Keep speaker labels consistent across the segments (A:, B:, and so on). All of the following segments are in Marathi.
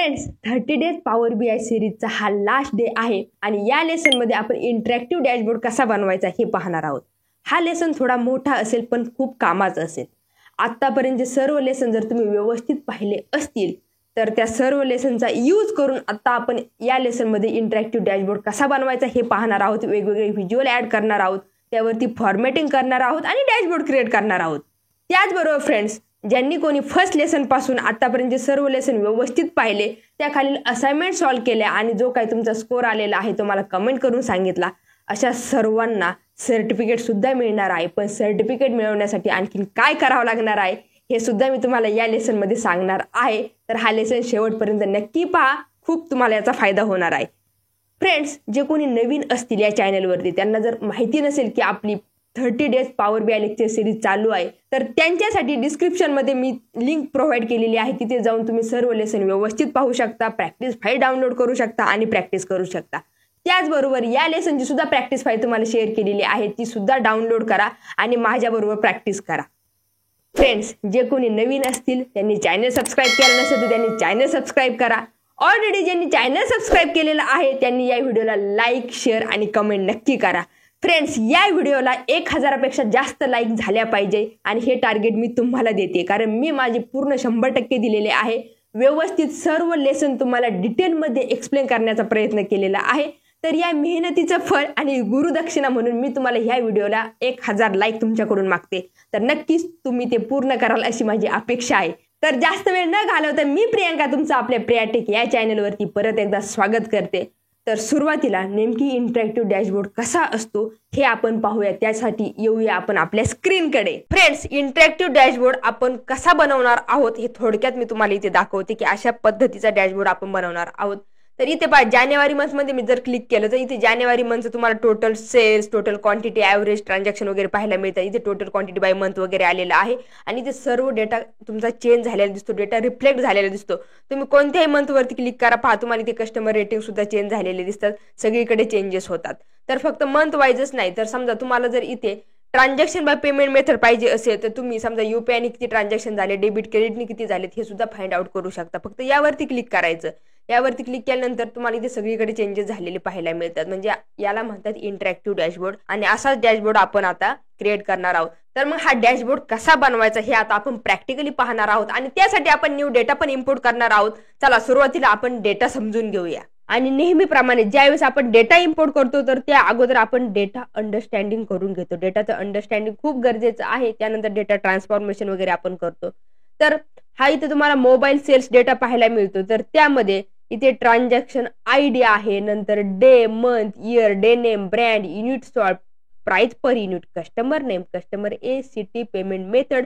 A: फ्रेंड्स 30 डेज पॉवर BI सिरीजचा हा लास्ट डे आहे आणि या लेसनमध्ये आपण इंटरॅक्टिव्ह डॅशबोर्ड कसा बनवायचा हे पाहणार आहोत। हा लेसन थोडा मोठा असेल पण खूप कामाचा असेल। आतापर्यंत सर्व लेसन जर तुम्ही व्यवस्थित पाहिले असतील तर त्या सर्व लेसनचा यूज करून आता आपण या लेसनमध्ये इंटरॅक्टिव्ह डॅशबोर्ड कसा बनवायचा हे पाहणार आहोत। वेगवेगळे व्हिज्युअल ॲड करणार आहोत, त्यावरती फॉर्मॅटिंग करणार आहोत आणि डॅशबोर्ड क्रिएट करणार आहोत। त्याचबरोबर फ्रेंड्स, ज्यांनी कोणी फर्स्ट लेसन पासून आतापर्यंत सर्व लेसन व्यवस्थित पाहिले त्या खालील असाइनमेंट सॉल्व केल्या आणि जो काही तुमचा स्कोर आलेला आहे तो मला कमेंट करून सांगितला, अशा सर्वांना सर्टिफिकेट सुद्धा मिळणार आहे। पण सर्टिफिकेट मिळवण्यासाठी आणखीन काय करावं लागणार आहे हे सुद्धा मी तुम्हाला या लेसन मध्ये सांगणार आहे। तर हा लेसन शेवटपर्यंत नक्की पहा, खूप तुम्हाला याचा फायदा होणार आहे। फ्रेंड्स, जे कोणी नवीन असतील या चॅनलवरती त्यांना जर माहिती नसेल की आपली 30 days power BI lecture series चालू आहे तर त्यांच्यासाठी डिस्क्रिप्शनमध्ये मी लिंक प्रोव्हाइड केलेली आहे। तिथे जाऊन तुम्ही सर्व लेसन व्यवस्थित पाहू शकता, प्रॅक्टिस फाईल डाउनलोड करू शकता आणि प्रॅक्टिस करू शकता। त्याचबरोबर या लेसनची सुद्धा प्रॅक्टिस फाईल तुम्हाला शेअर केलेली आहे, ती सुद्धा डाउनलोड करा आणि माझ्याबरोबर प्रॅक्टिस करा। फ्रेंड्स, जे कोणी नवीन असतील त्यांनी चॅनल सबस्क्राईब केलं नसेल तर त्यांनी चॅनल सबस्क्राईब करा। ऑलरेडी ज्यांनी चॅनल सबस्क्राईब केलेलं आहे त्यांनी या व्हिडिओला लाईक, शेअर आणि कमेंट नक्की करा। फ्रेंड्स, या व्हिडिओला 1000पेक्षा जास्त लाईक झाल्या पाहिजे आणि हे टार्गेट मी तुम्हाला देते, कारण मी माझे पूर्ण 100% दिलेले आहे। व्यवस्थित सर्व लेसन तुम्हाला डिटेलमध्ये एक्सप्लेन करण्याचा प्रयत्न केलेला आहे। तर या मेहनतीचं फळ आणि गुरुदक्षिणा म्हणून मी तुम्हाला ह्या व्हिडिओला 1000 लाईक तुमच्याकडून मागते। तर नक्कीच तुम्ही ते पूर्ण कराल अशी माझी अपेक्षा आहे। तर जास्त वेळ न घालवता मी प्रियांका तुमचं आपल्या प्रियाटेक या चॅनलवरती परत एकदा स्वागत करते। तर सुरुवातीला नेमकी इंटरॅक्टिव्ह डॅशबोर्ड कसा असतो हे आपण पाहूया। त्यासाठी येऊया आपण आपल्या स्क्रीनकडे। फ्रेंड्स, इंटरॅक्टिव्ह डॅशबोर्ड आपण कसा बनवणार आहोत हे थोडक्यात मी तुम्हाला इथे दाखवते की अशा पद्धतीचा डॅशबोर्ड आपण बनवणार आहोत। तर इथे पहा, जानेवारी मंथमध्ये मी जर क्लिक केलं तर इथे जानेवारी मंथचं तुम्हाला total sales, total quantity, average transaction वगैरे पाहायला मिळतं। इथे टोटल क्वांटिटी बाय मंथ वगैरे आलेला आहे आणि इथे सर्व डेटा तुमचा चेंज झालेला दिसतो, डेटा रिफ्लेक्ट झालेला दिसतो। तुम्ही कोणत्याही मंथवरती क्लिक करा, पहा तुम्हाला इथे कस्टमर रेटिंग सुद्धा चेंज झालेले दिसतात, सगळीकडे चेंजेस होतात। तर फक्त मंथ वाईजच नाही, तर समजा तुम्हाला जर इथे ट्रान्झॅक्शन बाय पेमेंट मेथड पाहिजे असेल तर तुम्ही समजा UPI किती ट्रान्झॅक्शन झाले, डेबिट क्रेडिटने किती झालेत हे सुद्धा फाइंड आउट करू शकता। फक्त यावरती क्लिक करायचं। यावरती क्लिक केल्यानंतर तुम्हाला इथे सगळीकडे चेंजेस झालेले पाहायला मिळतात, म्हणजे याला म्हणतात इंटरॅक्टिव्ह डॅशबोर्ड। आणि असाच डॅशबोर्ड आपण आता क्रिएट करणार आहोत। तर मग हा डॅशबोर्ड कसा बनवायचा हे आता आपण प्रॅक्टिकली पाहणार आहोत आणि त्यासाठी आपण न्यू डेटा पण इम्पोर्ट करणार आहोत। चला सुरुवातीला आपण डेटा समजून घेऊया। आणि नेहमीप्रमाणे ज्यावेळेस आपण डेटा इम्पोर्ट करतो तर त्या अगोदर आपण डेटा अंडरस्टँडिंग करून घेतो। डेटाचं अंडरस्टँडिंग खूप गरजेचं आहे, त्यानंतर डेटा ट्रान्सफॉर्मेशन वगैरे आपण करतो। तर हा इथे तुम्हाला मोबाईल सेल्स डेटा पाहायला मिळतो। तर त्यामध्ये इथे ट्रान्झॅक्शन ID आहे, नंतर day, month, year, day name, brand, unit sold, price per unit, customer name, customer age, city, payment method,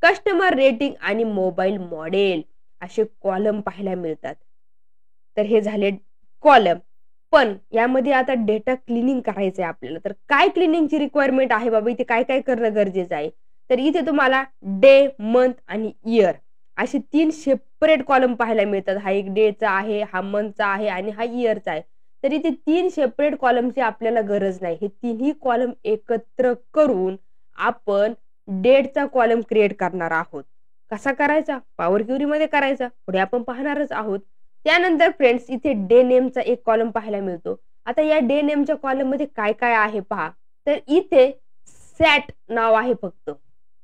A: customer rating आणि मोबाईल मॉडेल असे कॉलम पाहायला मिळतात। तर हे झाले कॉलम। पण यामध्ये आता डेटा क्लिनिंग करायचं आहे आपल्याला। तर काय क्लिनिंगची रिक्वायरमेंट आहे बाबा, इथे काय काय करणं गरजेचं आहे? तर इथे तुम्हाला डे, मंथ आणि इयर असे 3 सेपरेट कॉलम पाहायला मिळतात। हा एक डेचा आहे, हा मंथचा आहे आणि हा इयरचा आहे। तर इथे 3 सेपरेट कॉलमची आपल्याला गरज नाही, हे तिन्ही कॉलम एकत्र करून आपण डेटचा कॉलम क्रिएट करणार आहोत। कसा करायचा? पॉवर क्वेरी मध्ये करायचा, पुढे आपण पाहणारच आहोत। त्यानंतर फ्रेंड्स, इथे डे नेमचा एक कॉलम पाहायला मिळतो। आता या डे नेमच्या कॉलम मध्ये काय काय आहे पहा। तर इथे सॅट नाव आहे फक्त,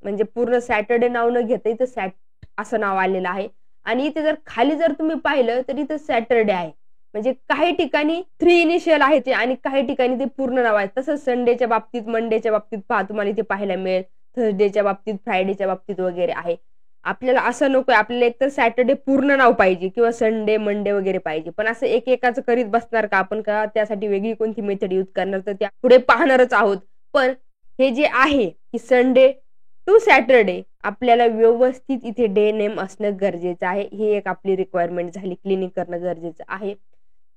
A: म्हणजे पूर्ण सॅटरडे नाव न घेता इथे सॅट असं नाव आलेलं आहे। आणि इथे जर खाली जर तुम्ही पाहिलं तर इथे सॅटरडे आहे, म्हणजे काही ठिकाणी 3 इनिशियल आहे ते आणि काही ठिकाणी ते पूर्ण नाव आहे। तसंच संडेच्या बाबतीत, मंडेच्या बाबतीत पहा तुम्हाला इथे पाहायला मिळेल, थर्सडेच्या बाबतीत, फ्रायडेच्या बाबतीत वगैरे आहे। आपल्याला असं नकोय, आपल्याला एकतर सॅटरडे पूर्ण नाव पाहिजे किंवा संडे, मंडे वगैरे पाहिजे। पण असं एकेकाचं करीत बसणार का आपण, का त्यासाठी वेगळी कोणती मेथड यूज करणार तर त्या पुढे पाहणारच आहोत। पण हे जे आहे की संडे टू सॅटरडे आपल्याला व्यवस्थित इथे डे नेम असणं गरजेचं आहे। ही एक आपली रिक्वायरमेंट झाली, क्लिनिंग करणं गरजेचं आहे।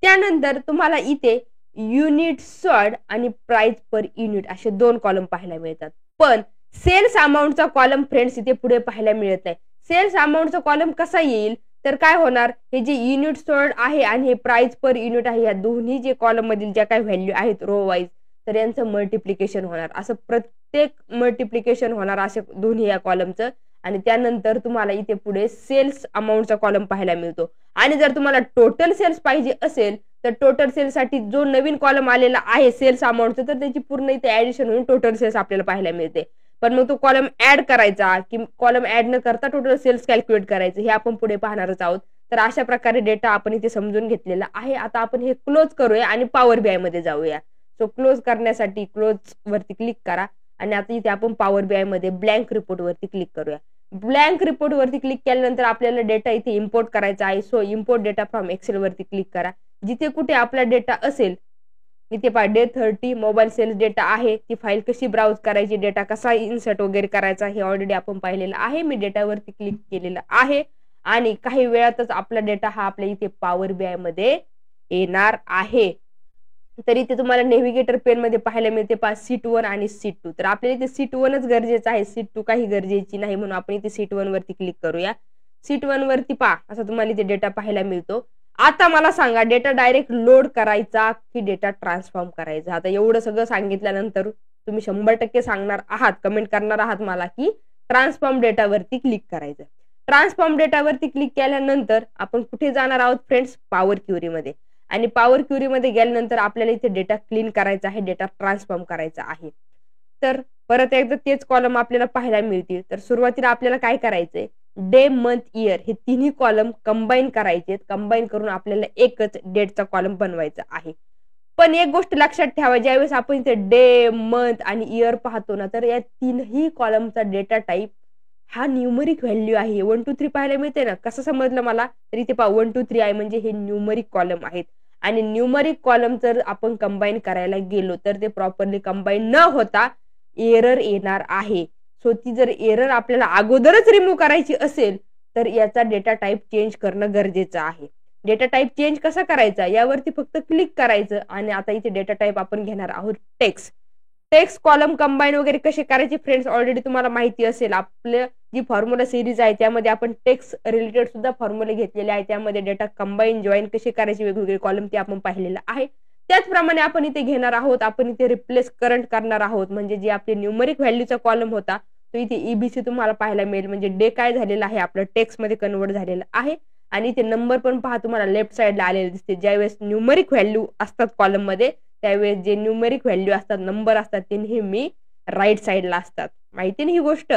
A: त्यानंतर तुम्हाला इथे युनिट सॉल्ट आणि प्राइस पर युनिट असे 2 कॉलम पाहायला मिळतात। पण सेल्स अमाऊंटचा कॉलम फ्रेंड्स इथे पुढे पाहायला मिळत नाही। सेल्स अमाऊंटचा कॉलम कसा येईल तर काय होणार, हे जे युनिट सॉल्ट आहे आणि हे प्राइस पर युनिट आहे, या दोन्ही जे कॉलम मधील ज्या काही व्हॅल्यू आहेत रो वाईज, तर यांचं मल्टिप्लिकेशन होणार। असं प्रत्येक मल्टिप्लिकेशन होणार असे दोन्ही या कॉलमचं आणि त्यानंतर तुम्हाला इथे पुढे सेल्स अमाऊंटचा कॉलम पाहायला मिळतो. आणि जर तुम्हाला टोटल सेल्स पाहिजे असेल तर टोटल सेल्स साठी जो नवीन कॉलम आलेला आहे सेल्स अमाऊंटचा, तर त्याची पूर्ण इथे ऍडिशन होऊन टोटल सेल्स आपल्याला पाहायला मिळते. पण मग तो कॉलम ऍड करायचा की कॉलम ऍड न करता टोटल सेल्स कॅल्क्युलेट करायचं हे आपण पुढे पाहणारच आहोत. तर अशा प्रकारे डेटा आपण इथे समजून घेतलेला आहे. आता आपण हे क्लोज करूया आणि पॉवर बीआय मध्ये जाऊया. सो क्लोज करण्यासाठी क्लोज वरती क्लिक करा आणि आता इथे आपण पॉवर बीआय मध्ये ब्लँक रिपोर्ट वरती क्लिक करूया. ब्लँक रिपोर्ट वरती क्लिक केल्यानंतर आपल्याला डेटा इथे इम्पोर्ट करायचा आहे. So import data from Excel वरती क्लिक करा. जिथे कुठे आपला डेटा असेल इथे पहा डे 30 मोबाईल सेल्स डेटा आहे. ती फाईल कशी ब्राउज करायची, डेटा कसा इन्सर्ट वगैरे करायचा हे ऑलरेडी आपण पाहिलेलं आहे. मी डेटावरती क्लिक केलेलं आहे आणि काही वेळातच आपला डेटा हा आपल्या इथे पॉवर बीआय मध्ये येणार आहे. तर इथे तुम्हाला नेव्हिगेटर पेन मध्ये पाहायला मिळते पहा सीट 1 आणि सीट 2. तर आपल्याला इथे सीट 1च गरजेचं आहे, सीट 2 काही गरजेची नाही, म्हणून आपण इथे सीट 1 वरती क्लिक करूया. सीट 1 वरती पहा असा तुम्हाला इथे डेटा पाहायला मिळतो. आता मला सांगा डेटा डायरेक्ट लोड करायचा की डेटा ट्रान्सफॉर्म करायचा. आता एवढं सगळं सांगितल्यानंतर तुम्ही 100% सांगणार आहात, कमेंट करणार आहात मला की ट्रान्सफॉर्म डेटावरती क्लिक करायचं. ट्रान्सफॉर्म डेटावरती क्लिक केल्यानंतर आपण कुठे जाणार आहोत फ्रेंड्स, पॉवर क्युरी मध्ये. आणि पॉवर क्युरी मध्ये गेल्यानंतर आपल्याला इथे डेटा क्लीन करायचा आहे, डेटा ट्रान्सफॉर्म करायचा आहे. तर परत एकदा तेच कॉलम आपल्याला पाहायला मिळतील. तर सुरुवातीला आपल्याला काय करायचंय, डे मंथ इयर हे तिन्ही कॉलम कंबाईन करायचे. कंबाईन करून आपल्याला एकच डेटचा कॉलम बनवायचा आहे. पण एक गोष्ट लक्षात ठेवा, ज्यावेळेस आपण इथे डे मंथ आणि इयर पाहतो ना, तर या तीनही कॉलमचा डेटा टाईप हा न्यूमरिक व्हॅल्यू आहे. 1 2 3 पाहायला मिळते ना, कसं समजलं मला, तर इथे पहा 1 2 3 आहे म्हणजे हे न्यूमरिक कॉलम आहेत. आणि न्यूमरिक कॉलम जर आपण कंबाईन करायला गेलो तर ते प्रॉपरली कंबाईन न होता एरर येणार आहे. सो ती जर एरर आपल्याला अगोदरच रिमूव्ह करायची असेल तर याचा डेटा टाईप चेंज करणं गरजेचं आहे. डेटा टाईप चेंज कसा करायचा, यावरती फक्त क्लिक करायचं आणि आता इथे डेटा टाईप आपण घेणार आहोत टेक्स्ट. टेक्स्ट कॉलम कंबाईन वगैरे कसे करायचे फ्रेंड्स ऑलरेडी तुम्हाला माहिती असेल. आपल्या जी फॉर्म्युला सिरीज आहे त्यामध्ये आपण टेक्स्ट रिलेटेड सुद्धा फॉर्म्युले घेतलेले आहे. त्यामध्ये डेटा कंबाईन जॉईन कसे करायचे वेगवेगळे कॉलम ते आपण पाहिलेलं आहे. त्याचप्रमाणे आपण इथे घेणार आहोत, आपण इथे रिप्लेस करंट करणार आहोत. म्हणजे जे आपले न्यूमरिक व्हॅल्यूचा कॉलम होता तो इथे ईबीसी तुम्हाला पाहायला मिळेल. म्हणजे डे काय झालेला आहे आपलं टेक्स्ट मध्ये कन्वर्ट झालेलं आहे. आणि इथे नंबर पण पहा तुम्हाला लेफ्ट साइडला आलेले दिसते. ज्यावेळेस न्यूमरिक व्हॅल्यू असतात कॉलम मध्ये त्यावेळेस जे न्यूमरिक व्हॅल्यू असतात, नंबर असतात, ते नेहमी राईट साइडला असतात. माहिती नाही ही गोष्ट.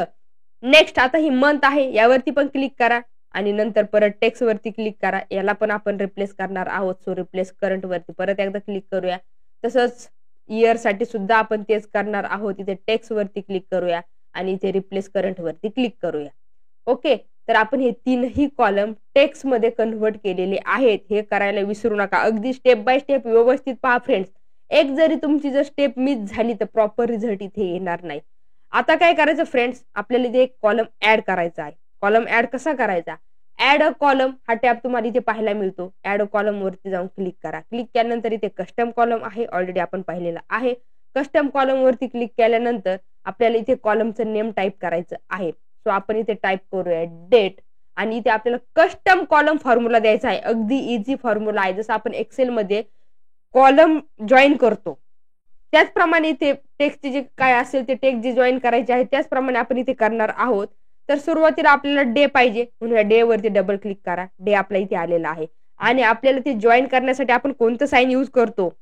A: नेक्स्ट आता ही मंथ आहे, यावरती पण क्लिक करा आणि नंतर परत टेक्स्ट वरती क्लिक करा. याला पण आपण रिप्लेस करणार आहोत. सो रिप्लेस करंट वरती परत एकदा क्लिक करूया. तसंच इयर साठी सुद्धा आपण तेच करणार आहोत. इथे टेक्स्ट वरती क्लिक करूया आणि इथे रिप्लेस करंट वरती क्लिक करूया. ओके, तर आपण हे तीनही कॉलम टेक्स्ट मध्ये कन्व्हर्ट केलेले आहेत. हे करायला विसरू नका. अगदी स्टेप बाय स्टेप व्यवस्थित पहा फ्रेंड्स. एक जरी तुमची जर स्टेप मिस झाली तर प्रॉपर रिझल्ट इथे येणार नाही. आता काय करायचं फ्रेंड्स, आपल्याला इथे एक कॉलम ऍड करायचा आहे. कॉलम ऍड कसा करायचा, ऍड अ कॉलम हा टॅब तुम्हाला इथे पाहायला मिळतो. ऍड अ कॉलम वरती जाऊन क्लिक करा. क्लिक केल्यानंतर इथे कस्टम कॉलम आहे, ऑलरेडी आपण पाहिलेला आहे. कस्टम कॉलम वरती क्लिक केल्यानंतर आपल्याला इथे कॉलमचं नेम टाईप करायचं आहे. सो आपण इथे टाईप करूया डेट आणि इथे आपल्याला कस्टम कॉलम फॉर्म्युला द्यायचा आहे. अगदी इझी फॉर्म्युला आहे. जसं आपण एक्सेल मध्ये कॉलम जॉईन करतो त्याचप्रमाणे इथे टेक्स्ट जे काय असेल ते टेक्स्ट जे जॉईन करायचे आहे त्याचप्रमाणे आपण इथे करणार आहोत. तर सुरुवातीला आपल्याला डे पाहिजे म्हणून या डे वरती डबल क्लिक करा. डे आपला इथे आलेला आहे आणि आपल्याला ते जॉईन करण्यासाठी आपण कोणतं साइन यूज करतो,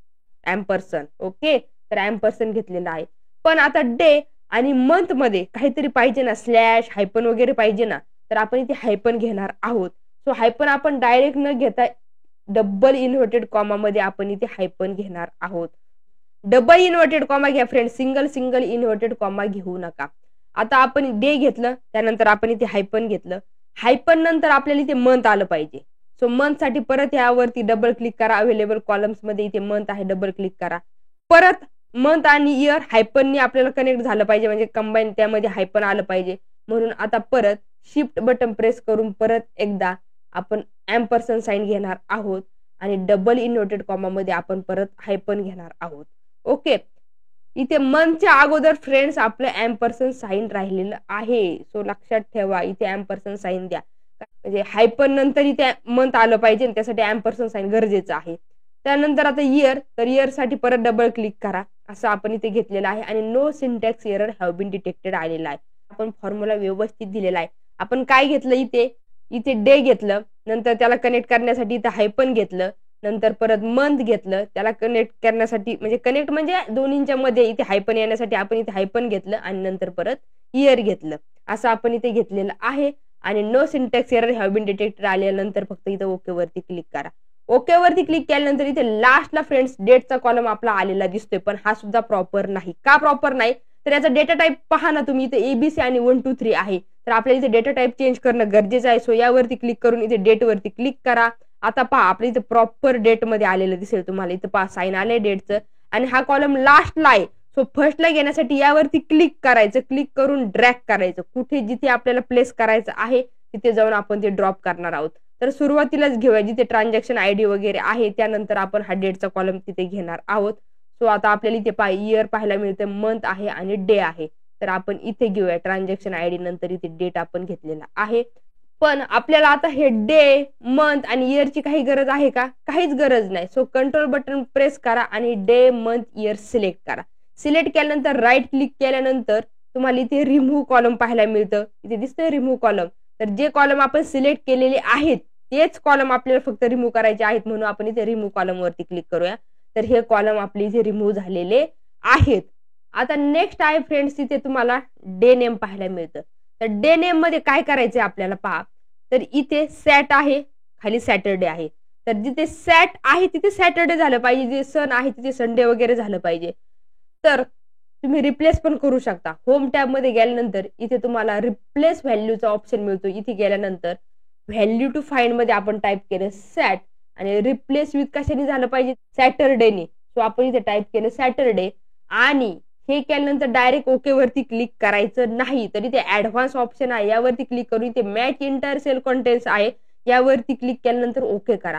A: एम्परसन. ओके, तर एम्परसन घेतलेला आहे. पण आता डे आणि मंथ मध्ये काहीतरी पाहिजे ना, स्लॅश हायपन वगैरे पाहिजे ना, तर आपण इथे हायपन घेणार आहोत. सो हायपन आपण डायरेक्ट न घेता डबल इन्व्हर्टेड कॉमा मध्ये आपण इथे हायपन घेणार आहोत. डबल इन्व्हर्टेड कॉमा घ्या फ्रेंड, सिंगल इन्व्हर्टेड कॉमा घेऊ नका. आता आपण डे घेतलं, त्यानंतर आपण इथे हायपन घेतलं. हायपन नंतर आपल्याला इथे मंथ आलं पाहिजे. सो मंथ साठी परत यावरती डबल क्लिक करा. अवेलेबल कॉलम्स मध्ये इथे मंथ आहे, डबल क्लिक करा. परत मंथ आणि इयर हायपननी आपल्याला कनेक्ट झालं पाहिजे, म्हणजे कंबाईन त्यामध्ये हायपन आलं पाहिजे. म्हणून आता परत शिफ्ट बटन प्रेस करून परत एकदा आपण एम्परसन साइन घेणार आहोत आणि डबल इन्व्हर्टेड कॉमा मध्ये आपण परत हायपन घेणार आहोत. ओके, इथे मंथच्या अगोदर फ्रेंड्स आपलं एम्परसन साइन राहिलेलं आहे. सो लक्षात ठेवा, इथे एम्परसन साइन द्या. म्हणजे हायपन नंतर इथे मंथ आलं पाहिजे, त्यासाठी एम्परसन साइन गरजेचं आहे. त्यानंतर आता इयर, तर इयर साठी परत डबल क्लिक करा. असं आपण इथे घेतलेलं आहे आणि no syntax error have been detected आलेला आहे. आपण फॉर्म्युला व्यवस्थित दिलेला आहे. आपण काय घेतलं इथे डे घेतलं, नंतर त्याला कनेक्ट करण्यासाठी इथं हायपन घेतलं, नंतर परत मंथ घेतलं, त्याला कनेक्ट करण्यासाठी म्हणजे कनेक्ट म्हणजे दोन्हींच्या मध्ये इथे हायपन येण्यासाठी आपण इथे हायपन घेतलं आणि नंतर परत इयर घेतलं. असं आपण इथे घेतलेलं आहे. आणि no syntax error have been detected आल्यानंतर फक्त इथं ओके वरती क्लिक करा. ओके वरती क्लिक केल्यानंतर इथे लास्टला फ्रेंड्स डेटचा कॉलम आपला आलेला दिसतोय, पण हा सुद्धा प्रॉपर नाही. का प्रॉपर नाही? तर याचा डेटा टाईप पहा ना तुम्ही, इथे एबीसी आणि 1 2 3 आहे. तर आपल्याला इथे डेटा टाईप चेंज करणं गरजेचं आहे. सो यावरती क्लिक करून इथे डेट वरती क्लिक करा. आता पहा आपल्या इथे प्रॉपर डेट मध्ये आलेलं दिसेल तुम्हाला. इथं पहा साइन आलंय डेटचं आणि हा कॉलम लास्टला आहे. सो फर्स्टला घेण्यासाठी यावरती क्लिक करायचं, क्लिक करून ड्रॅग करायचं. कुठे जिथे आपल्याला प्लेस करायचं आहे तिथे जाऊन आपण ते ड्रॉप करणार आहोत. तर सुरुवातीलाच घेऊया जिथे ट्रान्झॅक्शन आयडी वगैरे आहे, त्यानंतर आपण हा डेटचा कॉलम तिथे घेणार आहोत. सो आता आपल्याला इथे इयर पाहायला मिळतं, मंथ आहे आणि डे आहे. तर आपण इथे घेऊया ट्रान्झॅक्शन आयडी, नंतर इथे डेट आपण घेतलेला आहे. पण आपल्याला आता हे डे, मंथ आणि इयरची काही गरज आहे का? काहीच गरज नाही. सो कंट्रोल बटन प्रेस करा आणि डे, मंथ, इयर सिलेक्ट करा. सिलेक्ट केल्यानंतर राईट क्लिक केल्यानंतर तुम्हाला इथे रिमूव्ह कॉलम पाहायला मिळतं. इथे दिसतंय रिमूव्ह कॉलम. तर जे कॉलम आपण सिलेक्ट केलेले आहेत तेच कॉलम आपल्याला फक्त रिमूव्ह करायचे आहेत, म्हणून आपण इथे रिमूव्ह कॉलम वरती क्लिक करूया. तर हे कॉलम आपले इथे रिमूव्ह झालेले आहेत. आता नेक्स्ट आहे फ्रेंड्स, इथे तुम्हाला डे नेम पाहायला मिळतं. तर डे नेम मध्ये काय करायचंय आपल्याला पहा. तर इथे सॅट आहे, खाली सॅटरडे आहे. तर जिथे सॅट आहे तिथे सॅटरडे झालं पाहिजे, जिथे सन आहे तिथे संडे वगैरे झालं पाहिजे. तर तुम्ही रिप्लेस पण करू शकता. होम टॅब मध्ये गेल्यानंतर इथे तुम्हाला रिप्लेस व्हॅल्यूचा ऑप्शन मिळतो. इथे गेल्यानंतर व्हॅल्यू टू फाइंड मध्ये आपण टाईप केलं सॅट आणि रिप्लेस विथ कशाने झालं पाहिजे, सॅटरडेने. सो आपण इथे टाईप केलं सॅटरडे आणि हे केल्यानंतर डायरेक्ट ओके वरती क्लिक करायचं नाही. तर इथे ऍडव्हान्स ऑप्शन आहे, यावरती क्लिक करून इथे मॅच इंटायर सेल कंटेंट्स आहे, यावरती क्लिक केल्यानंतर ओके करा.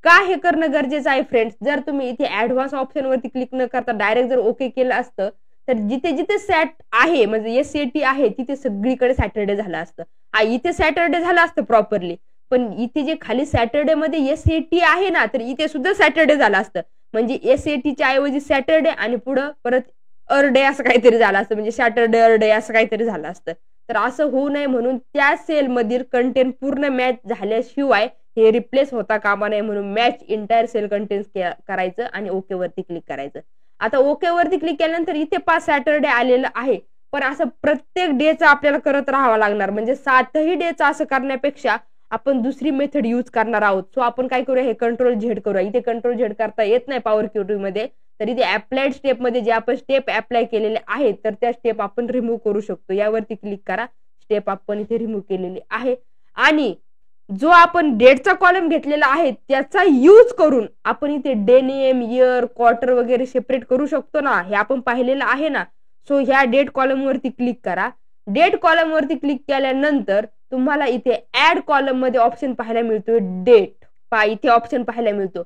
A: का हे करणं गरजेचं आहे फ्रेंड्स? जर तुम्ही इथे ऍडव्हान्स ऑप्शन वरती क्लिक न करता डायरेक्ट जर ओके केलं असतं तर जिथे जिथे सॅट आहे म्हणजे एसएटी आहे तिथे सगळीकडे सॅटरडे झालं असतं. इथे सॅटरडे झालं असतं प्रॉपरली, पण इथे जे खाली सॅटरडे मध्ये एसएटी आहे ना, तर इथे सुद्धा सॅटरडे झालं असतं. म्हणजे एसएटीच्या ऐवजी सॅटरडे आणि पुढं परत अर्डे असं काहीतरी झालं असतं, म्हणजे सॅटरडे अर्डे असं काहीतरी झालं असतं. तर असं होऊ नये म्हणून त्या सेल मधील कंटेंट पूर्ण मॅच झाल्याशिवाय हे रिप्लेस होता कामा नये म्हणून मॅच इंटायर सेल कंटेंट करायचं आणि ओके वरती क्लिक करायचं. आता ओके वरती क्लिक केल्यानंतर इथे 5 सॅटरडे आलेलं आहे, पण असं प्रत्येक डेचं आपल्याला करत राहावं लागणार. म्हणजे 7ही डेचं असं करण्यापेक्षा आपण दुसरी मेथड यूज करणार आहोत. सो आपण काय करूया, हे कंट्रोल झेड करूया. इथे कंट्रोल झेड करता येत नाही पॉवर क्यूरी मध्ये, तर इथे अप्लाइड स्टेप मध्ये जे आपण स्टेप अप्लाय केलेले आहेत तर त्या स्टेप आपण रिमूव्ह करू शकतो. यावरती क्लिक करा, स्टेप आपण इथे रिमूव्ह केलेली आहे. आणि जो आपण डेटचा कॉलम घेतलेला आहे त्याचा यूज करून आपण इथे डे नेम, इयर, क्वार्टर वगैरे सेपरेट करू शकतो ना, हे आपण पाहिलेलं आहे ना. सो ह्या डेट कॉलम वरती क्लिक करा. डेट कॉलम वरती क्लिक केल्यानंतर तुम्हाला इथे ऍड कॉलम मध्ये ऑप्शन पाहायला मिळतो डेट. इथे ऑप्शन पाहायला मिळतो.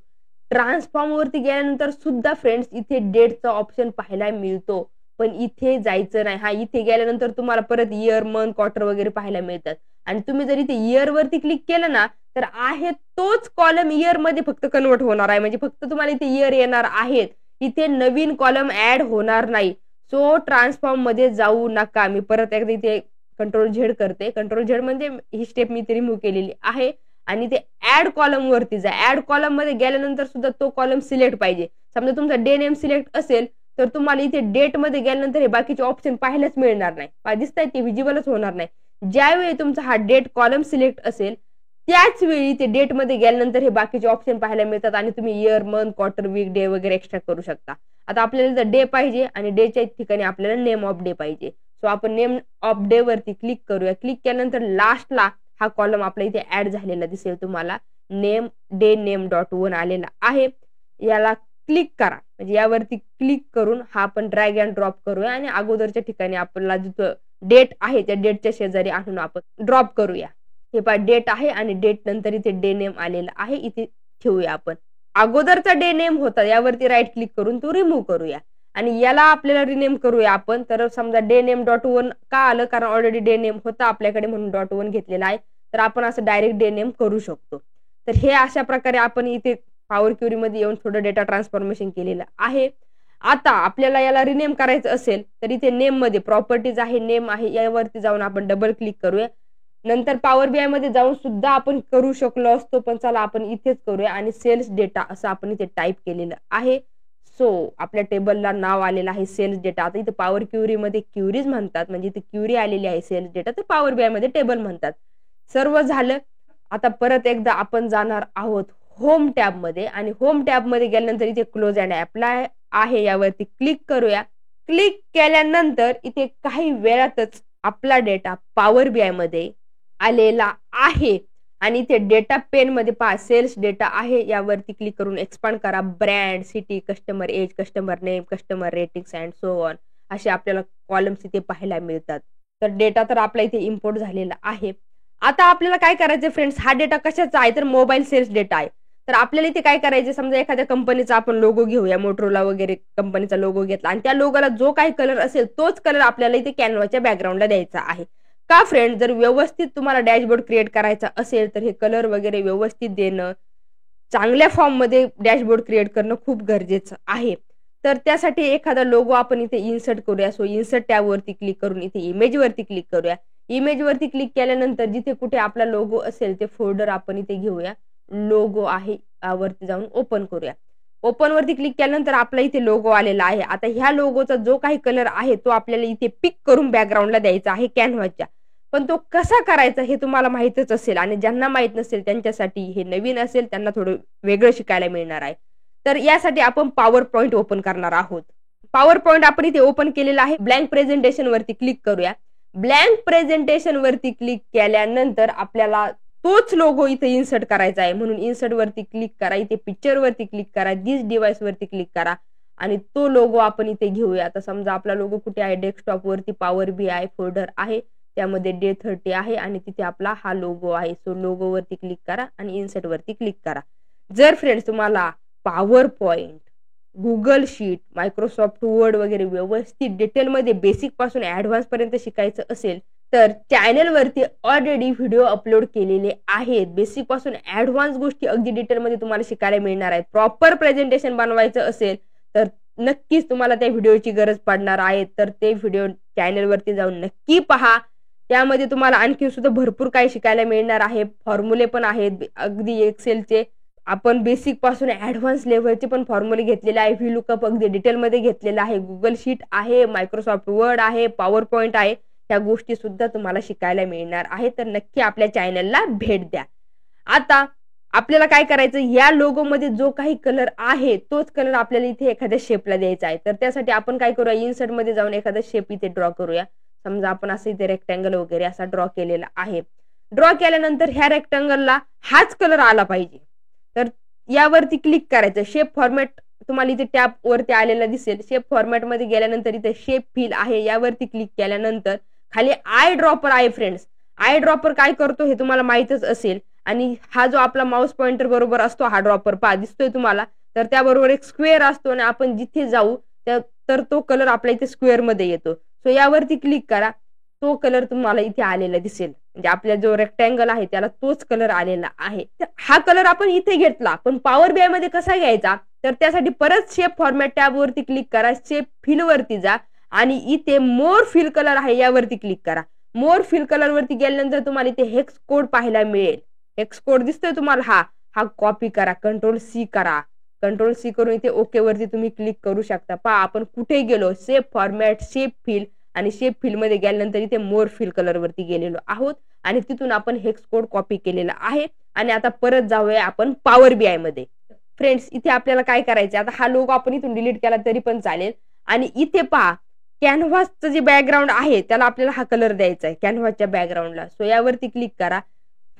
A: ट्रान्सफॉर्म वरती गेल्यानंतर सुद्धा फ्रेंड्स इथे डेटचा ऑप्शन पाहायला मिळतो, पण इथे जायचं नाही. इथे गेल्यानंतर तुम्हाला परत इयर, मंथ, क्वार्टर वगैरे पाहायला मिळतात. आणि तुम्ही जर इथे इयर वरती क्लिक केलं ना तर आहे तोच कॉलम इयर मध्ये फक्त कन्वर्ट होणार आहे. म्हणजे फक्त तुम्हाला इथे इयर येणार आहेत, इथे नवीन कॉलम ऍड होणार नाही. सो ट्रान्सफॉर्म मध्ये जाऊ नका. मी परत एकदा इथे कंट्रोल झेड करते. कंट्रोल झेड म्हणजे ही स्टेप मी इथे रिमूव्ह केलेली आहे आणि ते ऍड कॉलम वरती जा. ऍड कॉलम मध्ये गेल्यानंतर सुद्धा तो कॉलम सिलेक्ट पाहिजे. समजा तुमचा डे नेम सिलेक्ट असेल तर तुम्हाला इथे डेट मध्ये गेल्यानंतर हे बाकीचे ऑप्शन पाहायलाच मिळणार नाही. दिसताय ते विजिबलच होणार नाही. ज्यावेळी तुमचा हा डेट कॉलम सिलेक्ट असेल त्याच वेळी ते डेट मध्ये गेल्यानंतर हे बाकीचे ऑप्शन पाहायला मिळतात आणि तुम्ही year, month, quarter, week, day वगैरे एक्स्ट्रॅक्ट करू शकता. आता आपल्याला जर डे पाहिजे आणि डेच्या ठिकाणी आपल्याला नेम ऑफ डे पाहिजे. सो आपण नेम ऑफ डे वरती क्लिक करूया. क्लिक केल्यानंतर लास्टला हा कॉलम आपल्या इथे ऍड झालेला दिसेल तुम्हाला. नेम डे नेम .1 आलेला आहे. याला क्लिक करा. म्हणजे यावरती क्लिक करून हा आपण ड्रॅग अँड ड्रॉप करूया आणि अगोदरच्या ठिकाणी आपल्याला जिथं डेट आहे त्या डेटच्या शेजारी आणून आपण ड्रॉप करूया. हे पहा डेट आहे आणि डेट नंतर इथे डे नेम आलेला आहे, इथे ठेवूया आपण. अगोदरचा डे नेम होता यावरती राईट क्लिक करून तो रिमूव्ह करूया आणि याला आपल्याला रिनेम करूया आपण. तर समजा डे नेम .1 का आलं, कारण ऑलरेडी डे नेम होता आपल्याकडे म्हणून .1 घेतलेला आहे. तर आपण असं डायरेक्ट डे नेम करू शकतो. तर हे अशा प्रकारे आपण इथे पॉवर क्युरी मध्ये येऊन थोडं डेटा ट्रान्सफॉर्मेशन केलेलं आहे. आता आपल्याला याला रिनेम करायचं असेल तर इथे नेम मध्ये प्रॉपर्टीज आहे, नेम आहे, यावरती जाऊन आपण डबल क्लिक करूया. नंतर पॉवर बीआय मध्ये जाऊन सुद्धा आपण करू शकलो असतो, पण चला आपण इथेच करूया आणि सेल्स डेटा असं आपण इथे टाईप केलेलं आहे. सो आपल्या टेबलला नाव आलेलं आहे सेल्स डेटा. आता इथे पॉवर क्युरी मध्ये क्युरीज म्हणतात, म्हणजे इथे क्युरी आलेली आहे सेल्स डेटा, तर पॉवर बीआय मध्ये टेबल म्हणतात. सर्व झालं. आता परत एकदा आपण जाणार आहोत होम टॅब मध्ये, आणि होम टॅब मध्ये गेल्यानंतर इथे क्लोज अँड अप्लाय आहे, यावरती क्लिक करूया. क्लिक केल्यानंतर इथे काही वेळातच आपला डेटा पॉवर बीआय मध्ये आलेला आहे. आणि इथे डेटा पेन मध्ये पहा सेल्स डेटा आहे, यावरती क्लिक करून एक्सपांड करा. Brand, city, customer age, customer name, customer ratings and so on असे आपल्याला कॉलम्स इथे पाहायला मिळतात. तर डेटा तर आपला इथे इम्पोर्ट झालेला आहे. आता आपल्याला काय करायचं फ्रेंड्स, हा डेटा कशाचा आहे तर मोबाईल सेल्स डेटा आहे. तर आपल्याला इथे काय करायचं, समजा एखाद्या कंपनीचा आपण लोगो घेऊया, मोटरोला वगैरे कंपनीचा लोगो घेतला आणि त्या लोगोला जो काही कलर असेल तोच कलर आपल्याला इथे कॅनव्हाच्या बॅकग्राऊंडला द्यायचा आहे. का फ्रेंड, जर व्यवस्थित तुम्हाला डॅशबोर्ड क्रिएट करायचा असेल तर हे कलर वगैरे व्यवस्थित देणं, चांगल्या फॉर्म मध्ये डॅशबोर्ड क्रिएट करणं खूप गरजेचं आहे. तर त्यासाठी एखादा लोगो आपण इथे इन्सर्ट करूया. सो इन्सर्ट टॅब वरती क्लिक करून इथे इमेज वरती क्लिक करूया. इमेज वरती क्लिक केल्यानंतर जिथे कुठे आपला लोगो असेल ते फोल्डर आपण इथे घेऊया. लोगो आहे वरती जाऊन ओपन करूया. ओपन वरती क्लिक केल्यानंतर आपला इथे लोगो आलेला आहे. आता ह्या लोगोचा जो काही कलर आहे तो आपल्याला इथे पिक करून बॅकग्राऊंडला द्यायचा आहे कॅनव्हाच्या. पण तो कसा करायचा हे तुम्हाला माहितच असेल, आणि ज्यांना माहित नसेल त्यांच्यासाठी हे नवीन असेल, त्यांना थोडं वेगळं शिकायला मिळणार आहे. तर यासाठी आपण पॉवर पॉइंट ओपन करणार आहोत. पॉवर पॉइंट आपण इथे ओपन केलेला आहे. ब्लँक प्रेझेंटेशन वरती क्लिक करूया. ब्लँक प्रेझेंटेशन वरती क्लिक केल्यानंतर आपल्याला तोच लोगो इथे इन्सर्ट करायचा आहे, म्हणून इन्सर्ट वरती क्लिक करा. इथे पिक्चर वरती क्लिक करा. दिस डिव्हाइस वरती क्लिक करा आणि तो लोगो आपण इथे घेऊया. आता समजा आपला लोगो कुठे आहे, डेस्कटॉप वरती पॉवर बीआय फोल्डर आहे, त्यामध्ये Day30 आहे आणि तिथे आपला हा लोगो आहे. सो लोगो वरती क्लिक करा आणि इन्सर्ट वरती क्लिक करा. जर फ्रेंड्स तुम्हाला power point, Google sheet, Microsoft word वगैरे व्यवस्थित डिटेलमध्ये बेसिक पासून ऍडव्हान्स पर्यंत शिकायचं असेल तर चॅनल वरती ऑलरेडी व्हिडिओ अपलोड केलेले आहेत. बेसिक पासून ऍडव्हान्स गोष्टी अगदी डिटेलमध्ये तुम्हाला शिकायला मिळणार आहेत. प्रॉपर प्रेझेंटेशन बनवायचं असेल तर नक्कीच तुम्हाला त्या व्हिडिओची गरज पडणार आहे. तर ते व्हिडिओ चॅनल वरती जाऊन नक्की पहा. त्यामध्ये तुम्हाला आणखी सुद्धा भरपूर काही शिकायला मिळणार आहे. फॉर्म्युले पण आहेत, अगदी एक्सेलचे आपण बेसिक पासून ऍडव्हान्स लेव्हलचे पण फॉर्म्युले घेतलेले आहे. व्हीलुकअप अगदी डिटेलमध्ये घेतलेला आहे. गुगल शीट आहे, मायक्रोसॉफ्ट वर्ड आहे, पॉवर पॉइंट आहे, ह्या गोष्टी सुद्धा तुम्हाला शिकायला मिळणार आहे. तर नक्की आपल्या चॅनलला भेट द्या. आता आपल्याला काय करायचं, या लोगो मध्ये जो काही कलर आहे तोच कलर आपल्याला इथे एखाद्या शेपला द्यायचा आहे. तर त्यासाठी आपण काय करूया, इन्सर्ट मध्ये जाऊन एखादा शेप इथे ड्रॉ करूया. समजा आपण असं इथे रेक्टँगल वगैरे असा ड्रॉ केलेला आहे. ड्रॉ केल्यानंतर ह्या रेक्टँगलला हाच कलर आला पाहिजे. तर यावरती क्लिक करायचं. शेप फॉर्मॅट तुम्हाला इथे टॅब वरती आलेला दिसेल. शेप फॉर्मॅट मध्ये गेल्यानंतर इथे शेप फिल आहे, यावरती क्लिक केल्यानंतर खाली आय ड्रॉपर आहे फ्रेंड्स. आय ड्रॉपर काय करतो हे तुम्हाला माहितच असेल. आणि हा जो आपला माउस पॉइंटर बरोबर असतो, हा ड्रॉपर पहा दिसतोय तुम्हाला, तर त्याबरोबर एक स्क्वेअर असतो आणि आपण जिथे जाऊ तर तो कलर आपल्या इथे स्क्वेअर मध्ये येतो. सो यावरती क्लिक करा. तो कलर तुम्हाला इथे आलेला दिसेल, म्हणजे आपला जो रेक्टँगल आहे त्याला तोच कलर आलेला आहे. हा कलर आपण इथे घेतला, पण पॉवर बीआय मध्ये कसा घ्यायचा, तर त्यासाठी परत शेप फॉर्मॅट टॅब वरती क्लिक करा. शेप फिल वरती जा आणि इथे मोर फिल कलर आहे, यावरती क्लिक करा. मोर फिल कलर वरती गेल्यानंतर तुम्हाला इथे हेक्स कोड पाहायला मिळेल. हेक्स कोड दिसतोय तुम्हाला, हा कॉपी करा. कंट्रोल सी करा. कंट्रोल सी करून इथे ओके वरती तुम्ही क्लिक करू शकता. पहा आपण कुठे गेलो, शेप फॉर्मॅट, शेप फिल, आणि शेप फिल मध्ये गेल्यानंतर इथे मोर फिल कलर वरती गेलेलो आहोत आणि तिथून आपण हेक्स कोड कॉपी केलेला आहे. आणि आता परत जाऊया आपण पॉवर बीआय मध्ये. फ्रेंड्स इथे आपल्याला काय करायचं, आता हा लोगो आपण इथून डिलीट केला तरी पण चालेल. आणि इथे पहा कॅनव्हासचं जे बॅकग्राऊंड आहे त्याला आपल्याला हा कलर द्यायचा आहे कॅनव्हासच्या बॅकग्राऊंडला. सो यावरती क्लिक करा.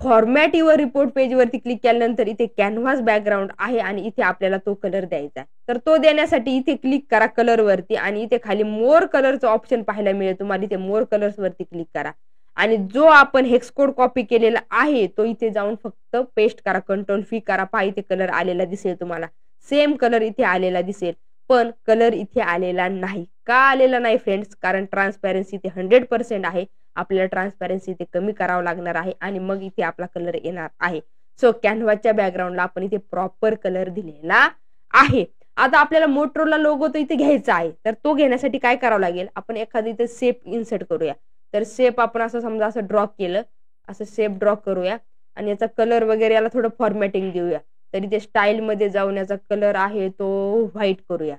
A: फॉर्मॅट युअर रिपोर्ट पेज वरती क्लिक केल्यानंतर इथे कॅनव्हास बॅकग्राऊंड आहे आणि इथे आपल्याला तो कलर द्यायचा आहे. तर तो देण्यासाठी इथे क्लिक करा कलर वरती आणि इथे खाली मोर कलरचं ऑप्शन पाहायला मिळेल तुम्हाला. इथे मोर कलर्स वरती क्लिक करा आणि जो आपण हेक्स कोड कॉपी केलेला आहे तो इथे जाऊन फक्त पेस्ट करा. कंट्रोल V करा. पहा इथे कलर आलेला दिसेल तुम्हाला. सेम कलर इथे आलेला दिसेल, पण कलर इथे आलेला नाही. का आलेला नाही फ्रेंड्स, कारण ट्रान्सपॅरन्सी इथे 100% आहे. आपल्याला ट्रान्सपॅरन्सी इथे कमी करावं लागणार आहे आणि मग इथे आपला कलर येणार आहे. सो कॅनव्हाच्या बॅकग्राऊंडला आपण इथे प्रॉपर कलर दिलेला आहे. आता आपल्याला मोटरोला लोगो तर इथे घ्यायचा आहे, तर तो घेण्यासाठी काय करावं लागेल, आपण एखादी इथे शेप इन्सर्ट करूया. तर शेप आपण असं समजा असं ड्रॉ केलं, असं शेप ड्रॉ करूया आणि याचा कलर वगैरे याला थोडं फॉर्मॅटिंग देऊया. तर इथे स्टाईल मध्ये जाऊन याचा कलर आहे तो व्हाईट करूया.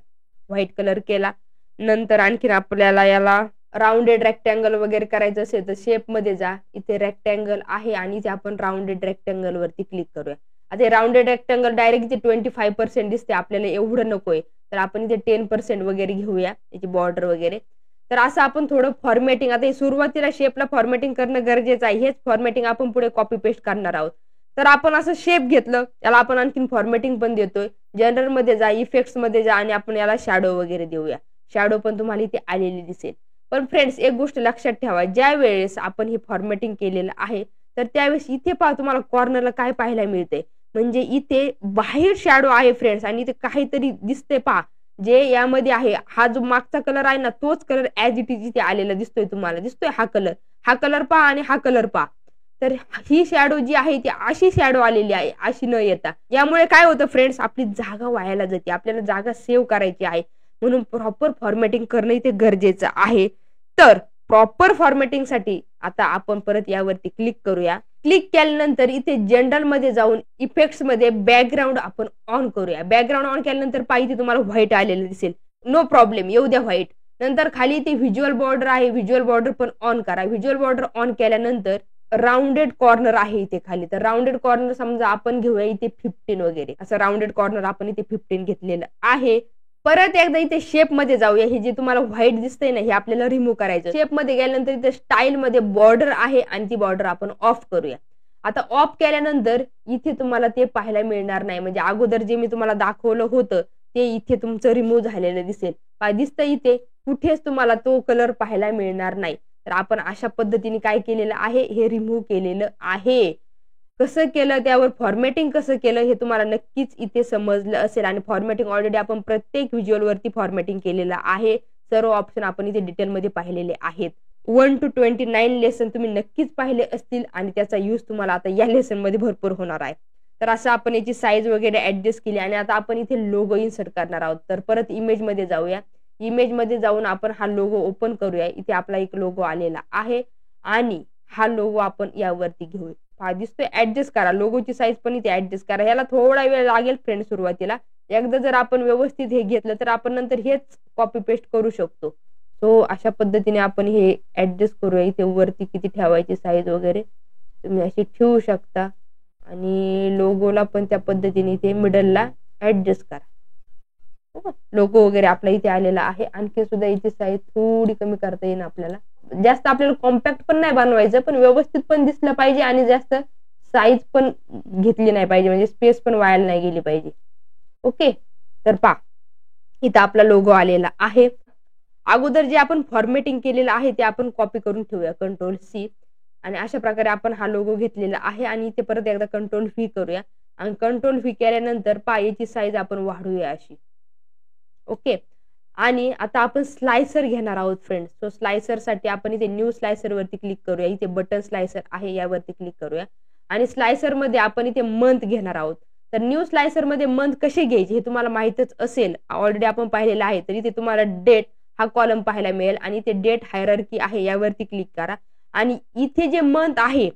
A: व्हाईट कलर केला नंतर आणखीन आपल्याला याला राऊंडेड रेक्टँगल वगैरे करायचं असेल तर शेप मध्ये जा, इथे रेक्टँगल आहे आणि इथे आपण राऊंडेड रेक्टँगल वरती क्लिक करूया. आता राऊंडेड रेक्टँगल डायरेक्ट इथे 25% दिसते, आपल्याला एवढं नकोय, तर आपण इथे 10% वगैरे घेऊया याची बॉर्डर वगैरे. तर असं आपण थोडं फॉर्मॅटिंग, आता सुरुवातीला शेपला फॉर्मॅटिंग करणं गरजेचं आहे, हेच फॉर्मॅटिंग आपण पुढे कॉपी पेस्ट करणार आहोत. तर आपण असं शेप घेतलं, त्याला आपण आणखीन फॉर्मॅटिंग पण देतोय. जनरल मध्ये जा, इफेक्ट्स मध्ये जा आणि आपण याला शॅडो वगैरे देऊया. शॅडो पण तुम्हाला इथे आलेली दिसेल. पण फ्रेंड्स एक गोष्ट लक्षात ठेवा, ज्या वेळेस आपण हे फॉर्मॅटिंग केलेलं आहे तर त्यावेळेस इथे पहा तुम्हाला कॉर्नरला काय पाहायला मिळते, म्हणजे इथे बाहेर शॅडो आहे फ्रेंड्स आणि इथे काहीतरी दिसते पहा, जे यामध्ये आहे. हा जो मागचा कलर आहे ना तोच कलर ऍज इट इज इथे आलेला दिसतोय, तुम्हाला दिसतोय हा कलर पहा आणि हा कलर पहा. तर ही शॅडो जी आहे ती अशी शॅडो आलेली आहे, अशी न येता. यामुळे काय होतं फ्रेंड्स, आपली जागा वायाला जाते, आपल्याला जागा सेव्ह करायची आहे, म्हणून प्रॉपर फॉर्मॅटिंग करणं इथे गरजेचं आहे. तर प्रॉपर फॉर्मॅटिंग साठी आता आपण परत यावरती क्लिक करूया. क्लिक केल्यानंतर इथे जनरल मध्ये जाऊन इफेक्ट्स मध्ये बॅकग्राऊंड आपण ऑन करूया. बॅकग्राऊंड ऑन केल्यानंतर पाहिजे तुम्हाला व्हाईट आलेलं दिसेल, नो प्रॉब्लेम, येऊ द्या व्हाईट. नंतर खाली इथे व्हिज्युअल बॉर्डर आहे, व्हिज्युअल बॉर्डर पण ऑन करा. व्हिज्युअल बॉर्डर ऑन केल्यानंतर राऊंडेड कॉर्नर आहे इथे खाली, तर राऊंडेड कॉर्नर समजा आपण घेऊया इथे 15 वगैरे, असं राऊंडेड कॉर्नर आपण इथे 15 घेतलेलं आहे. परत एकदा इथे शेप मध्ये जाऊया. हे जे तुम्हाला व्हाईट दिसतंय ना हे आपल्याला रिमूव्ह करायचं. शेप मध्ये गेल्यानंतर इथे स्टाईल मध्ये बॉर्डर आहे आणि ती बॉर्डर आपण ऑफ करूया. आता ऑफ केल्यानंतर इथे तुम्हाला ते पाहायला मिळणार नाही, म्हणजे अगोदर जे मी तुम्हाला दाखवलं होतं ते इथे तुमचं रिमूव्ह झालेलं दिसेल. दिसतं इथे कुठेच तुम्हाला तो कलर पाहायला मिळणार नाही. तर आपण अशा पद्धतीने काय केलेलं आहे, हे रिमूव्ह केलेलं आहे. कसं केलं, त्यावर फॉर्मॅटिंग कसं केलं हे तुम्हाला नक्कीच इथे समजलं असेल. आणि फॉर्मॅटिंग ऑलरेडी आपण प्रत्येक व्हिज्युअल वरती फॉर्मॅटिंग केलेलं आहे. सर्व ऑप्शन आपण इथे डिटेलमध्ये पाहिलेले आहेत. 1 to 29 लेसन तुम्ही नक्कीच पाहिले असतील आणि त्याचा यूज तुम्हाला आता या लेसन मध्ये भरपूर होणार आहे. तर असं आपण याची साईज वगैरे ऍडजस्ट केली आणि आता आपण इथे लोगो इन्सर्ट करणार आहोत. तर परत इमेज मध्ये जाऊया. इमेज मध्ये जाऊन आपण हा लोगो ओपन करूया. इथे आपला एक लोगो आलेला आहे आणि हा लोगो आपण यावरती घेऊया. दिसतोय, ऍडजस्ट करा. लोगोची साईज पण इथे ऍडजस्ट करा. याला थोडा वेळ लागेल फ्रेंड सुरुवातीला. एकदा जर आपण व्यवस्थित हे घेतलं तर आपण नंतर हेच कॉपी पेस्ट करू शकतो. सो अशा पद्धतीने आपण हे ऍडजस्ट करूया. इथे वरती किती ठेवायची साईज वगैरे तुम्ही अशी ठेवू शकता आणि लोगोला पण त्या पद्धतीने इथे मिडलला ऍडजस्ट करा. लोगो वगैरे आपला इथे आलेला आहे. आणखी सुद्धा याची साईज थोडी कमी करता येईल आपल्याला. जास्त आपल्याला कॉम्पॅक्ट पण नाही बनवायचं, पण व्यवस्थित पण दिसलं पाहिजे आणि जास्त साईज पण घेतली नाही पाहिजे, म्हणजे स्पेस पण वायाला नाही गेली पाहिजे. ओके, तर पहा इथं आपला लोगो आलेला आहे. अगोदर जे आपण फॉर्मॅटिंग केलेलं आहे ते आपण कॉपी करून ठेवूया, Ctrl+C. आणि अशा प्रकारे आपण हा लोगो घेतलेला आहे आणि इथे परत एकदा Ctrl+V करूया आणि Ctrl+V केल्यानंतर पहा याची साईज आपण वाढवूया अशी. ओके, आणि आता आपण स्लायसर घेणार आहोत फ्रेंड्स. सो स्लायसर साठी आपण इथे न्यू स्लायसर वरती क्लिक करूया. इथे बटन स्लायसर आहे, यावरती क्लिक करूया आणि स्लायसर मध्ये आपण इथे मंथ घेणार आहोत. तर न्यू स्लायसर मध्ये मंथ कसे घ्यायचे हे तुम्हाला माहितच असेल, ऑलरेडी आपण पाहिलेलं आहे. तर इथे तुम्हाला डेट हा कॉलम पाहायला मिळेल आणि इथे डेट हायरार्की आहे, यावरती क्लिक करा आणि इथे जे मंथ आहे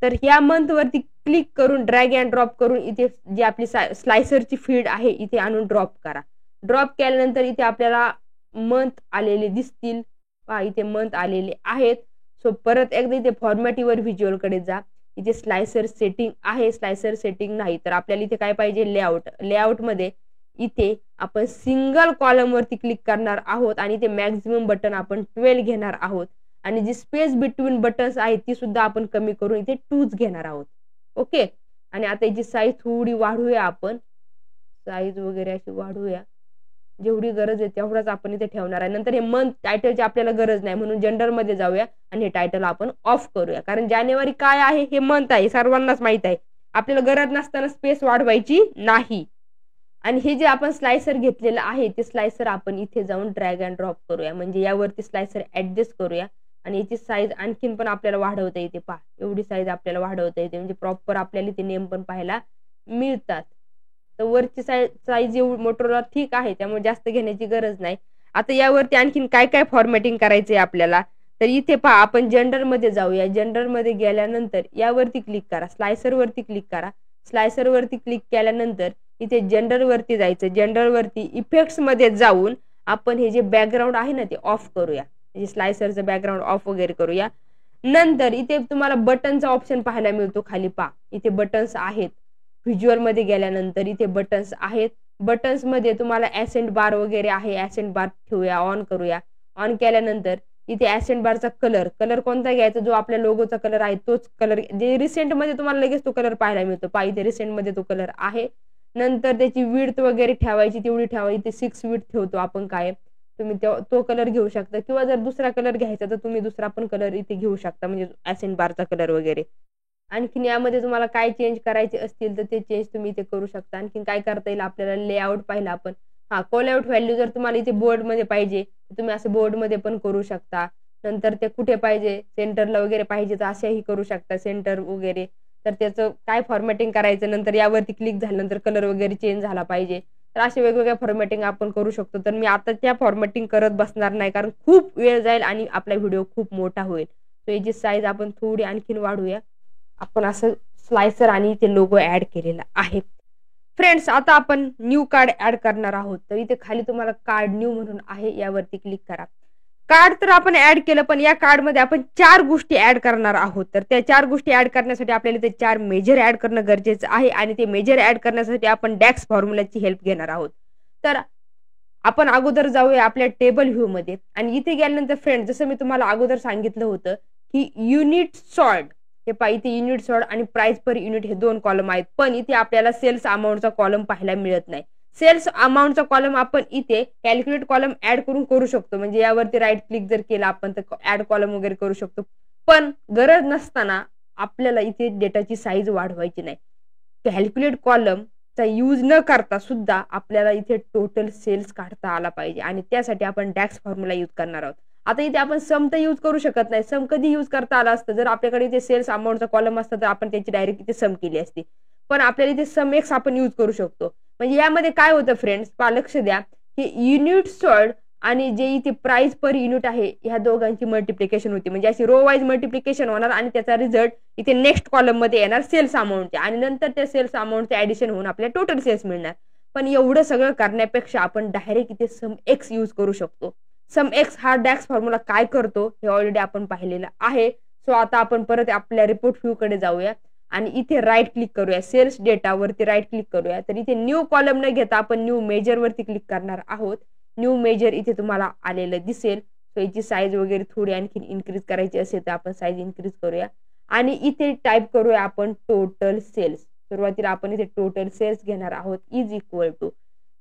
A: तर या मंथ वरती क्लिक करून ड्रॅग अँड ड्रॉप करून इथे जी आपली स्लायसरची फील्ड आहे इथे आणून ड्रॉप करा. ड्रॉप केल्यानंतर इथे आपल्याला मंथ आलेले दिसतील. पहा इथे मंथ आलेले आहेत. सो परत एकदा इथे फॉर्मॅटिव्हर व्हिज्युअल कडे जा. इथे स्लायसर सेटिंग आहे, स्लायसर सेटिंग नाही तर आपल्याला इथे काय पाहिजे, लेआउट. लेआउट मध्ये इथे आपण सिंगल कॉलम वरती क्लिक करणार आहोत आणि इथे मॅक्झिमम बटन आपण 12 घेणार आहोत आणि जी स्पेस बिटवीन बटन्स आहेत ती सुद्धा आपण कमी करून इथे 2 घेणार आहोत. ओके, आणि आता याची साईज थोडी वाढवूया. आपण साईज वगैरे अशी वाढवूया, जेवढी गरज आहे तेवढाच आपण इथे ठेवणार आहे. नंतर हे मंथ टायटलची आपल्याला गरज नाही म्हणून जनरल मध्ये जाऊया आणि हे टायटल आपण ऑफ करूया, कारण जानेवारी काय आहे हे मंथ आहे, सर्वांनाच माहित आहे. आपल्याला गरज नसताना स्पेस वाढवायची नाही. आणि हे जे आपण स्लायसर घेतलेलं आहे ते स्लायसर आपण इथे जाऊन ड्रॅग अँड ड्रॉप करूया, म्हणजे यावरती स्लायसर ऍडजस्ट करूया आणि याची साईज आणखीन पण आपल्याला वाढवता येते. पहा एवढी साईज आपल्याला वाढवता येते, म्हणजे प्रॉपर आपल्याला इथे नेम पण पाहायला मिळतात. तर वरची साईज एवढी मोटोरोला ठीक आहे, त्यामुळे जास्त घेण्याची गरज नाही. आता यावरती आणखीन काय काय फॉर्मॅटिंग करायचंय आपल्याला, तर इथे पहा आपण जेंडर मध्ये जाऊया. जेंडर मध्ये गेल्यानंतर यावरती क्लिक करा, स्लायसर वरती क्लिक करा. स्लायसर वरती क्लिक केल्यानंतर इथे जेंडर वरती जायचं. जेंडर वरती इफेक्ट्स मध्ये जाऊन आपण हे जे बॅकग्राऊंड आहे ना ते ऑफ करूया, म्हणजे स्लायसरचं बॅकग्राऊंड ऑफ वगैरे करूया. नंतर इथे तुम्हाला बटनचा ऑप्शन पाहायला मिळतो खाली पहा, इथे बटन्स आहेत. व्हिज्युअल मध्ये गेल्यानंतर इथे बटन्स आहेत. बटन्स मध्ये तुम्हाला ऍसेंट बार वगैरे आहे, ऍसेंट बार ठेवूया, ऑन करूया. ऑन केल्यानंतर इथे ऍसेंट बारचा कलर कोणता घ्यायचा, जो आपल्या लोगोचा कलर आहे तोच कलर, जे रिसेंट मध्ये तुम्हाला लगेच तो कलर पाहायला मिळतो पहा, इथे रिसेंट मध्ये तो कलर आहे. नंतर त्याची विड्थ वगैरे ठेवायची तेवढी ठेवा, इथे 6 विड्थ ठेवतो आपण काय, तुम्ही तो कलर घेऊ शकता, किंवा जर दुसरा कलर घ्यायचा तर तुम्ही दुसरा पण कलर इथे घेऊ शकता, म्हणजे ऍसेंट बारचा कलर वगैरे. आणखीन यामध्ये तुम्हाला काय चेंज करायचे असतील तर ते चेंज तुम्ही इथे करू शकता. आणखीन काय करता येईल आपल्याला, लेआउट पाहिला आपण. कॉलआउट व्हॅल्यू जर तुम्हाला इथे बोर्ड मध्ये पाहिजे तर तुम्ही असं बोर्ड मध्ये पण करू शकता. नंतर ते कुठे पाहिजे, सेंटरला वगैरे पाहिजे तर असेही करू शकता, सेंटर वगैरे. तर त्याचं काय फॉर्मॅटिंग करायचं, नंतर यावरती क्लिक झाल्यानंतर कलर वगैरे चेंज झाला पाहिजे, तर असे वेगवेगळ्या फॉर्मॅटिंग आपण करू शकतो. तर मी आता त्या फॉर्मॅटिंग करत बसणार नाही, कारण खूप वेळ जाईल आणि आपला व्हिडिओ खूप मोठा होईल. तर याची साईज आपण थोडी आणखीन वाढवूया. आपण असं स्लायसर आणि इथे लोगो ऍड केलेला आहे. फ्रेंड्स, आता आपण न्यू कार्ड ऍड करणार आहोत. तर इथे खाली तुम्हाला कार्ड न्यू म्हणून आहे, यावरती क्लिक करा. कार्ड तर आपण ऍड केलं, पण या कार्ड मध्ये आपण 4 गोष्टी ऍड करणार आहोत. तर त्या 4 गोष्टी ऍड करण्यासाठी आपल्याला ते 4 मेजर ऍड करणं गरजेचं आहे, आणि ते मेजर ऍड करण्यासाठी आपण डॅक्स फॉर्म्युलाची हेल्प घेणार आहोत. तर आपण अगोदर जाऊया आपल्या टेबल व्ह्यू मध्ये, आणि इथे गेल्यानंतर फ्रेंड, जसं मी तुम्हाला अगोदर सांगितलं होतं की युनिट सॉर्ट, हे पहा इथे युनिट सॉर्ट आणि प्राइस पर युनिट हे 2 कॉलम आहेत, पण इथे आपल्याला सेल्स अमाऊंटचा कॉलम पाहायला मिळत नाही. सेल्स अमाऊंटचा कॉलम आपण इथे कॅल्क्युलेट कॉलम ऍड करू शकतो, म्हणजे यावरती राईट क्लिक जर केला आपण तर ऍड कॉलम वगैरे करू शकतो. पण गरज नसताना आपल्याला इथे डेटाची साईज वाढवायची नाही. कॅल्क्युलेट कॉलमचा यूज न करता सुद्धा आपल्याला इथे टोटल सेल्स काढता आला पाहिजे, आणि त्यासाठी आपण डॅक्स फॉर्म्युला यूज करणार आहोत. आता इथे आपण सम तर यूज करू शकत नाही. सम कधी यूज करता आला असतं, जर आपल्याकडे इथे सेल्स अमाऊंटचा कॉलम असता तर आपण त्याची डायरेक्ट इथे सम केली असती. पण आपल्याला इथे सम एक्स आपण यूज करू शकतो. म्हणजे यामध्ये काय होतं फ्रेंड्स, लक्ष द्या की युनिट सॉर्ट आणि जे इथे प्राइस पर युनिट आहे ह्या दोघांची मल्टिप्लिकेशन होती, म्हणजे अशी रो वाईज मल्टिप्लिकेशन होणार, आणि त्याचा रिझल्ट इथे नेक्स्ट कॉलम मध्ये येणार सेल्स अमाऊंटचे, आणि नंतर त्या सेल्स अमाऊंटचे ऍडिशन होऊन आपल्याला टोटल सेल्स मिळणार. पण एवढं सगळं करण्यापेक्षा आपण डायरेक्ट इथे सम एक्स यूज करू शकतो. सम एक्स हा डॅक्स फॉर्म्युला काय करतो हे ऑलरेडी आपण पाहिलेलं आहे. सो आता आपण परत आपल्या रिपोर्ट व्ह्यू कडे जाऊया, आणि इथे राईट क्लिक करूया, सेल्स डेटा वरती राईट क्लिक करूया. तर इथे न्यू कॉलम न घेता आपण न्यू मेजर वरती क्लिक करणार आहोत. न्यू मेजर इथे तुम्हाला आलेलं दिसेल. सो याची साईज वगैरे थोडी आणखी इन्क्रीज करायची असेल तर आपण साईज इन्क्रीज करूया, आणि इथे टाईप करूया आपण टोटल सेल्स. सुरुवातीला आपण इथे टोटल सेल्स घेणार आहोत, is equal to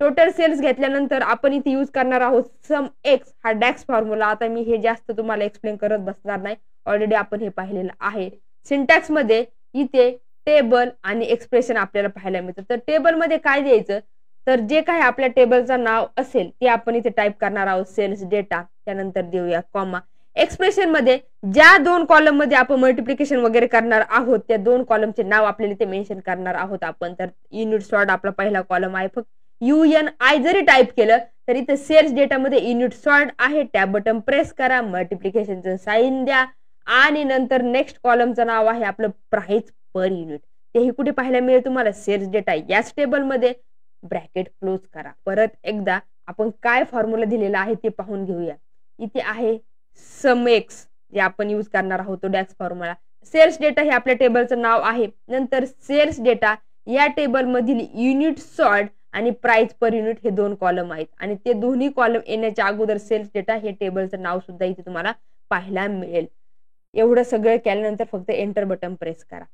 A: total sales घेतल्यानंतर आपण इथे यूज करणार आहोत सम एक्स हा डॅक्स फॉर्म्युला. आता मी हे जास्त तुम्हाला एक्सप्लेन करत बसणार नाही, ऑलरेडी आपण हे पाहिलेलं आहे. सिंटॅक्स मध्ये इथे टेबल आणि एक्सप्रेशन आपल्याला पाहायला मिळतं. तर टेबल मध्ये काय द्यायचं, तर जे काही आपल्या टेबलचं नाव असेल ते आपण इथे टाईप करणार आहोत, सेल्स डेटा, त्यानंतर देऊया कॉमा. एक्सप्रेशन मध्ये ज्या 2 कॉलम मध्ये आपण मल्टिप्लिकेशन वगैरे करणार आहोत त्या 2 कॉलमचे नाव आपल्याला इथे मेन्शन करणार आहोत आपण. तर युनिट सॉर्ट आपला पहिला कॉलम आहे, फक्त UNI जरी टाईप केलं तरी इथे सेल्स डेटामध्ये युनिट सॉर्ट आहे. टॅब बटन प्रेस करा, मल्टिप्लिकेशनचं साइन द्या, आणि नंतर नेक्स्ट कॉलमचं नाव आहे आपलं प्राइस पर युनिट. तेही कुठे पाहायला मिळेल तुम्हाला, सेल्स डेटा याच टेबलमध्ये. ब्रॅकेट क्लोज करा. परत एकदा आपण काय फॉर्म्युला दिलेला आहे ते पाहून घेऊया. इथे आहे सम एक्स, जे आपण यूज करणार आहोत तो डॅक्स फॉर्म्युला. सेल्स डेटा हे आपल्या टेबलचं नाव आहे. नंतर सेल्स डेटा या टेबल मधील युनिट सॉर्ट आणि प्राइस पर युनिट हे 2 कॉलम आहेत, आणि ते दोन्ही कॉलम येण्याच्या अगोदर सेल्स डेटा हे टेबलचं नाव सुद्धा इथे तुम्हाला पाहायला मिळेल. एवढं सगळं केल्यानंतर फक्त एंटर बटन प्रेस करा.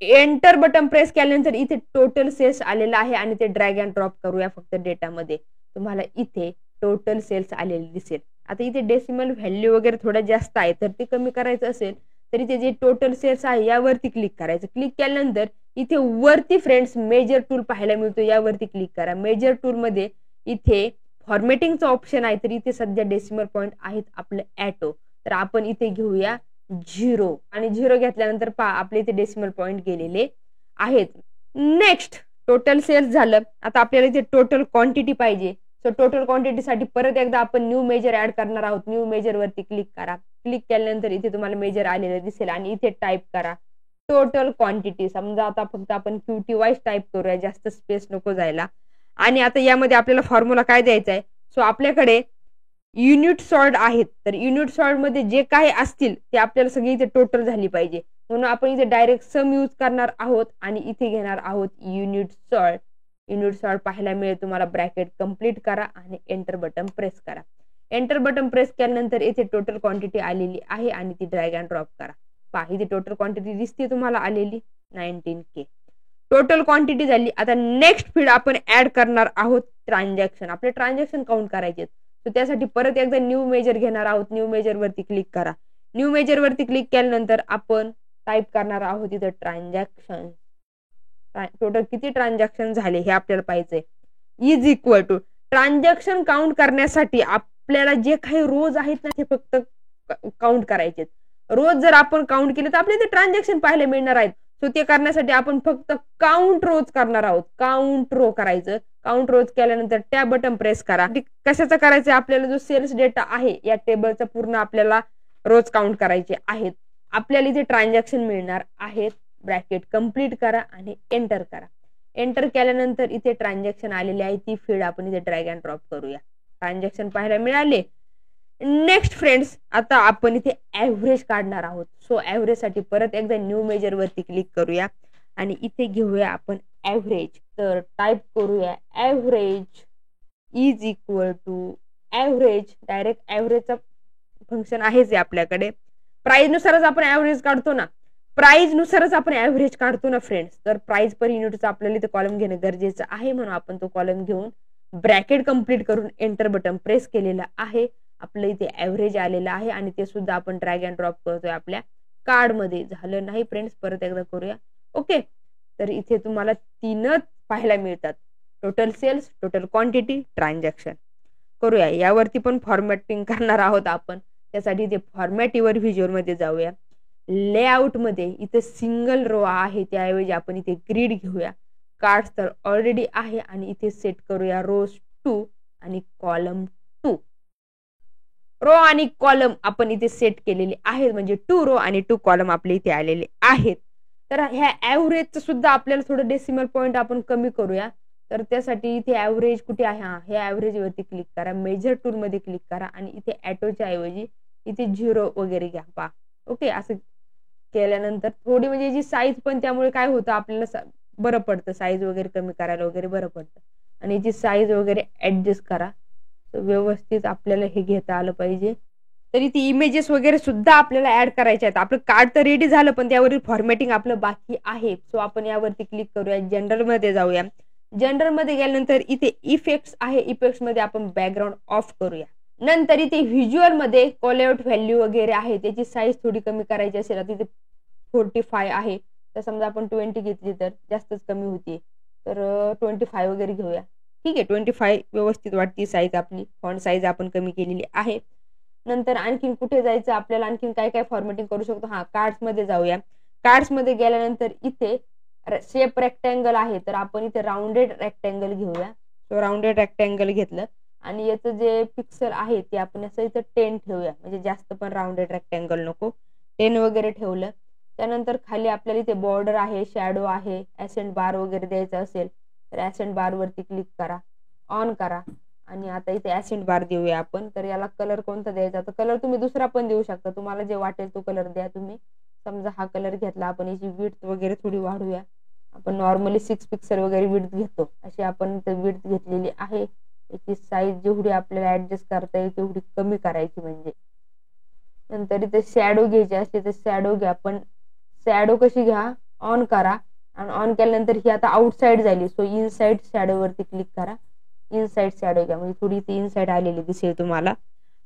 A: एंटर बटन प्रेस केल्यानंतर इथे टोटल सेल्स आलेला आहे, आणि ते ड्रॅग अँड ड्रॉप करूया फक्त डेटामध्ये. तुम्हाला इथे टोटल सेल्स आलेले दिसेल. आता इथे डेसिमल व्हॅल्यू वगैरे थोडं जास्त आहे, तर ते कमी करायचं असेल तर इथे जे टोटल सेल्स आहे यावरती क्लिक करायचं. क्लिक केल्यानंतर इथे वरती फ्रेंड्स मेजर टूल पाहायला मिळतो, यावरती क्लिक करा. मेजर टूल मध्ये इथे फॉर्मॅटिंगचा ऑप्शन आहे, तर इथे सध्या डेसिमल पॉईंट आहेत आपलं ॲटो, तर आपण इथे घेऊया 0, आणि 0 घेतल्यानंतर पहा आपले इथे डेसिमल पॉईंट गेलेले आहेत. नेक्स्ट टोटल सेल्स झालं. आता आपल्याला इथे टोटल क्वांटिटी पाहिजे. सो टोटल क्वांटिटीसाठी परत एकदा आपण न्यू मेजर ऍड करणार आहोत. न्यू मेजर वरती क्लिक करा. क्लिक केल्यानंतर इथे तुम्हाला मेजर आलेलं दिसेल आणि इथे टाईप करा टोटल क्वांटिटी. समजा आता फक्त आपण क्यूटी वाईज टाईप करूया, जास्त स्पेस नको जायला. आणि आता यामध्ये आपल्याला फॉर्म्युला काय द्यायचा आहे. सो आपल्याकडे युनिट सॉर्ट आहेत, तर युनिट सॉर्ट मध्ये जे काही असतील ते आपल्याला सगळी इथे टोटल झाली पाहिजे. म्हणून आपण इथे डायरेक्ट सम यूज करणार आहोत आणि इथे घेणार आहोत युनिट सॉर्ट. युनिट सॉर्ट पाहायला मिळेल तुम्हाला. ब्रॅकेट कंप्लीट करा आणि एंटर बटन प्रेस करा. एंटर बटन प्रेस केल्यानंतर इथे टोटल क्वांटिटी आलेली आहे आणि ती ड्रॅग अँड ड्रॉप करा. पहा इथे टोटल क्वांटिटी दिसते तुम्हाला आलेली 19K. टोटल क्वांटिटी झाली. आता नेक्स्ट फील्ड आपण ऍड करणार आहोत ट्रान्झॅक्शन. आपले ट्रान्झॅक्शन काउंट करायचे. तर त्यासाठी परत एकदा न्यू मेजर घेणार आहोत. न्यू मेजर वरती क्लिक करा. न्यू मेजर वरती क्लिक केल्यानंतर आपण टाईप करणार आहोत इथं ट्रान्झॅक्शन. टोटल किती ट्रान्झॅक्शन झाले हे आपल्याला पाहिजे. Is equal to transaction count करण्यासाठी आपल्याला जे काही रोज आहेत ना ते फक्त काउंट करायचे. रोज जर आपण काउंट केले तर आपल्याला ट्रान्झॅक्शन पाहायला मिळणार आहेत. सो ते करण्यासाठी आपण फक्त काउंट रोज करणार आहोत. काउंट रो करायचं. काउंट रोज केल्यानंतर टॅब बटन प्रेस करा. कशाचं करायचं, आपल्याला जो सेल्स डेटा आहे या टेबलचा पूर्ण आपल्याला रोज काउंट करायचे आहेत. आपल्याला इथे ट्रान्झॅक्शन मिळणार आहेत. ब्रॅकेट कंप्लीट करा आणि एंटर करा. एंटर केल्यानंतर इथे ट्रान्झॅक्शन आलेले आहे. ती फील्ड आपण इथे ड्रॅग अँड ड्रॉप करूया. ट्रान्झॅक्शन पाहायला मिळाले. नेक्स्ट फ्रेंड्स, आता आपण इथे ऍव्हरेज काढणार आहोत. सो ऍव्हरेज साठी परत एकदा न्यू मेजर वरती क्लिक करूया आणि इथे घेऊया आपण ऍव्हरेज. तर टाईप करूया average is equal to average. Direct ऍव्हरेजचा फंक्शन आहेच आहे आपल्याकडे. प्राइस नुसारच आपण ऍव्हरेज काढतो ना. प्राइस नुसारच आपण ऍव्हरेज काढतो ना फ्रेंड्स. तर प्राइस पर युनिटचा आपल्याला इथे कॉलम घेणं गरजेचं आहे. म्हणून आपण तो कॉलम घेऊन ब्रॅकेट कंप्लीट करून एंटर बटन प्रेस केलेलं आहे. आपलं इथे ऍव्हरेज आलेलं आहे आणि ते सुद्धा आपण ड्रॅग अँड ड्रॉप करतोय आपल्या कार्ड मध्ये. झालं नाही फ्रेंड्स, परत एकदा करूया. ओके, तर इथे तुम्हाला तीनच पाहायला मिळतात. Total sales, total quantity, transaction. करूया यावरती पण फॉर्मॅटिंग करणार आहोत आपण. त्यासाठी इथे फॉर्मॅट युअर व्हिज्युअल मध्ये जाऊया. लेआउट मध्ये इथे सिंगल रो आहे, त्याऐवजी आपण इथे ग्रीड घेऊया. कार्ड तर ऑलरेडी आहे आणि इथे सेट करूया रोज 2 आणि कॉलम 2. रो आणि कॉलम आपण इथे सेट केलेले आहेत, म्हणजे 2 रो आणि 2 कॉलम आपले इथे आलेले आहेत. तर ह्या ऍव्हरेजचं सुद्धा आपल्याला थोडं डेसिमल पॉईंट आपण कमी करूया. तर त्यासाठी इथे ऍव्हरेज कुठे आहे, हा हे ऍव्हरेज वरती क्लिक करा. मेजर टूल मध्ये क्लिक करा आणि इथे ॲटोच्या ऐवजी इथे 0 वगैरे घ्या. पहा ओके, असं केल्यानंतर थोडी म्हणजे जी साईज पण त्यामुळे काय होतं आपल्याला बरं पडतं. साईज वगैरे कमी करायला वगैरे बरं पडतं. आणि याची साईज वगैरे ऍडजस्ट करा. व्यवस्थित आपल्याला हे घेता आलं पाहिजे. तरी ती इमेजेस वगैरे सुद्धा आपल्याला ऍड करायचे आहेत. आपलं कार्ड तर रेडी झालं पण त्यावरील फॉर्मॅटिंग आपलं बाकी आहे. सो आपण यावरती क्लिक करूया. जनरल मध्ये जाऊया. जनरल मध्ये गेल्यानंतर इथे इफेक्ट्स आहे. इफेक्ट्स मध्ये आपण बॅकग्राऊंड ऑफ करूया. नंतर इथे व्हिज्युअल मध्ये कॉलआउट व्हॅल्यू वगैरे आहे, त्याची साईज थोडी कमी करायची असेल. तिथे 45 आहे, तर समजा आपण 20 घेतली तर जास्तच कमी होती. तर 25 वगैरे घेऊया. ठीक आहे, 25 व्यवस्थित वाटते साईज आपली. फॉन्ट साईज आपण कमी केलेली आहे. नंतर आणखीन कुठे जायचं, आपल्याला आणखीन काय काय फॉर्मॅटिंग करू शकतो. हा, कार्ड्स मध्ये जाऊया. कार्ड्स मध्ये गेल्यानंतर इथे शेप रेक्टँगल आहे, तर आपण इथे राऊंडेड रेक्टँगल घेऊया. तो राऊंडेड रेक्टँगल घेतलं आणि याचं जे पिक्सल आहे ते आपण असं इथं 10 ठेवूया. म्हणजे जास्त पण राऊंडेड रेक्टँगल नको, 10 वगैरे ठेवलं. त्यानंतर खाली आपल्याला इथे बॉर्डर आहे, शॅडो आहे, ॲसेंट बार वगैरे द्यायचं असेल तर ॲसेंट बार वरती क्लिक करा, ऑन करा. आणि आता इथे ॲसेंट बार देऊया आपण. तर याला कलर कोणता द्यायचा, तर कलर तुम्ही दुसरा पण देऊ शकता. तुम्हाला जे वाटेल तो कलर द्या तुम्ही. समजा हा कलर घेतला आपण. याची विड्थ वगैरे थोडी वाढूया. आपण नॉर्मली 6 पिक्सल वगैरे विड्थ घेतो, अशी आपण विड्थ घेतलेली आहे. याची साईज जेवढी आपल्याला ऍडजस्ट करता येईल तेवढी कमी करायची. म्हणजे नंतर इथे शॅडो घ्यायची असते तर शॅडो घ्या. पण शॅडो कशी घ्या, ऑन करा. आणि ऑन केल्यानंतर ही आता आउटसाइड झाली. सो इनसाइड शॅडो वरती क्लिक करा. इनसाइड शॅडो घ्या, म्हणजे थोडी ती इनसाइड आलेली दिसेल तुम्हाला.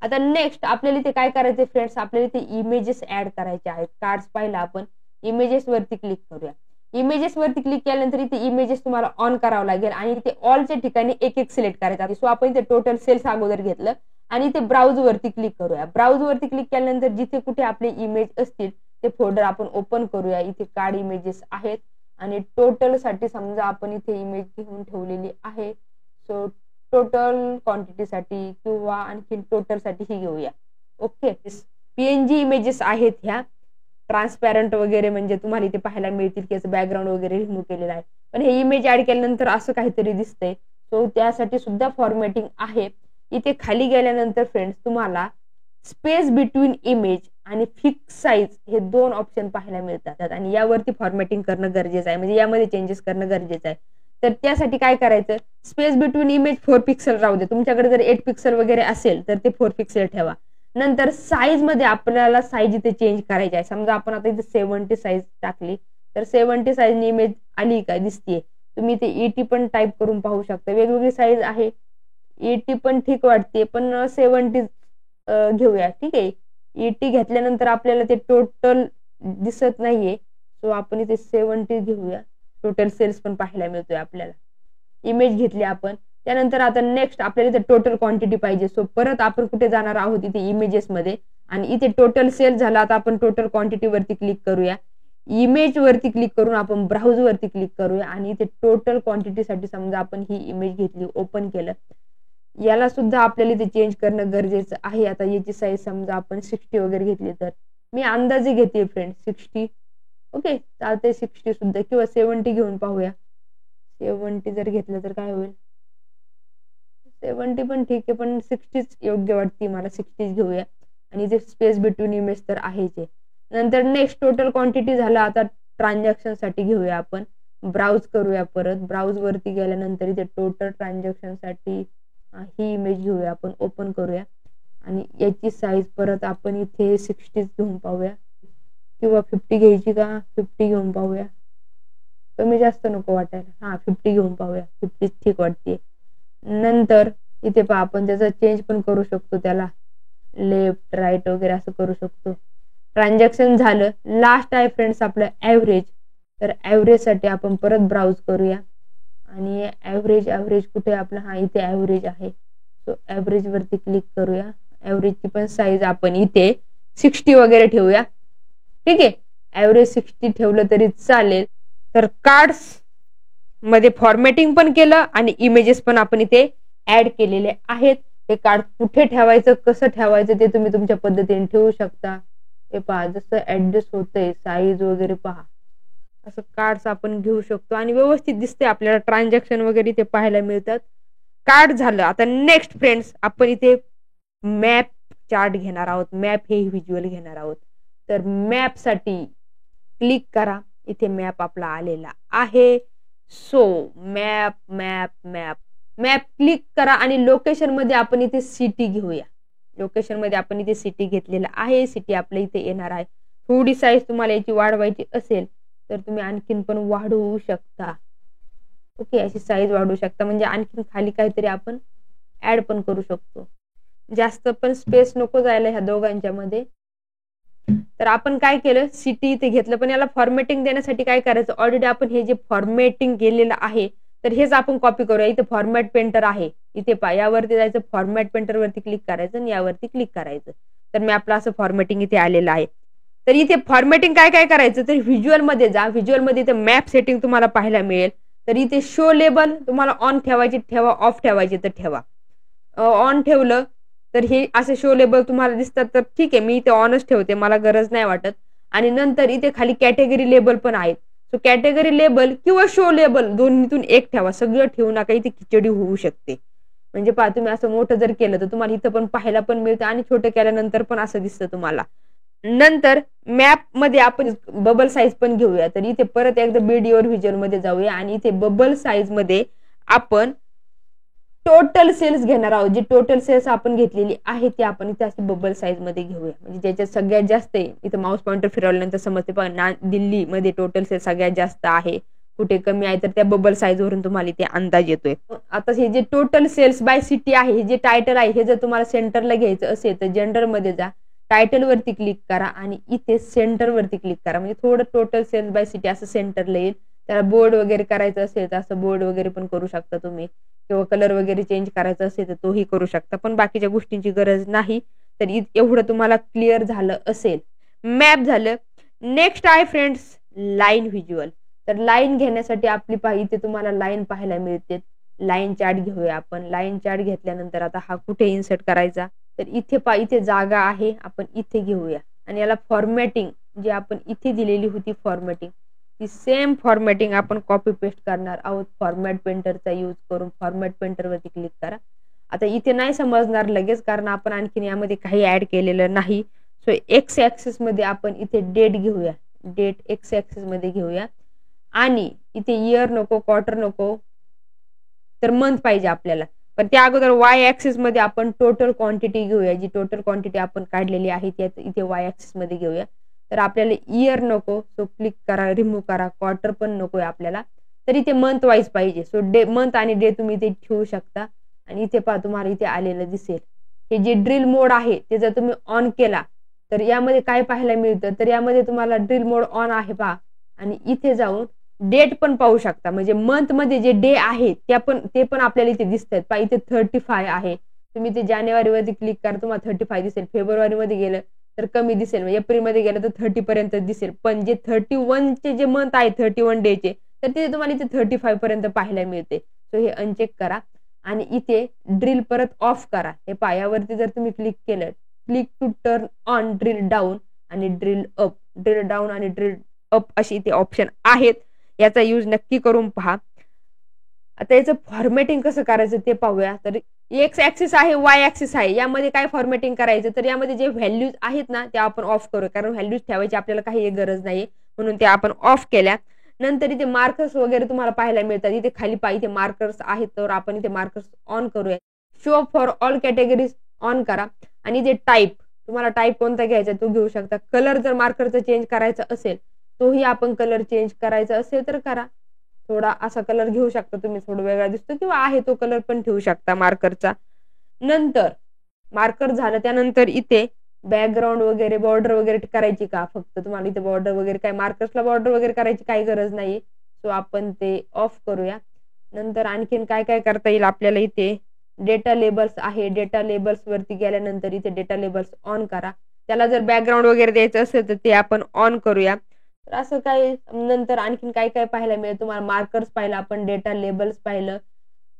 A: आता नेक्स्ट आपल्याला इथे काय करायचे फ्रेंड्स, आपल्याला इथे इमेजेस ऍड करायचे आहेत. कार्ड्स पाहिला आपण, इमेजेस वरती क्लिक करूया. इमेजेस वरती क्लिक केल्यानंतर इथे इमेजेस तुम्हाला ऑन करावं लागेल आणि इथे ऑलच्या ठिकाणी एक एक सिलेक्ट करायचं आहे. सो आपण इथे टोटल सेल्स अगोदर घेतलं आणि इथे ब्राउज वरती क्लिक करूया. ब्राउज वरती क्लिक केल्यानंतर जिथे कुठे आपले इमेज असतील ते फोल्डर आपण ओपन करूया. इथे कार्ड इमेजेस आहेत आणि टोटल साठी समजा आपण इथे इमेज घेऊन ठेवलेली आहे. सो टोटल क्वांटिटी साठी किंवा आणखी टोटल साठी ही घेऊया. ओके, पीएनजी इमेजेस आहेत ह्या, ट्रान्सपॅरंट वगैरे, म्हणजे तुम्हाला इथे पाहायला मिळतील की याचं बॅकग्राऊंड वगैरे रिमूव्ह केलेलं आहे. पण हे इमेज ऍड केल्यानंतर असं काहीतरी दिसतंय. सो त्यासाठी सुद्धा फॉर्मॅटिंग आहे. इथे खाली गेल्यानंतर फ्रेंड्स तुम्हाला स्पेस बिटवीन इमेज आणि फिक्स साईज हे 2 ऑप्शन पाहायला मिळतात आणि यावरती फॉर्मॅटिंग करणं गरजेचं आहे, म्हणजे यामध्ये चेंजेस करणं गरजेचं आहे. तर त्यासाठी काय करायचं, स्पेस बिटवीन इमेज 4 पिक्सल राहू दे. तुमच्याकडे जर 8 पिक्सल वगैरे असेल तर ते 4 पिक्सल ठेवा. नंतर साईज मध्ये आपल्याला साईज इथे चेंज करायची आहे. समजा आपण आता इथे 70 साईज टाकली तर 70 साईज इमेज आली का, दिसतीये. तुम्ही इथे 80 पण टाईप करून पाहू शकता. वेगवेगळी साईज आहे. 80 पण ठीक वाटते, पण 70 घेऊया. ठीक आहे, 80 घेतल्यानंतर आपल्याला ते टोटल दिसत नाहीये. सो आपण इथे 70 घेऊया. टोटल सेल्स पण पाहायला मिळतोय आपल्याला. इमेज घेतली आपण. त्यानंतर आता नेक्स्ट आपल्याला इथे टोटल क्वांटिटी पाहिजे. सो परत आपण कुठे जाणार आहोत, इथे इमेजेस मध्ये, आणि इथे टोटल सेल झाला. आता आपण टोटल क्वांटिटी वरती क्लिक करूया. इमेज वरती क्लिक करून आपण ब्राउज वरती क्लिक करूया आणि इथे टोटल क्वांटिटी साठी समजा आपण ही इमेज घेतली, ओपन केलं. याला सुद्धा आपल्याला इथे चेंज करणं गरजेचं आहे. आता याची साईज समजा आपण 60 वगैरे घेतली तर मी अंदाजे घेते फ्रेंड 60. ओके, चालतंय 60 सुद्धा, किंवा 70 घेऊन पाहूया. 70 जर घेतलं तर काय होईल, 70 पण ठीक आहे, पण 60च योग्य वाटते मला. 60 घेऊया आणि इथे स्पेस बिटवीन इमेज तर आहेच. नंतर नेक्स्ट टोटल क्वांटिटी झाला. आता ट्रान्झॅक्शन साठी घेऊया आपण. ब्राउज करूया परत. ब्राउज वरती गेल्यानंतर इथे टोटल ट्रान्झॅक्शन साठी ही इमेज घेऊया आपण, ओपन करूया आणि याची साईज परत आपण इथे 60 घेऊन पाहूया, किंवा 50 घ्यायची का, 50 घेऊन पाहूया. कमी जास्त नको वाटायला, 50 घेऊन पाहूया. 50 ठीक वाटते. नंतर इथे पहा आपण त्याचा चेंज पण करू शकतो, त्याला लेफ्ट राईट वगैरे असं करू शकतो. ट्रान्झॅक्शन झालं. लास्ट आहे फ्रेंड्स आपलं ऍव्हरेज. तर ऍव्हरेज साठी आपण परत ब्राउज करूया आणि ऍव्हरेज कुठे आपलं, इथे ऍव्हरेज आहे. सो ऍव्हरेज वरती क्लिक करूया. ऍव्हरेजची पण साईज आपण इथे 60 वगैरे ठेवूया. ठीक आहे, ऍव्हरेज 60 ठेवलं तरी चालेल. तर कार्ड्स मध्ये फॉर्मॅटिंग पण केलं आणि इमेजेस पण आपण इथे ऍड केलेले आहेत. ते कार्ड कुठे ठेवायचं, कसं ठेवायचं ते तुम्ही तुमच्या पद्धतीने ठेवू शकता. हे पहा, जसं ऍडजस्ट होतंय साईज वगैरे पहा, असं कार्ड्स आपण घेऊ शकतो आणि व्यवस्थित दिसते आपल्याला. ट्रान्झॅक्शन वगैरे इथे पाहायला मिळतात. कार्ड झालं. आता नेक्स्ट फ्रेंड्स आपण इथे मॅप चार्ट घेणार आहोत. मॅप हे व्हिज्युअल घेणार आहोत. तर मॅप साठी क्लिक करा. इथे मॅप आपला आलेला आहे. So map map map map click करा आणि लोकेशन मध्ये आपण इथे सिटी घेऊया. लोकेशन मध्ये आपण इथे सिटी घेतलेला आहे. सिटी आपल्या इथे येणार आहे. थोडी साईज तुम्हाला याची वाढवायची असेल तर तुम्ही आणखीन पण वाढवू शकता. ओके, अशी साईज वाढवू शकता, म्हणजे आणखीन खाली काहीतरी आपण ऍड पण करू शकतो. जास्त पण स्पेस नको जायला ह्या दोघांच्या मध्ये. तर आपण काय केलं, सिटी इथे घेतलं, पण याला फॉर्मॅटिंग देण्यासाठी काय करायचं, ऑलरेडी आपण हे जे फॉर्मॅटिंग केलेलं आहे तर हेच आपण कॉपी करूया. इथे फॉर्मॅट पेंटर आहे, इथे पहा, यावरती जायचं, फॉर्मॅट पेंटर वरती क्लिक करायचं आणि यावरती क्लिक करायचं. तर मी आपलं असं फॉर्मॅटिंग इथे आलेलं आहे. तर इथे फॉर्मॅटिंग काय काय करायचं, तर व्हिज्युअल मध्ये जा. व्हिज्युअल मध्ये इथे मॅप सेटिंग तुम्हाला पाहायला मिळेल. तर इथे शो लेबल तुम्हाला ऑन ठेवायची ठेवा, ऑफ ठेवायची तर ठेवा. ऑन ठेवलं तर हे असे शो लेबल तुम्हाला दिसतात, तर ठीक आहे, मी इथे ऑनच ठेवते, मला गरज नाही वाटत. आणि नंतर इथे खाली कॅटेगरी लेबल पण आहेत. सो कॅटेगरी लेबल किंवा शो लेबल दोन्हीतून एक ठेवा, सगळं ठेवू नका, इथे खिचडी होऊ शकते. म्हणजे पहा, तुम्ही असं मोठं जर केलं तर तुम्हाला इथं पण पाहायला पण मिळतं आणि छोटं केल्यानंतर पण असं दिसतं तुम्हाला. नंतर मॅप मध्ये आपण बबल साईज पण घेऊया. तर इथे परत एकदा बीडीओर व्हिज्युअल मध्ये जाऊया आणि इथे बबल साईज मध्ये आपण टोटल सेल्स घेणार आहोत. जी टोटल सेल्स आपण घेतलेली आहे ती आपण इथे अशी बबल साईज मध्ये घेऊया, म्हणजे ज्याच्यात सगळ्यात जास्त आहे. इथं माऊस पॉइंटर फिरवल्यानंतर समजते, पण दिल्ली मध्ये टोटल सेल्स सगळ्यात जास्त आहे. कुठे कमी आहे तर त्या बबल साईज वरून तुम्हाला इथे अंदाज येतोय. आता हे जे टोटल सेल्स बाय सिटी आहे, हे जे टायटल आहे, हे जर तुम्हाला सेंटरला घ्यायचं असेल तर जनरल मध्ये जा, टायटल वरती क्लिक करा आणि इथे सेंटर वरती क्लिक करा, म्हणजे थोडं टोटल सेल्स बाय सिटी असं सेंटरला येईल. त्याला बोर्ड वगैरे करायचं असेल तर असं बोर्ड वगैरे पण करू शकता तुम्ही, किंवा कलर वगैरे चेंज करायचा असेल तर तोही करू शकता, पण बाकीच्या गोष्टींची गरज नाही. तर एवढं तुम्हाला क्लिअर झालं असेल. मॅप झालं. नेक्स्ट आहे फ्रेंड्स लाईन व्हिज्युअल. तर लाईन घेण्यासाठी आपली इथे तुम्हाला लाईन पाहायला मिळते. लाईन चार्ट घेऊया आपण. लाईन चार्ट घेतल्यानंतर आता हा कुठे इन्सर्ट करायचा, तर इथे इथे जागा आहे, आपण इथे घेऊया. आणि याला फॉर्मॅटिंग जी आपण इथे दिलेली होती फॉर्मॅटिंग, ती सेम फॉर्मॅटिंग आपण कॉपी पेस्ट करणार आहोत. फॉर्मॅट पेंटरचा यूज करून फॉर्मॅट पेंटर वरती क्लिक करा. आता इथे नाही समजणार लगेच, कारण आपण आणखीन यामध्ये काही ऍड केलेलं नाही. सो एक्स ऍक्सिस मध्ये आपण इथे डेट घेऊया. डेट एक्स ऍक्सिस मध्ये घेऊया. आणि इथे इयर नको, क्वार्टर नको, तर मंथ पाहिजे आपल्याला. पण त्या अगोदर वाय ऍक्सिस मध्ये आपण टोटल क्वांटिटी घेऊया. जी टोटल क्वांटिटी आपण काढलेली आहे ती इथे वाय ऍक्सिस मध्ये घेऊया. तर आपल्याला इयर नको, सो क्लिक करा, रिमूव्ह करा. क्वार्टर पण नकोय आपल्याला, तर इथे मंथ वाईज पाहिजे. सो डे, मंथ आणि डे तुम्ही इथे ठेवू शकता. आणि इथे पहा तुम्हाला इथे आलेलं दिसेल. हे जे ड्रिल मोड आहे ते जर तुम्ही ऑन केला तर यामध्ये काय पाहायला मिळतं, तर यामध्ये तुम्हाला ड्रिल मोड ऑन आहे पहा. आणि इथे जाऊन डेट पण पाहू शकता. म्हणजे मंथ मध्ये जे डे आहे ते पण आपल्याला इथे दिसतात पहा. इथे 35 आहे. तुम्ही ते जानेवारी वरती क्लिक करा, तुम्हाला 35 दिसेल. फेब्रुवारी मध्ये गेलं तर कमी दिसेल. एप्रिल मध्ये गेलं तर 30 पर्यंत दिसेल. पण जे 31 चे जे मंथ आहे 31 डेचे, तर तिथे तुम्हाला इथे 35 पर्यंत पाहायला मिळते. सो हे अनचेक करा. आणि इथे ड्रिल परत ऑफ करा. हे पायावरती जर तुम्ही क्लिक केलं, click to turn on drill down आणि ड्रिल अप, ड्रिल डाऊन आणि ड्रिल अप अशी इथे ऑप्शन आहेत. याचा यूज नक्की करून पहा. आता याचं फॉर्मॅटिंग कसं करायचं ते पाहूया. तर एक्स ऍक्सिस आहे, वाय ऍक्सिस आहे, यामध्ये काय फॉर्मॅटिंग करायचं, तर यामध्ये जे व्हॅल्यूज आहेत ना त्या आपण ऑफ करूया. कारण व्हॅल्यूज ठेवायची आपल्याला काही गरज नाही, म्हणून त्या आपण ऑफ केल्या. नंतर इथे मार्कर्स वगैरे तुम्हाला पाहायला मिळतात. इथे खाली इथे मार्कर्स आहेत, तर आपण इथे मार्कर्स ऑन करूया. Show for all categories on करा. आणि इथे टाईप, तुम्हाला टाईप कोणता घ्यायचा तो घेऊ शकता. कलर जर मार्करचा चेंज करायचा असेल, तोही आपण कलर चेंज करायचा असेल तर करा. थोडा असा कलर घेऊ शकता तुम्ही, थोडा वेगळा दिसतो, किंवा आहे तो कलर पण ठेवू शकता मार्करचा. नंतर मार्कर झालं त्यानंतर इथे बॅकग्राऊंड वगैरे बॉर्डर वगैरे करायची का, फक्त तुम्हाला इथे बॉर्डर वगैरे काय मार्कर्सला बॉर्डर वगैरे करायची काही गरज नाही. सो आपण ते ऑफ करूया. नंतर आणखीन काय काय करता येईल आपल्याला, इथे डेटा लेबल्स आहे. डेटा लेबल्स वरती गेल्यानंतर इथे डेटा लेबल्स ऑन करा. त्याला जर बॅकग्राऊंड वगैरे द्यायचं असेल तर ते आपण ऑन करूया. तर असं काय. नंतर आणखीन काय काय पाहायला मिळेल तुम्हाला, मार्कर्स पाहिलं आपण, डेटा लेबल्स पाहिलं,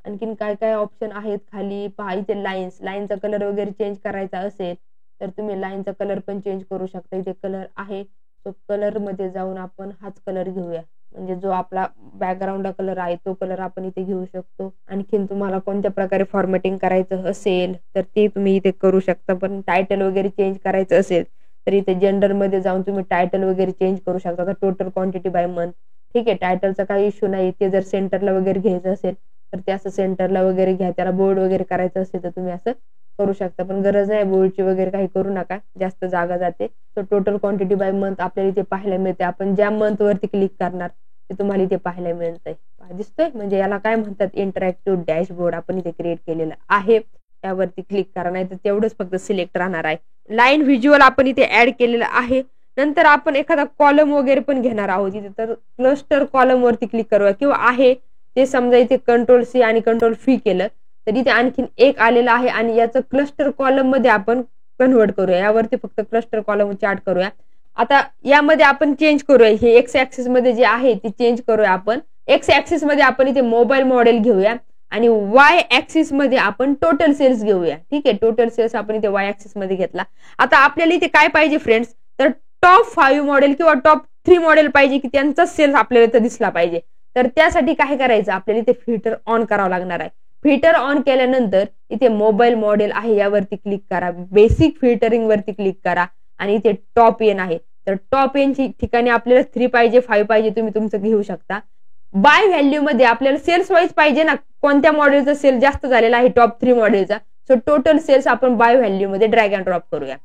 A: आणखीन काय काय ऑप्शन आहेत खाली पहा. इथे लाईनचा कलर वगैरे चेंज करायचा असेल तर तुम्ही लाईनचा कलर पण चेंज करू शकता. इथे कलर आहे, तो कलर मध्ये जाऊन आपण हाच कलर घेऊया. म्हणजे जो आपला बॅकग्राऊंडला कलर आहे तो कलर आपण इथे घेऊ शकतो. आणखीन तुम्हाला कोणत्या प्रकारे फॉर्मॅटिंग करायचं असेल तर ते तुम्ही इथे करू शकता. पण टायटल वगैरे चेंज करायचं असेल तर इथे जनरल मध्ये जाऊन तुम्ही टायटल वगैरे चेंज करू शकता. तर टोटल क्वांटिटी बाय मंथ, ठीक आहे, टायटलचा काही इश्यू नाही. ते जर सेंटरला वगैरे घ्यायचं असेल तर ते असं सेंटरला वगैरे घ्या. त्याला बोर्ड वगैरे करायचं असेल तर तुम्ही असं करू शकता. पण गरज नाही बोर्डची वगैरे काही करू नका, जास्त जागा जाते. तर टोटल क्वांटिटी बाय मंथ आपल्याला इथे पाहायला मिळते. आपण ज्या मंथ वरती क्लिक करणार ते तुम्हाला इथे पाहायला मिळतंय, दिसतोय. म्हणजे याला काय म्हणतात, इंटरॅक्टिव्ह डॅशबोर्ड आपण इथे क्रिएट केलेलं आहे. त्यावरती क्लिक करा, नाही तर तेवढंच फक्त सिलेक्ट राहणार आहे. लाईन व्हिज्युअल आपण इथे ऍड केलेलं आहे. नंतर आपण एखादा कॉलम वगैरे पण घेणार आहोत इथे, तर क्लस्टर कॉलम वरती क्लिक करूया. किंवा आहे ते समजा इथे कंट्रोल सी आणि कंट्रोल फी केलं तर इथे आणखीन एक आलेलं आहे. आणि याचं क्लस्टर कॉलम मध्ये आपण कन्वर्ट करूया. यावरती फक्त क्लस्टर कॉलम चार्ट करूया. आता यामध्ये आपण चेंज करूया. हे एक्स ऍक्सिस मध्ये जे आहे ते चेंज करूया. आपण एक्स ऍक्सिस मध्ये आपण इथे मोबाईल मॉडेल घेऊया आणि वाय ऍक्सिस मध्ये आपण टोटल सेल्स घेऊया. ठीक आहे, टोटल सेल्स आपण इथे वाय ऍक्सिस मध्ये घेतला. आता आपल्याला इथे काय पाहिजे फ्रेंड्स, तर टॉप 5 मॉडेल किंवा टॉप 3 मॉडेल पाहिजे की त्यांचा सेल्स आपल्याला इथे दिसला पाहिजे. तर त्यासाठी काय करायचं, आपल्याला इथे फिल्टर ऑन करावं लागणार आहे. फिल्टर ऑन केल्यानंतर इथे मोबाईल मॉडेल आहे यावरती क्लिक करा. बेसिक फिल्टरिंग वरती क्लिक करा आणि इथे टॉप एन आहे. तर टॉप एन ठिकाणी आपल्याला 3 पाहिजे, 5 पाहिजे, तुम्ही तुमचं घेऊ शकता. बाय व्हॅल्यू मध्ये आपल्याला सेल्स वाईज पाहिजे ना, कोणत्या मॉडेलचा सेल जास्त झालेला आहे, टॉप 3 मॉडेलचा. सो टोटल सेल्स आपण बाय व्हॅल्यू मध्ये ड्रॅग अँड ड्रॉप करूया.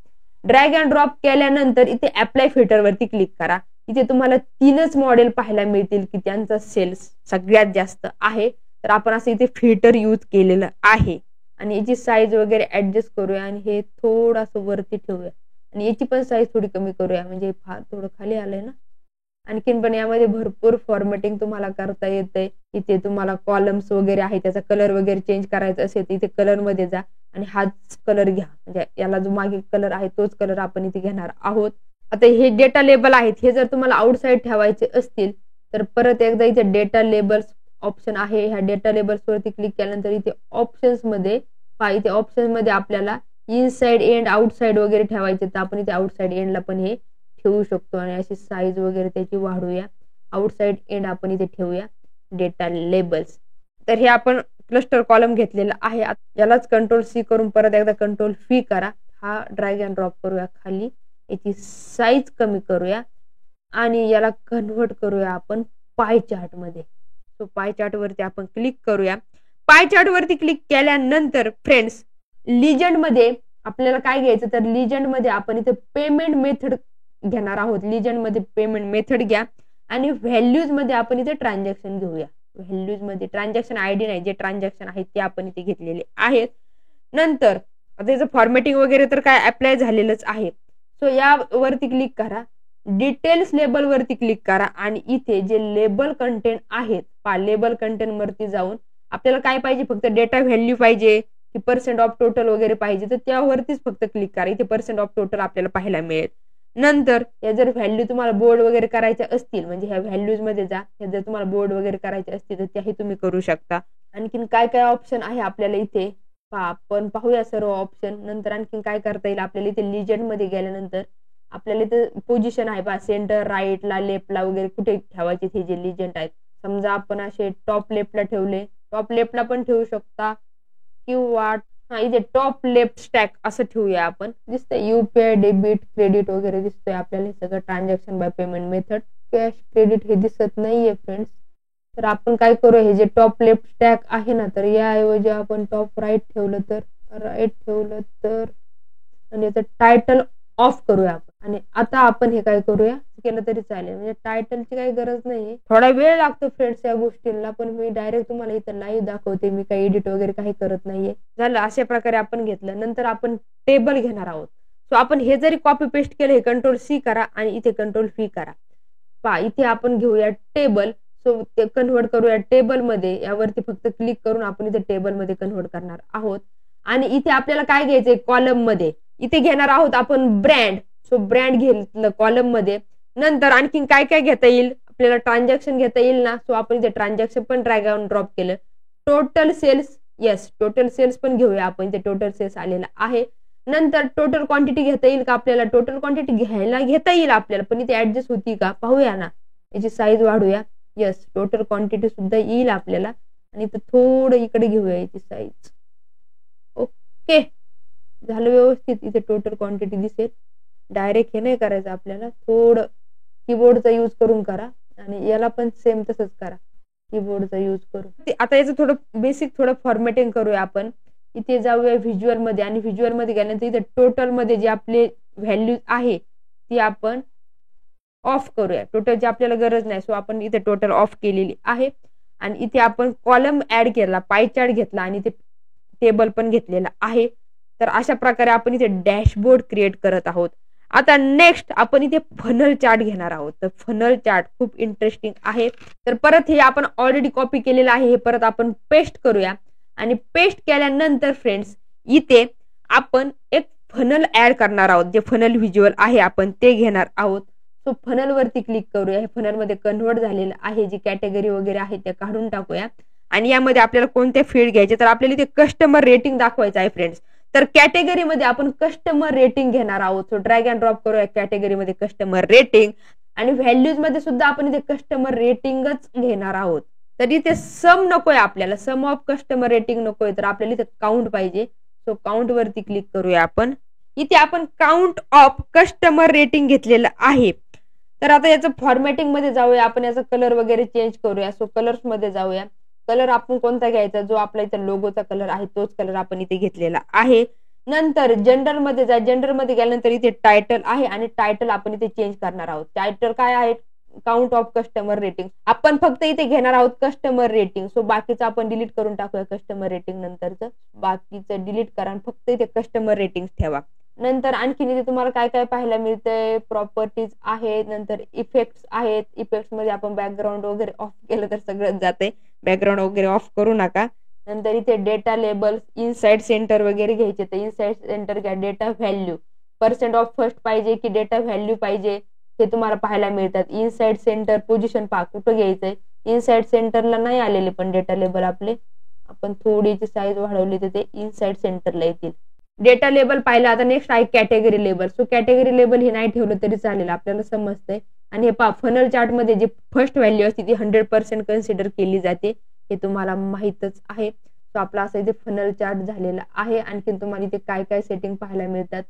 A: ड्रॅग अँड ड्रॉप केल्यानंतर इथे अप्लाय फिल्टर वरती क्लिक करा. इथे तुम्हाला 3च मॉडेल पाहायला मिळतील की त्यांचा सेल्स सगळ्यात जास्त आहे. तर आपण असं इथे फिल्टर यूज केलेलं आहे. आणि याची साईज वगैरे ऍडजस्ट करूया आणि हे थोडंसं वरती ठेवूया. आणि याची पण साईज थोडी कमी करूया, म्हणजे फार थोडं खाली आलंय ना. आणखीन पण यामध्ये भरपूर फॉर्मॅटिंग तुम्हाला करता येते. इथे तुम्हाला कॉलम्स वगैरे आहे, त्याचा कलर वगैरे चेंज करायचा असेल तर इथे कलर मध्ये जा आणि हाच कलर घ्या. म्हणजे याला जो मागे कलर आहे तोच कलर आपण इथे घेणार आहोत. आता हे डेटा लेबल आहेत, हे जर तुम्हाला आउटसाइड ठेवायचे असतील तर परत एकदा इथे डेटा लेबल्स ऑप्शन आहे, ह्या डेटा लेबल्स वरती क्लिक केल्यानंतर इथे ऑप्शन्स मध्ये इथे ऑप्शन मध्ये आपल्याला इनसाइड एंड आउटसाइड वगैरे ठेवायचे, तर आपण इथे आउटसाइड एंडला पण हे ठेवू शकतो आणि अशी साईज वगैरे त्याची वाढवूया. आउटसाइड एंड आपण इथे ठेवूया डेटा लेबल्स. तर हे आपण क्लस्टर कॉलम घेतलेला आहे. यालाच कंट्रोल सी करून परत एकदा कंट्रोल व्ही करा. हा ड्रॅग अँड ड्रॉप करूया खाली, याची साईज कमी करूया आणि याला कन्व्हर्ट करूया आपण पाय चार्ट मध्ये. सो पाय चार्ट वरती आपण क्लिक करूया. पाय चार्ट वरती क्लिक केल्यानंतर फ्रेंड्स लिजंड मध्ये आपल्याला काय घ्यायचं, तर लिजंड मध्ये आपण इथे पेमेंट मेथड घेणार आहोत. लिजंड मध्ये पेमेंट मेथड घ्या आणि व्हॅल्यूज मध्ये आपण इथे ट्रान्झॅक्शन घेऊया. व्हॅल्यूज मध्ये ट्रान्झॅक्शन आयडी नाही, जे ट्रान्झॅक्शन आहेत ते आपण इथे घेतलेले आहेत. नंतर आता याचं फॉर्मॅटिंग वगैरे तर काय अप्लाय झालेलंच आहे. सो यावरती क्लिक करा, डिटेल्स लेबल वरती क्लिक करा आणि इथे जे लेबल कंटेंट आहेत लेबल कंटेंट वरती जाऊन आपल्याला काय पाहिजे, फक्त डेटा व्हॅल्यू पाहिजे की पर्सेंट ऑफ टोटल वगैरे पाहिजे, तर त्यावरतीच फक्त क्लिक करा. इथे पर्सेंट ऑफ टोटल आपल्याला पाहायला मिळेल. नंतर या जर व्हॅल्यू तुम्हाला बोर्ड वगैरे करायच्या असतील, म्हणजे ह्या व्हॅल्यूज मध्ये जा, जर तुम्हाला बोर्ड वगैरे करायचे असतील तर त्याही तुम्ही करू शकता. आणखीन काय काय ऑप्शन आहे आपल्याला इथे आपण पाहूया सर्व ऑप्शन. नंतर आणखीन काय करता येईल आपल्याला इथे लिजंड मध्ये गेल्यानंतर आपल्याला इथे पोझिशन आहे सेंटर, राईटला, लेफ्टला वगैरे कुठे ठेवायचे हे जे लिजंड आहेत. समजा आपण असे टॉप लेफ्टला ठेवले, टॉप लेफ्टला पण ठेवू शकता किंवा इथे टॉप लेफ्ट स्टॅक असं ठेवूया आपण. दिसतंय युपीआय, डेबिट, क्रेडिट वगैरे दिसतोय आपल्याला. हे सगळं transaction by payment method. Cash, credit हे दिसत नाहीये फ्रेंड्स. तर आपण काय करूया, हे जे टॉप लेफ्ट स्टॅक आहे ना, तर याऐवजी आपण टॉप राईट ठेवलं तर आणि याचं टायटल ऑफ करूया आपण. आणि आता आपण हे काय करूया, केलं तरी चालेल, म्हणजे टायटलची काही गरज नाही. थोडा वेळ लागतो फ्रेंड्स या गोष्टींना, पण मी डायरेक्ट तुम्हाला इथं लाईव्ह दाखवते. मी काही एडिट वगैरे काही करत नाहीये. झालं, अशा प्रकारे आपण घेतलं. नंतर आपण टेबल घेणार आहोत. सो आपण हे जरी कॉपी पेस्ट केलं, हे कंट्रोल सी करा आणि इथे कंट्रोल व्ही करा. इथे आपण घेऊया टेबल. सो ते कन्व्हर्ट करूया टेबल मध्ये. यावरती फक्त क्लिक करून आपण इथे टेबल मध्ये कन्व्हर्ट करणार आहोत. आणि इथे आपल्याला काय घ्यायचंय, कॉलम मध्ये इथे घेणार आहोत आपण ब्रँड. सो ब्रँड घेतलं कॉलम मध्ये. नंतर आणखीन काय काय घेता येईल आपल्याला, ट्रान्झॅक्शन घेता येईल ना. सो आपण इथे ट्रान्झॅक्शन पण ड्रॅग अँड ड्रॉप केलं. Total sales, yes total sales पण घेऊया आपण. इथे टोटल सेल्स आलेला आहे. नंतर टोटल क्वांटिटी घेता येईल का आपल्याला, टोटल क्वांटिटी घेता येईल आपल्याला, पण इथे ऍडजस्ट होती का पाहूया ना. याची साईज वाढूया. येस टोटल क्वांटिटी सुद्धा येईल आपल्याला. आणि इथं थोडं इकडे घेऊया याची साईज. ओके, झालं व्यवस्थित. इथे टोटल क्वांटिटी दिसेल. डायरेक्ट हे नाही करायचं आपल्याला, थोडं कीबोर्डचा यूज करून करा. आणि याला पण सेम तसंच करा, कीबोर्डचा यूज करून. आता याचं थोडं बेसिक थोडं फॉर्मॅटिंग करूया आपण. इथे जाऊया व्हिज्युअल मध्ये आणि व्हिज्युअल मध्ये गेल्यानंतर इथे टोटल मध्ये जे आपले व्हॅल्यू आहे ती आपण ऑफ करूया. टोटलची आपल्याला गरज नाही. सो आपण इथे टोटल ऑफ केलेली आहे. आणि इथे आपण कॉलम ऍड केला, पाय चार्ट घेतला आणि इथे टेबल पण घेतलेला आहे. तर अशा प्रकारे आपण इथे डॅशबोर्ड क्रिएट करत आहोत. आता नेक्स्ट आपण इथे फनल चार्ट घेणार आहोत. तर फनल चार्ट खूप इंटरेस्टिंग आहे. तर परत हे आपण ऑलरेडी कॉपी केलेलं आहे, हे परत आपण पेस्ट करूया. आणि पेस्ट केल्यानंतर फ्रेंड्स इथे आपण एक फनल ऍड करणार आहोत. जे फनल व्हिज्युअल आहे आपण ते घेणार आहोत. सो फनल वरती क्लिक करूया. हे फनल मध्ये कन्व्हर्ट झालेलं आहे. जी कॅटेगरी वगैरे आहे ते काढून टाकूया. आणि यामध्ये आपल्याला कोणते फील्ड घ्यायचे, तर आपल्याला इथे कस्टमर रेटिंग दाखवायचं आहे फ्रेंड्स. तर कॅटेगरीमध्ये आपण कस्टमर रेटिंग घेणार आहोत. सो ड्रॅग अँड ड्रॉप करूया कॅटेगरीमध्ये कस्टमर रेटिंग. आणि व्हॅल्यूज मध्ये सुद्धा आपण इथे कस्टमर रेटिंगच घेणार आहोत. तर इथे सम नकोय आपल्याला, सम ऑफ कस्टमर रेटिंग नकोय, तर आपल्याला इथे काउंट पाहिजे. सो काउंट वरती क्लिक करूया आपण. इथे आपण काउंट ऑफ कस्टमर रेटिंग घेतलेलं आहे. तर आता याचं फॉर्मॅटिंग मध्ये जाऊया आपण. याचा कलर वगैरे चेंज करूया. सो कलर्स मध्ये जाऊया. कलर आपण कोणता घ्यायचा, जो आपला इथे लोगोचा कलर आहे तोच कलर आपण इथे घेतलेला आहे. नंतर जनरल मध्ये जा. जनरल मध्ये गेल्यानंतर इथे टायटल आहे आणि टायटल आपण इथे चेंज करणार आहोत. टायटल काय आहे, काउंट ऑफ कस्टमर रेटिंग. आपण फक्त इथे घेणार आहोत कस्टमर रेटिंग. सो बाकीचं आपण डिलीट करून टाकूया. कस्टमर रेटिंग नंतरचं बाकीचं डिलीट करा आणि फक्त इथे कस्टमर रेटिंग ठेवा. नंतर आणखीन इथे तुम्हाला काय काय पाहायला मिळतंय, प्रॉपर्टीज आहेत, नंतर इफेक्ट्स आहेत. इफेक्ट्स मध्ये आपण बॅकग्राऊंड वगैरे ऑफ केलं तर सगळंच जाते. बॅकग्राऊंड वगैरे ऑफ करू नका. नंतर इथे डेटा लेबल्स, इनसाइड सेंटर वगैरे घ्यायचे तर इनसाइड सेंटर घ्या. Data value, percent of first पाहिजे की डेटा व्हॅल्यू पाहिजे. हे तुम्हाला पाहायला मिळतात. इनसाइड सेंटर पोझिशन पहा कुठं घ्यायचंय, इनसाइड सेंटरला नाही आलेले पण डेटा लेबल आपले, आपण थोडीची साईज वाढवली तर ते इनसाइड सेंटरला येतील. डेटा लेबल पाहिला. आता नेक्स्ट आहे category label. So category label हे नाही ठेवलं तरी चालेल, आपल्याला समजतंय. आणि हे पहा फनल चार्ट मध्ये जे फर्स्ट व्हॅल्यू असते ती 100% कन्सिडर केली जाते, हे तुम्हाला माहितच आहे. सो आपला असं इथे फनल चार्ट झालेला आहे. आणखीन तुम्हाला इथे काय काय सेटिंग पाहायला मिळतात,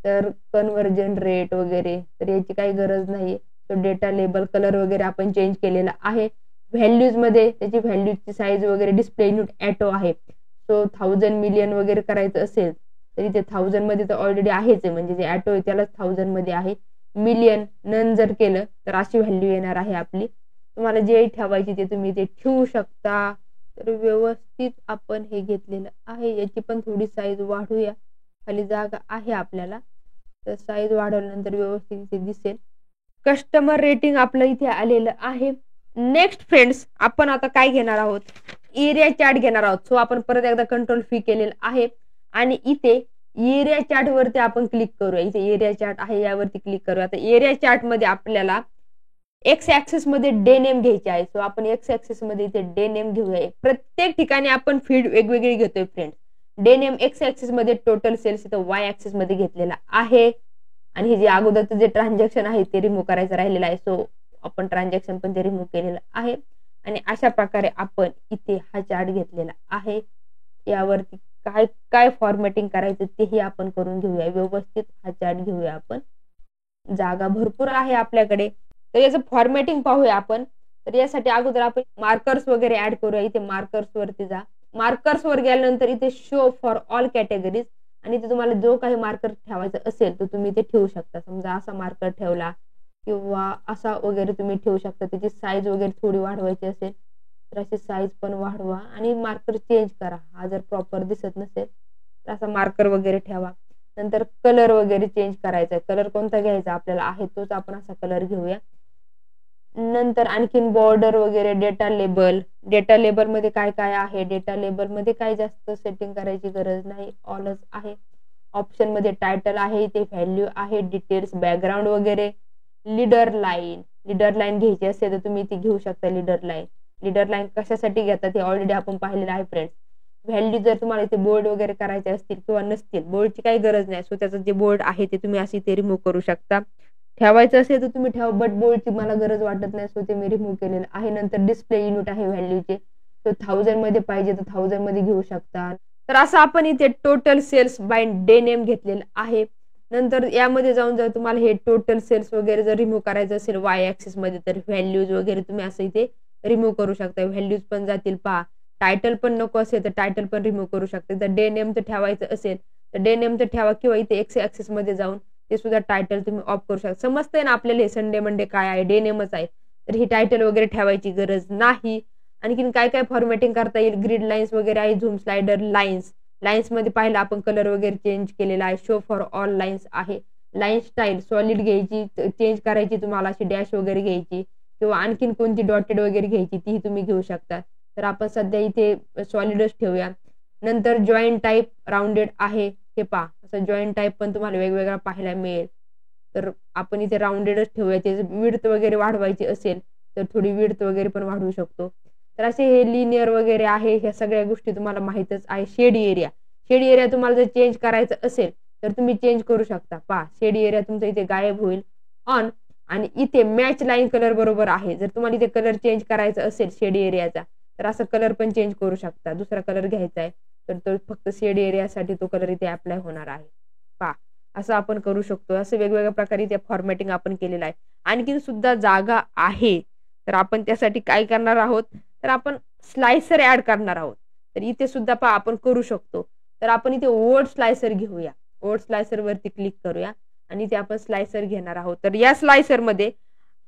A: तर कन्व्हर्जन रेट वगैरे, तर याची काही गरज नाही. तो डेटा लेबल कलर वगैरे आपण चेंज केलेला आहे. व्हॅल्यूज मध्ये त्याची व्हॅल्यूची साईज वगैरे डिस्प्ले युनिट ॲटो आहे. सो 1000 मिलियन वगैरे करायचं असेल तरी ते 1000 मध्ये तर ऑलरेडी आहेच आहे, म्हणजे जे ॲटो आहे त्यालाच 1000 मध्ये आहे. मिलियन नन जर केलं तर अशी व्हॅल्यू येणार आहे आपली. तुम्हाला जे ठेवायची ते तुम्ही ते ठेवू शकता. तर व्यवस्थित आपण हे घेतलेलं आहे. याची पण थोडी साईज वाढूया, खाली जागा आहे आपल्याला, तर साईज वाढवल्यानंतर व्यवस्थित इथे दिसेल. कस्टमर रेटिंग आपलं इथे आलेलं आहे. नेक्स्ट फ्रेंड्स, आपण आता काय घेणार आहोत, एरिया चार्ट घेणार आहोत. सो आपण परत एकदा कंट्रोल फी केलेलं आहे आणि इथे एरिया चार्ट वरती आपण क्लिक करूया. इथे एरिया चार्ट आहे, यावरती क्लिक करूया. आता एरिया चार्ट मध्ये आपल्याला एक्स ऍक्सिस मध्ये डे नेम घ्यायचे आहे. सो आपण एक्स ऍक्सिस मध्ये इथे डे नेम घेऊया. प्रत्येक ठिकाणी आपण फील्ड वेगवेगळी घेतोय friends. Day name x axis मध्ये टोटल सेल्स इथं वाय ऍक्सिस मध्ये घेतलेला आहे. आणि हे जे अगोदरचं जे ट्रान्झॅक्शन आहे ते रिमूव्ह करायचं राहिलेलं आहे. सो आपण ट्रान्झॅक्शन पण ते रिमूव्ह केलेलं आहे. आणि अशा प्रकारे आपण इथे हा चार्ट घेतलेला आहे. यावरती काय काय फॉर्मॅटिंग करायचं तेही आपण करून घेऊया. व्यवस्थित हा चार्ट घेऊया आपण. जागा भरपूर आहे आपल्याकडे, तर याचं फॉर्मॅटिंग पाहूया आपण. तर यासाठी अगोदर आपण मार्कर्स वगैरे ऍड करूया. इथे मार्कर्स वरती जा. मार्कर्स वर गेल्यानंतर इथे शो फॉर ऑल कॅटेगरीज, आणि इथे तुम्हाला जो काही मार्कर ठेवायचा असेल तर तुम्ही ते ठेवू शकता. समजा असा मार्कर ठेवला किंवा असा वगैरे तुम्ही ठेवू शकता. त्याची साईज वगैरे थोडी वाढवायची असेल तर अशी साईज पण वाढवा आणि मार्कर चेंज करा. हा जर प्रॉपर दिसत नसेल तर असा मार्कर वगैरे ठेवा. नंतर कलर वगैरे चेंज करायचा. कलर कोणता घ्यायचा आपल्याला आहे तोच आपण असा कलर घेऊया. नंतर आणखीन बॉर्डर वगैरे, डेटा लेबल. डेटा लेबल मध्ये काय काय आहे, डेटा लेबल मध्ये काय जास्त सेटिंग करायची गरज नाही, ऑलच आहे. ऑप्शन मध्ये टायटल आहे, इथे व्हॅल्यू आहे, डिटेल्स, बॅकग्राऊंड वगैरे. लीडर लाईन, लीडर लाईन घ्यायची असेल तर तुम्ही ती घेऊ शकता. लीडर लाईन, लीडर लाईन कशासाठी घेतात हे ऑलरेडी आपण पाहिलेलं आहे फ्रेंड्स. व्हॅल्यू जर तुम्हाला इथे बोर्ड वगैरे करायचे असतील किंवा नसतील, बोर्डची काही गरज नाही. सो त्याचं जे बोर्ड आहे ते तुम्ही अशी ते रिमूव्ह करू शकता. ठेवायचं असेल तर तुम्ही ठेवा, बट बोर्डची मला गरज वाटत नाही. सो ते मी रिमूव्ह केलेलं आहे. नंतर डिस्प्ले युनिट आहे व्हॅल्यूचे, तो 1000 मध्ये पाहिजे तर 1000 मध्ये घेऊ शकता. तर असं आपण इथे total sales by day name घेतलेलं आहे. नंतर यामध्ये जाऊन जर तुम्हाला हे टोटल सेल्स वगैरे जर रिमूव्ह करायचं असेल वाय ऍक्सिस मध्ये, तर व्हॅल्यूज वगैरे तुम्ही असं इथे रिमूव्ह करू शकता. व्हॅल्यूज पण जातील पहा. टायटल पण नको असेल तर टायटल पण रिमूव्ह करू शकता. जर डे नेम तर ठेवायचं असेल तर डे नेम तर ठेवा, किंवा इथे एक्स ऍक्सिस मध्ये जाऊन ते सुद्धा टायटल तुम्ही ऑफ करू शकता. समजतंय ना आपल्याला हे संडे मंडे काय आहे, डे नेमच आहे, तर ही टायटल वगैरे ठेवायची गरज नाही. आणखीन काय काय फॉर्मॅटिंग करता येईल, ग्रिड लाईन्स वगैरे आहे, झूम स्लायडर, लाईन्स. लाईन्स मध्ये पाहिलं आपण कलर वगैरे चेंज केलेला आहे. शो फॉर ऑल लाईन्स आहे. लाईन स्टाईल सॉलिड घ्यायची, चेंज करायची तुम्हाला, अशी डॅश वगैरे घ्यायची किंवा आणखीन कोणती डॉटेड वगैरे घ्यायची तीही तुम्ही घेऊ शकता. तर आपण सध्या इथे सॉलिडच ठेवूया. नंतर जॉईंट टाईप राऊंडेड आहे, हे पहा. असं जॉईंट टाईप पण तुम्हाला वेगवेगळा पाहायला मिळेल. तर आपण इथे राऊंडेडच ठेवूया. त्याची विड्थ वगैरे वाढवायची असेल तर थोडी विड्थ वगैरे पण वाढवू शकतो. तर असे हे लिनियर वगैरे आहे, ह्या सगळ्या गोष्टी तुम्हाला माहितच आहे. शेड एरिया, शेड एरिया तुम्हाला जर चेंज करायचं असेल तर तुम्ही चेंज करू शकता. पहा शेड एरिया तुमचा इथे गायब होईल ऑन, आणि इथे मॅच लाईन कलर बरोबर आहे. जर तुम्हाला इथे कलर चेंज करायचा असेल शेड एरियाचा तर असं कलर पण चेंज करू शकता. दुसरा कलर घ्यायचा आहे तर तो फक्त शेड एरियासाठी तो कलर इथे अप्लाय होणार आहे. पहा असं आपण करू शकतो. असं वेगवेगळ्या प्रकारे इथे फॉर्मॅटिंग आपण केलेलं आहे. आणखीन सुद्धा जागा आहे, तर आपण त्यासाठी काय करणार आहोत, तर आपण स्लायसर ऍड करणार आहोत. तर इथे सुद्धा पहा आपण करू शकतो. तर आपण इथे वर्ड स्लायसर घेऊया. वर्ड स्लायसर वरती क्लिक करूया आणि इथे आपण स्लायसर घेणार आहोत. तर या स्लायसर मध्ये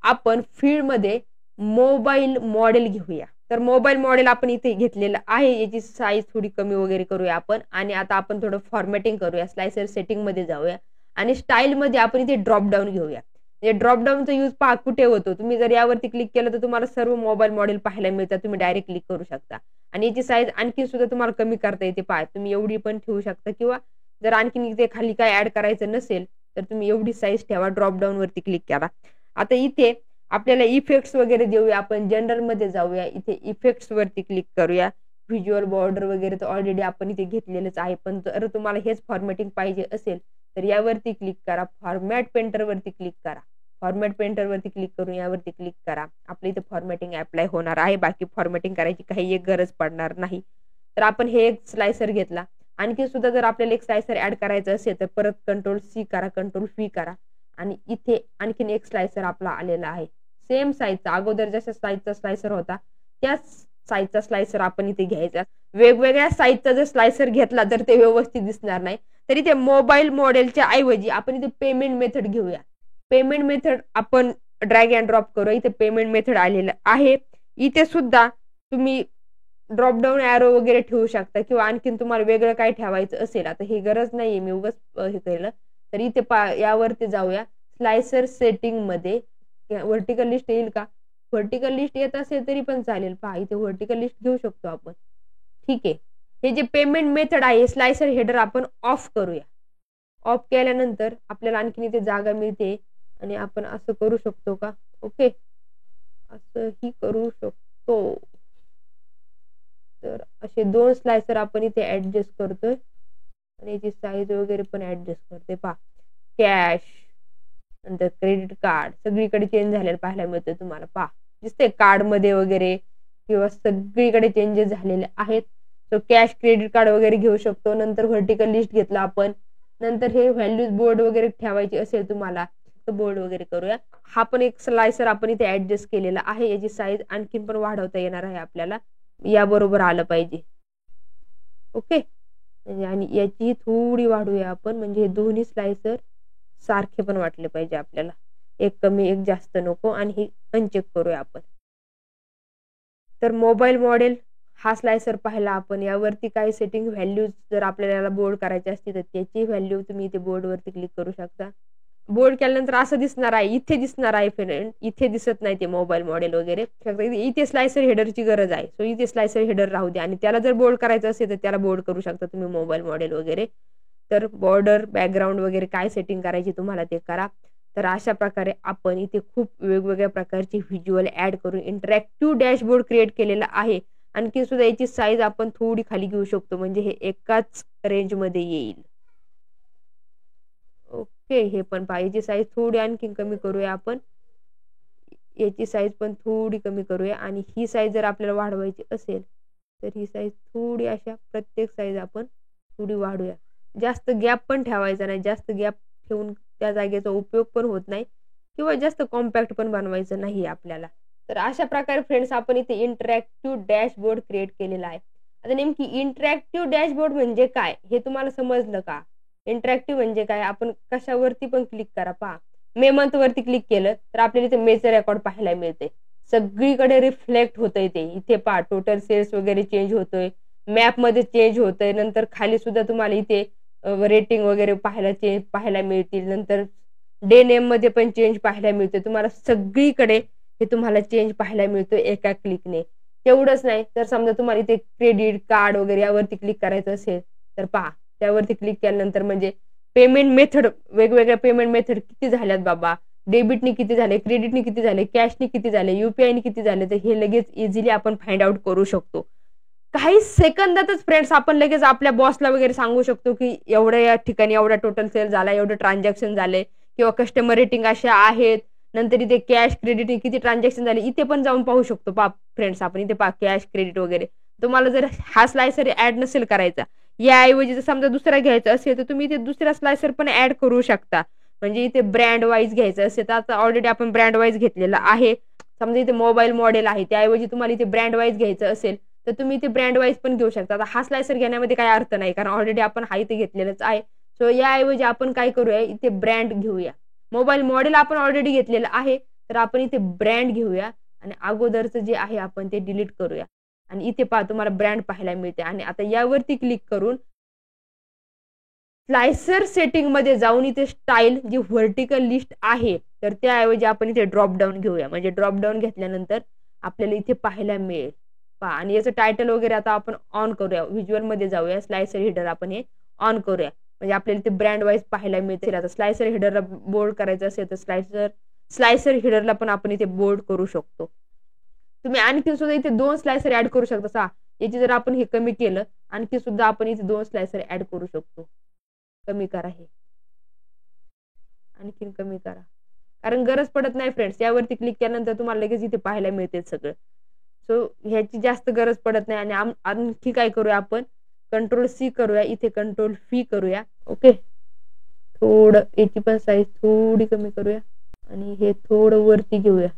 A: आपण फील्ड मध्ये मोबाईल मॉडेल घेऊया. तर मोबाईल मॉडेल आपण इथे घेतलेलं आहे. याची साईज थोडी कमी वगैरे करूया आपण. आणि आता आपण थोडं फॉर्मॅटिंग करूया. स्लायसर सेटिंग मध्ये जाऊया आणि स्टाईल मध्ये आपण इथे ड्रॉप डाऊन घेऊया. ड्रॉप डाऊनचा यूज पहा कुठे होतो. तुम्ही जर यावरती क्लिक केलं तर तुम्हाला सर्व मोबाईल मॉडेल पाहायला मिळतात. तुम्ही डायरेक्ट क्लिक करू शकता आणि याची साईज आणखी सुद्धा तुम्हाला कमी करता येते. पहा तुम्ही एवढी पण ठेवू शकता, किंवा जर आणखीन इथे खाली काय ऍड करायचं नसेल तर तुम्ही एवढी साईज ठेवा. ड्रॉप डाऊन वरती क्लिक करा आता इथे आपल्याला इफेक्ट्स वगैरे देऊया, आपण जनरल मध्ये जाऊया, इथे इफेक्ट्स वरती क्लिक करूया. व्हिज्युअल बॉर्डर वगैरे तर ऑलरेडी आपण इथे घेतलेलंच आहे, पण जर तुम्हाला हेच फॉर्मॅटिंग पाहिजे असेल तर यावरती क्लिक करा, फॉर्मॅट पेंटर वरती क्लिक करा. फॉर्मॅट पेंटर वरती क्लिक करून यावरती क्लिक करा. आपल्या इथे फॉर्मॅटिंग अप्लाय होणार आहे, बाकी फॉर्मॅटिंग करायची काही एक गरज पडणार नाही. तर आपण हे एक स्लायसर घेतला. आणखी सुद्धा जर आपल्याला एक स्लायसर ऍड करायचं असेल तर परत कंट्रोल-C करा, कंट्रोल-V करा आणि इथे आणखीन एक स्लायसर आपला आलेला आहे. सेम साईजचा, अगोदर जशा साईजचा स्लायसर होता त्याच साईजचा स्लायसर आपण इथे घ्यायचा. वेगवेगळ्या साईजचा जर स्लायसर घेतला तर ते व्यवस्थित दिसणार नाही. तर इथे मोबाईल मॉडेलच्या ऐवजी आपण इथे पेमेंट मेथड घेऊया. पेमेंट मेथड आपण ड्रॅग अँड ड्रॉप करू. इथे पेमेंट मेथड आलेलं आहे. इथे सुद्धा तुम्ही ड्रॉप डाऊन एरो वगैरे ठेवू शकता किंवा आणखीन तुम्हाला वेगळं काय ठेवायचं असेल, आता ही गरज नाहीये, मी उगाच हे केलं. तर इथे यावरती जाऊया. स्लायसर सेटिंग मध्ये व्हर्टिकल लिस्ट येईल का? व्हर्टिकल लिस्ट येत असेल तरी पण चालेल. पहा इथे व्हर्टिकल लिस्ट घेऊ शकतो आपण. ठीक आहे. हे जे पेमेंट मेथड आहे स्लायसर हेडर आपण ऑफ करूया. ऑफ केल्यानंतर आपल्याला आणखीन इथे जागा मिळते आणि आपण असं करू शकतो का? ओके, असंही करू शकतो. तर असे 2 स्लायसर आपण इथे ऍडजस्ट करतोय आणि याची साईज वगैरे पण ऍडजस्ट करतोय. पहा कॅश नंतर क्रेडिट कार्ड सगळीकडे चेंज झालेलं पाहायला मिळतं तुम्हाला. पहा दिसते कार्ड मध्ये वगैरे किंवा सगळीकडे चेंजेस झालेले आहेत. सो कॅश क्रेडिट कार्ड वगैरे घेऊ शकतो. नंतर व्हर्टिकल लिस्ट घेतला आपण. नंतर हे व्हॅल्यूज बोर्ड वगैरे ठेवायची असेल तुम्हाला तर बोर्ड वगैरे करूया. हा पण एक स्लायसर आपण इथे ऍडजस्ट केलेला आहे. याची साईज आणखीन पण वाढवता येणार आहे आपल्याला, या बरोबर आलं पाहिजे. ओके, आणि याची थोडी वाढूया आपण, म्हणजे हे दोन्ही स्लायसर सारखे पण वाटले पाहिजे आपल्याला, एक कमी एक जास्त नको. आणि हे अनचेक करूया आपण. तर मोबाईल मॉडेल हा स्लायसर पाहिला आपण. यावरती काय सेटिंग व्हॅल्यूज जर आपल्याला बोर्ड करायची असतील तर त्याची व्हॅल्यू तुम्ही इथे बोर्ड वरती क्लिक करू शकता. बोर्ड केल्यानंतर असं दिसणार आहे, इथे दिसणार आहे फ्रेंड, इथे दिसत नाही ते मोबाईल मॉडेल वगैरे. इथे स्लायसर हेडरची गरज आहे. सो इथे स्लायसर हेडर राहू द्या आणि त्याला जर बोर्ड करायचं असेल तर त्याला बोर्ड करू शकता तुम्ही मोबाईल मॉडेल वगैरे. तर बॉर्डर बॅकग्राऊंड वगैरे काय सेटिंग करायची तुम्हाला ते करा. तर अशा प्रकारे आपण इथे खूप वेगवेगळ्या प्रकारची व्हिज्युअल ऍड करून इंटरॅक्टिव्ह डॅशबोर्ड क्रिएट केलेला आहे. आणखी सुद्धा याची साईज आपण थोडी खाली घेऊ शकतो, म्हणजे हे एकाच रेंज मध्ये येईल. ओके, हे पण पाहिजे साईज थोडी आणखी कमी करूया आपण. याची साईज पण थोडी कमी करूया आणि ही साईज जर आपल्याला वाढवायची असेल तर ही साईज थोडी अशा प्रत्येक साईज आपण थोडी वाढूया. जास्त गॅप पण ठेवायचा नाही, जास्त गॅप ठेवून त्या जागेचा उपयोग पण होत नाही किंवा जास्त कॉम्पॅक्ट पण बनवायचं नाही आपल्याला. तर अशा प्रकारे फ्रेंड्स आपण इथे इंटरॅक्टिव्ह डॅशबोर्ड क्रिएट केलेला आहे. आता नेमकी इंटरॅक्टिव्ह डॅशबोर्ड म्हणजे काय हे तुम्हाला समजलं का? इंटरॅक्टिव्ह म्हणजे काय, आपण कशावरती पण क्लिक करा. पहा मे मंथ वरती क्लिक केलं तर आपल्याला इथे मेचं रेकॉर्ड पाहायला मिळते. सगळीकडे रिफ्लेक्ट होतंय ते. इथे पहा टोटल सेल्स वगैरे चेंज होतोय, मॅप मध्ये चेंज होतंय. नंतर खाली सुद्धा तुम्हाला इथे रेटिंग वगैरे पाहायला मिळतील. नंतर डे नेम मध्ये पण चेंज पाहायला मिळते तुम्हाला. सगळीकडे हे तुम्हाला चेंज पाहायला मिळतो एका क्लिकने. तेवढंच नाही तर समजा तुम्हाला इथे क्रेडिट कार्ड वगैरे यावरती क्लिक करायचं असेल तर पहा त्यावरती क्लिक केल्यानंतर म्हणजे पेमेंट मेथड, वेगवेगळ्या पेमेंट मेथड किती झाल्यात बाबा, डेबिटनी किती झाले, क्रेडिटनी किती झाले, कॅशनी किती झाले, युपीआयनी किती झाले, तर हे लगेच इझिली आपण फाइंड आउट करू शकतो. काही सेकंदातच फ्रेंड्स आपण लगेच आपल्या बॉसला वगैरे सांगू शकतो की एवढ्या या ठिकाणी एवढा टोटल सेल झाला, एवढे ट्रान्झॅक्शन झाले किंवा कस्टमर रेटिंग अशा आहेत. नंतर इथे कॅश क्रेडिट किती ट्रान्झॅक्शन झाले इथे पण जाऊन पाहू शकतो. पहा फ्रेंड्स आपण इथे पहा कॅश क्रेडिट वगैरे. तुम्हाला जर हा स्लायसर ऍड नसेल करायचा, याऐवजी जर समजा दुसरा घ्यायचा असेल तर तुम्ही इथे दुसरा स्लायसर पण ऍड करू शकता. म्हणजे इथे ब्रँड वाईज घ्यायचं असेल तर आता ऑलरेडी आपण ब्रँड वाईज घेतलेला आहे. समजा इथे मोबाईल मॉडेल आहे त्याऐवजी तुम्हाला इथे ब्रँड वाईज घ्यायचं असेल तर तुम्ही इथे ब्रँड वाईज पण घेऊ शकता. आता हा स्लायसर घेण्यामध्ये काही अर्थ नाही कारण ऑलरेडी आपण हा इथे घेतलेलाच आहे. सो याऐवजी आपण काय करूया, इथे ब्रँड घेऊया. मोबाईल मॉडेल आपण ऑलरेडी घेतलेलं आहे तर आपण इथे ब्रँड घेऊया आणि अगोदरचं जे आहे आपण ते डिलीट करूया. आणि इथे पहा तुम्हाला ब्रँड पाहायला मिळते. आणि आता यावरती क्लिक करून स्लायसर सेटिंग मध्ये जाऊन इथे स्टाईल जी व्हर्टिकल लिस्ट आहे तर त्याऐवजी आपण इथे ड्रॉप डाऊन घेऊया. म्हणजे ड्रॉप डाऊन घेतल्यानंतर आपल्याला इथे पाहायला मिळेल. पहा आणि याचं टायटल वगैरे आता आपण ऑन करूया. व्हिज्युअल मध्ये जाऊया, स्लायसर हेडर आपण हे ऑन करूया म्हणजे आपल्याला इथे ब्रँड वाईज पाहायला मिळते. आता स्लायसर हेडरला बोल्ड करायचं असेल तर स्लायसर स्लायसर हेडरला पण आपण इथे बोल्ड करू शकतो. तुम्ही आणखी सुद्धा इथे 2 स्लायसर ऍड करू शकता. याची जर आपण हे कमी केलं, आणखी सुद्धा आपण इथे 2 स्लायसर ऍड करू शकतो. कमी करा, हे आणखीन कमी करा, कारण गरज पडत नाही फ्रेंड्स. यावरती क्लिक केल्यानंतर तुम्हाला लगेच इथे पाहायला मिळते सगळं. सो ह्याची जास्त गरज पडत नाही. आणि आणखी काय करूया आपण, Ctrl+C करूया, इथे Ctrl+V करूया. ओके, थोडं याची पण साईज थोडी कमी करूया आणि हे थोडं वरती घेऊया.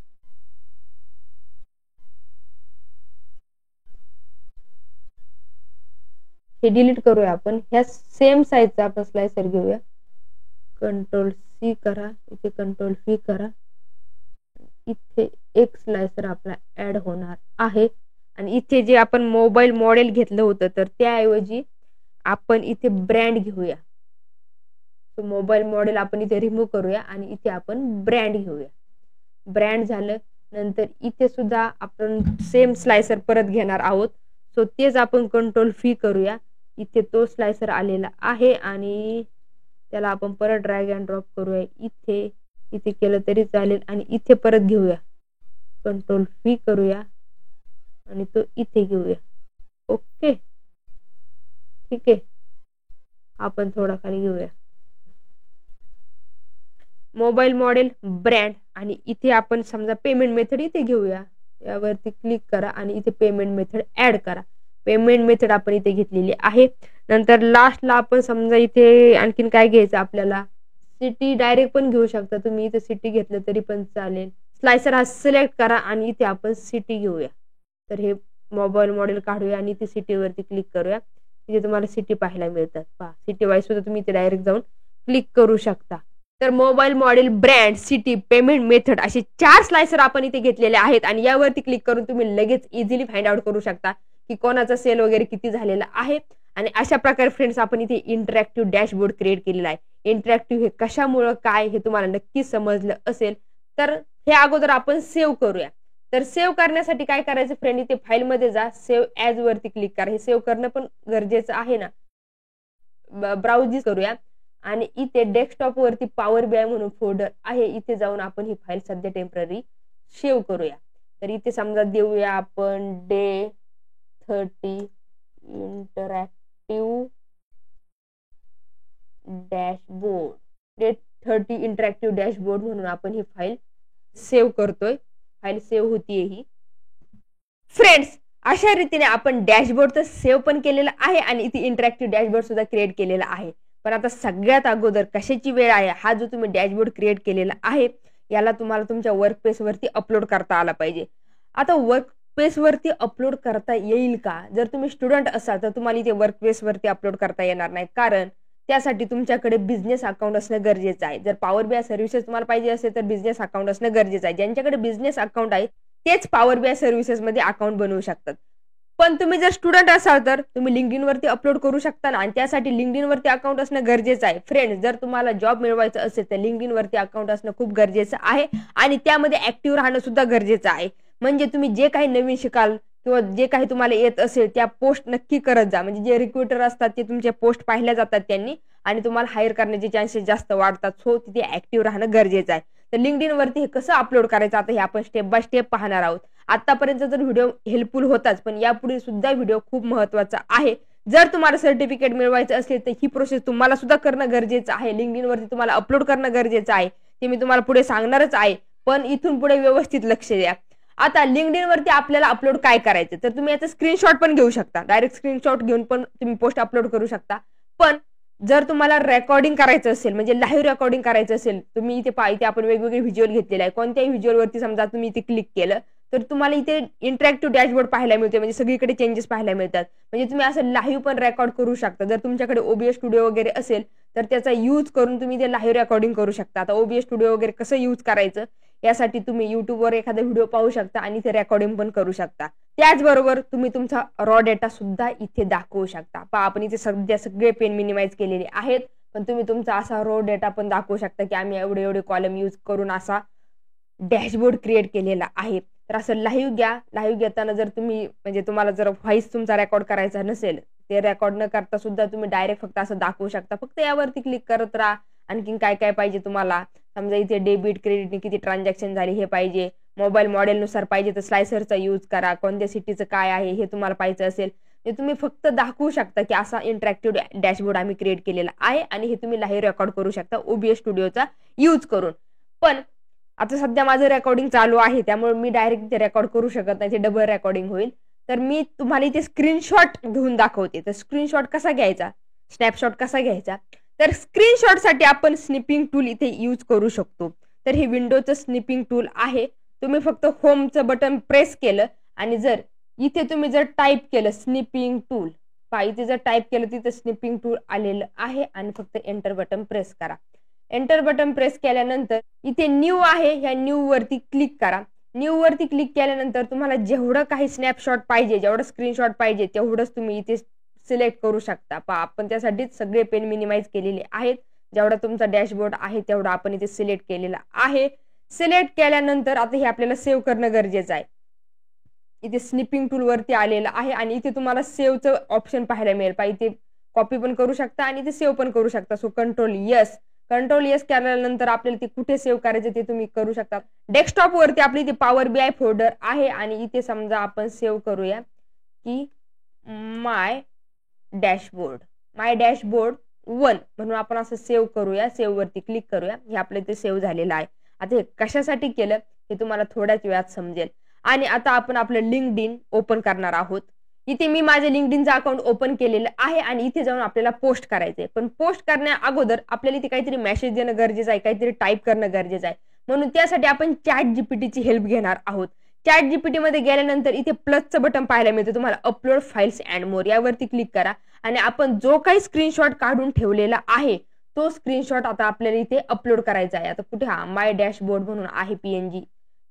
A: हे डिलीट करूया आपण. ह्या सेम साईजचा आपण स्लायसर घेऊया. Ctrl+C करा, इथे Ctrl+V करा. इथे एक स्लायसर आपला ऍड होणार आहे. आणि इथे जे आपण मोबाईल मॉडेल घेतलं होतं, तर त्याऐवजी आपण इथे ब्रँड घेऊया. तो मोबाईल मॉडेल आपण इथे रिमूव्ह करूया आणि इथे आपण ब्रँड घेऊया. ब्रँड झालं, नंतर इथे सुद्धा आपण सेम स्लायसर परत घेणार आहोत. सो तेच आपण Ctrl+V करूया. इथे तो स्लायसर आलेला आहे आणि त्याला आपण परत ड्रॅग अँड ड्रॉप करूया. इथे केलं तरी चालेल आणि इथे परत घेऊया. Ctrl+V करूया आणि तो इथे घेऊया. ओके, ठीक आहे. आपण थोडा खाली घेऊया. मोबाईल मॉडेल, ब्रँड आणि इथे आपण समजा पेमेंट मेथड इथे घेऊया. यावरती क्लिक करा आणि इथे पेमेंट मेथड ऍड करा. पेमेंट मेथड आपण इथे घेतलेली आहे. नंतर लास्टला आपण समजा इथे आणखीन काय घ्यायचं आपल्याला, सिटी डायरेक्ट पण घेऊ शकता तुम्ही. इथे सिटी घेतलं तरी पण चालेल. स्लायसर हा सिलेक्ट करा आणि इथे आपण सिटी घेऊया. तर हे मोबाईल मॉडेल काढूया आणि इथे सिटीवरती क्लिक करूया. इथे तुम्हाला सिटी पाहायला मिळतात. पहा, सिटी वाईज सुद्धा तुम्ही इथे डायरेक्ट जाऊन क्लिक करू शकता. तर mobile model, brand, city, payment method असे 4 स्लायसर आपण इथे घेतलेले आहेत. आणि यावरती क्लिक करून तुम्ही लगेच इझिली फाइंड आउट करू शकता की कोणाचा सेल वगैरे किती झालेला आहे. आणि अशा प्रकारे फ्रेंड्स आपण इथे इंटरॅक्टिव्ह डॅशबोर्ड क्रिएट केलेला आहे. इंटरॅक्टिव्ह हे कशामुळे काय हे तुम्हाला नक्की समजलं असेल. तर हे अगोदर आपण सेव्ह करूया. तर सेव्ह करण्यासाठी काय करायचं फ्रेंड, इथे फाईल मध्ये जा, सेव्ह ॲज वरती क्लिक करा. हे सेव्ह करणं पण गरजेचं आहे ना. ब्राउज करूया आणि इथे डेस्कटॉप वरती पॉवर BI म्हणून फोल्डर आहे. इथे जाऊन आपण ही फाईल सध्या टेम्पररी सेव्ह करूया. तर इथे समजा देऊया आपण day 30 interactive dashboard. Day 30 interactive dashboard म्हणून आपण ही फाईल सेव्ह करतोय. फाईल सेव्ह होतीये ही. फ्रेंड्स, अशा रीतीने आपण डॅशबोर्ड तर सेव्ह पण केलेला आहे आणि इथे इंटरॅक्टिव्ह डॅशबोर्ड सुद्धा क्रिएट केलेला आहे. पण आता सगळ्यात अगोदर कशाची वेळ आहे, हा जो तुम्ही डॅशबोर्ड क्रिएट केलेला आहे याला तुम्हाला तुमच्या वर्कस्पेस वरती अपलोड करता आला पाहिजे. आता वर्कस्पेस वरती अपलोड करता येईल का? जर तुम्ही स्टुडंट असाल तर तुम्हाला इथे वर्कस्पेस वरती अपलोड करता येणार नाही, कारण त्यासाठी तुमच्याकडे बिझनेस अकाउंट असणं गरजेचं आहे. जर पॉवर BI सर्व्हिसेस तुम्हाला पाहिजे असेल तर बिझनेस अकाउंट असणं गरजेचं आहे. ज्यांच्याकडे बिझनेस अकाउंट आहे तेच पॉवर BI सर्व्हिसेस मध्ये अकाउंट बनवू शकतात. पण तुम्ही जर स्टुडंट असाल तर तुम्ही लिंक्डइन वरती अपलोड करू शकता ना. आणि त्यासाठी लिंक्डइन वरती अकाउंट असणं गरजेचं आहे. फ्रेंड्स, जर तुम्हाला जॉब मिळवायचं असेल तर लिंक्डइन वरती अकाउंट असणं खूप गरजेचं आहे आणि त्यामध्ये ऍक्टिव्ह राहणं सुद्धा गरजेचं आहे. म्हणजे तुम्ही जे काही नवीन शिकाल किंवा जे काही तुम्हाला येत असेल त्या पोस्ट नक्की करत जा. म्हणजे जे रिक्रुटर असतात ते तुमचे पोस्ट पाहिल्या जातात त्यांनी आणि तुम्हाला हायर करण्याचे चान्सेस जास्त वाढतात. सो तिथे ऍक्टिव्ह राहणं गरजेचं आहे. तर लिंक्डइन वरती हे कसं अपलोड करायचं आता हे आपण स्टेप बाय स्टेप पाहणार आहोत. आतापर्यंत जर व्हिडिओ हेल्पफुल होताच, पण यापुढे सुद्धा व्हिडिओ खूप महत्वाचा आहे. जर तुम्हाला सर्टिफिकेट मिळवायचं असेल तर ही प्रोसेस तुम्हाला सुद्धा करणं गरजेचं आहे. लिंक्डइन वरती तुम्हाला अपलोड करणं गरजेचं आहे. ते मी तुम्हाला पुढे सांगणारच आहे, पण इथून पुढे व्यवस्थित लक्ष द्या. आता लिंक्डइन वरती आपल्याला अपलोड काय करायचं, तर तुम्ही याचा स्क्रीनशॉट पण घेऊ शकता. डायरेक्ट स्क्रीनशॉट घेऊन पण तुम्ही पोस्ट अपलोड करू शकता. पण जर तुम्हाला रेकॉर्डिंग करायचं असेल, म्हणजे लाईव्ह रेकॉर्डिंग करायचं असेल, तुम्ही इथे इथे आपण वेगवेगळे व्हिज्युअल घेतलेले आहे. कोणत्याही व्हिज्युअल वरती समजा तुम्ही इथे क्लिक केलं तर तुम्हाला इथे इंटरॅक्टिव्ह डॅशबोर्ड पाहायला मिळते. म्हणजे सगळीकडे चेंजेस पाहायला मिळतात. म्हणजे तुम्ही असं लाईव्ह पण रेकॉर्ड करू शकता. जर तुमच्याकडे OBS स्टुडिओ वगैरे असेल तर त्याचा यूज करून तुम्ही ते लाईव्ह रेकॉर्डिंग करू शकता. आता OBS स्टुडिओ वगैरे कसं यूज करायचं यासाठी तुम्ही युट्यूबवर एखादा व्हिडिओ पाहू शकता आणि ते रेकॉर्डिंग पण करू शकता. त्याचबरोबर तुम्ही तुमचा रॉ डेटा सुद्धा इथे दाखवू शकता. पहा, आपण इथे सध्या सगळे पेन मिनिमाइज केलेले आहेत, पण तुम्ही तुमचा असा रॉ डेटा पण दाखवू शकता की आम्ही एवढे एवढे कॉलम यूज करून असा डॅशबोर्ड क्रिएट केलेला आहे. तर असं लाईव्ह घ्या. लाईव्ह घेताना जर तुम्ही म्हणजे तुम्हाला जर व्हॉइस तुमचा रेकॉर्ड करायचा नसेल, ते रेकॉर्ड न करता सुद्धा तुम्ही डायरेक्ट फक्त असं दाखवू शकता. फक्त यावरती क्लिक करत राहा आणखीन काय काय पाहिजे तुम्हाला, समजा इथे डेबिट क्रेडिटने किती ट्रान्झॅक्शन झाली हे पाहिजे, मोबाईल मॉडेलनुसार पाहिजे तर स्लायसरचा यूज करा, कोणत्या सिटीचं काय आहे हे तुम्हाला पाहिजे असेल ते तुम्ही फक्त दाखवू शकता की असा इंटरॅक्टिव्ह डॅशबोर्ड आम्ही क्रिएट केलेला आहे आणि हे तुम्ही लाईव्ह रेकॉर्ड करू शकता OBS स्टुडिओचा यूज करून. पण आता सध्या माझं रेकॉर्डिंग चालू आहे त्यामुळे मी डायरेक्ट इथे रेकॉर्ड करू शकत नाही, ते डबल रेकॉर्डिंग होईल. तर मी तुम्हाला इथे स्क्रीनशॉट घेऊन दाखवते. तर स्क्रीनशॉट कसा घ्यायचा, स्नॅपशॉट कसा घ्यायचा, तर स्क्रीनशॉटसाठी आपण स्निपिंग टूल इथे यूज करू शकतो. तर हे विंडोचं स्निपिंग टूल आहे. तुम्ही फक्त होमचं बटन प्रेस केलं आणि जर इथे तुम्ही जर टाईप केलं स्निपिंग टूल, इथे जर टाईप केलं तिथे स्निपिंग टूल आलेलं आहे आणि फक्त एंटर बटन प्रेस करा. एंटर बटन प्रेस केल्यानंतर इथे न्यू आहे, ह्या न्यू वरती क्लिक करा. न्यू वरती क्लिक केल्यानंतर तुम्हाला जेवढं काही स्नॅपशॉट पाहिजे, जेवढं स्क्रीनशॉट पाहिजे तेवढंच तुम्ही इथे सिलेक्ट करू शकता. आपण त्यासाठीच सगळे पेन मिनिमाइज केलेले आहेत. जेवढा तुमचा डॅशबोर्ड आहे तेवढा आपण इथे सिलेक्ट केलेला आहे. सिलेक्ट केल्यानंतर आता हे आपल्याला सेव्ह करणं गरजेचं आहे. इथे स्निपिंग टूल वरती आलेलं आहे आणि इथे तुम्हाला सेव्हचं ऑप्शन पाहायला मिळेल. इथे कॉपी पण करू शकता आणि इथे सेव्ह पण करू शकता. सो कंट्रोल यस केल्यानंतर आपल्याला ते कुठे सेव्ह करायचं ते तुम्ही करू शकता. डेस्कटॉप वरती आपली इथे पॉवर BI फोल्डर आहे आणि इथे समजा आपण सेव्ह करूया की माय डॅशबोर्ड 1 म्हणून आपण असं सेव्ह करूया. सेव्ह वरती क्लिक करूया. हे आपलं इथे सेव्ह झालेलं आहे. आता हे कशासाठी केलं हे तुम्हाला थोड्याच वेळात समजेल. आणि आता आपण आपलं लिंक्डइन ओपन करणार आहोत. इथे मी माझे लिंक्डइनचं अकाउंट ओपन केलेलं आहे आणि इथे जाऊन आपल्याला पोस्ट करायचंय. पण पोस्ट करण्या अगोदर आपल्याला इथे काहीतरी मेसेज देणं गरजेचं आहे, काहीतरी टाईप करणं गरजेचं आहे. म्हणून त्यासाठी आपण ChatGPTची हेल्प घेणार आहोत. ChatGPT मध्ये गेल्यानंतर इथे प्लसचं बटन पाहायला मिळतं तुम्हाला, अपलोड फाईल्स अँड मोर, यावरती क्लिक करा आणि आपण जो काही स्क्रीनशॉट काढून ठेवलेला आहे तो स्क्रीनशॉट आता आपल्याला इथे अपलोड करायचा आहे. आता कुठे, माय डॅशबोर्ड म्हणून आहे PNG,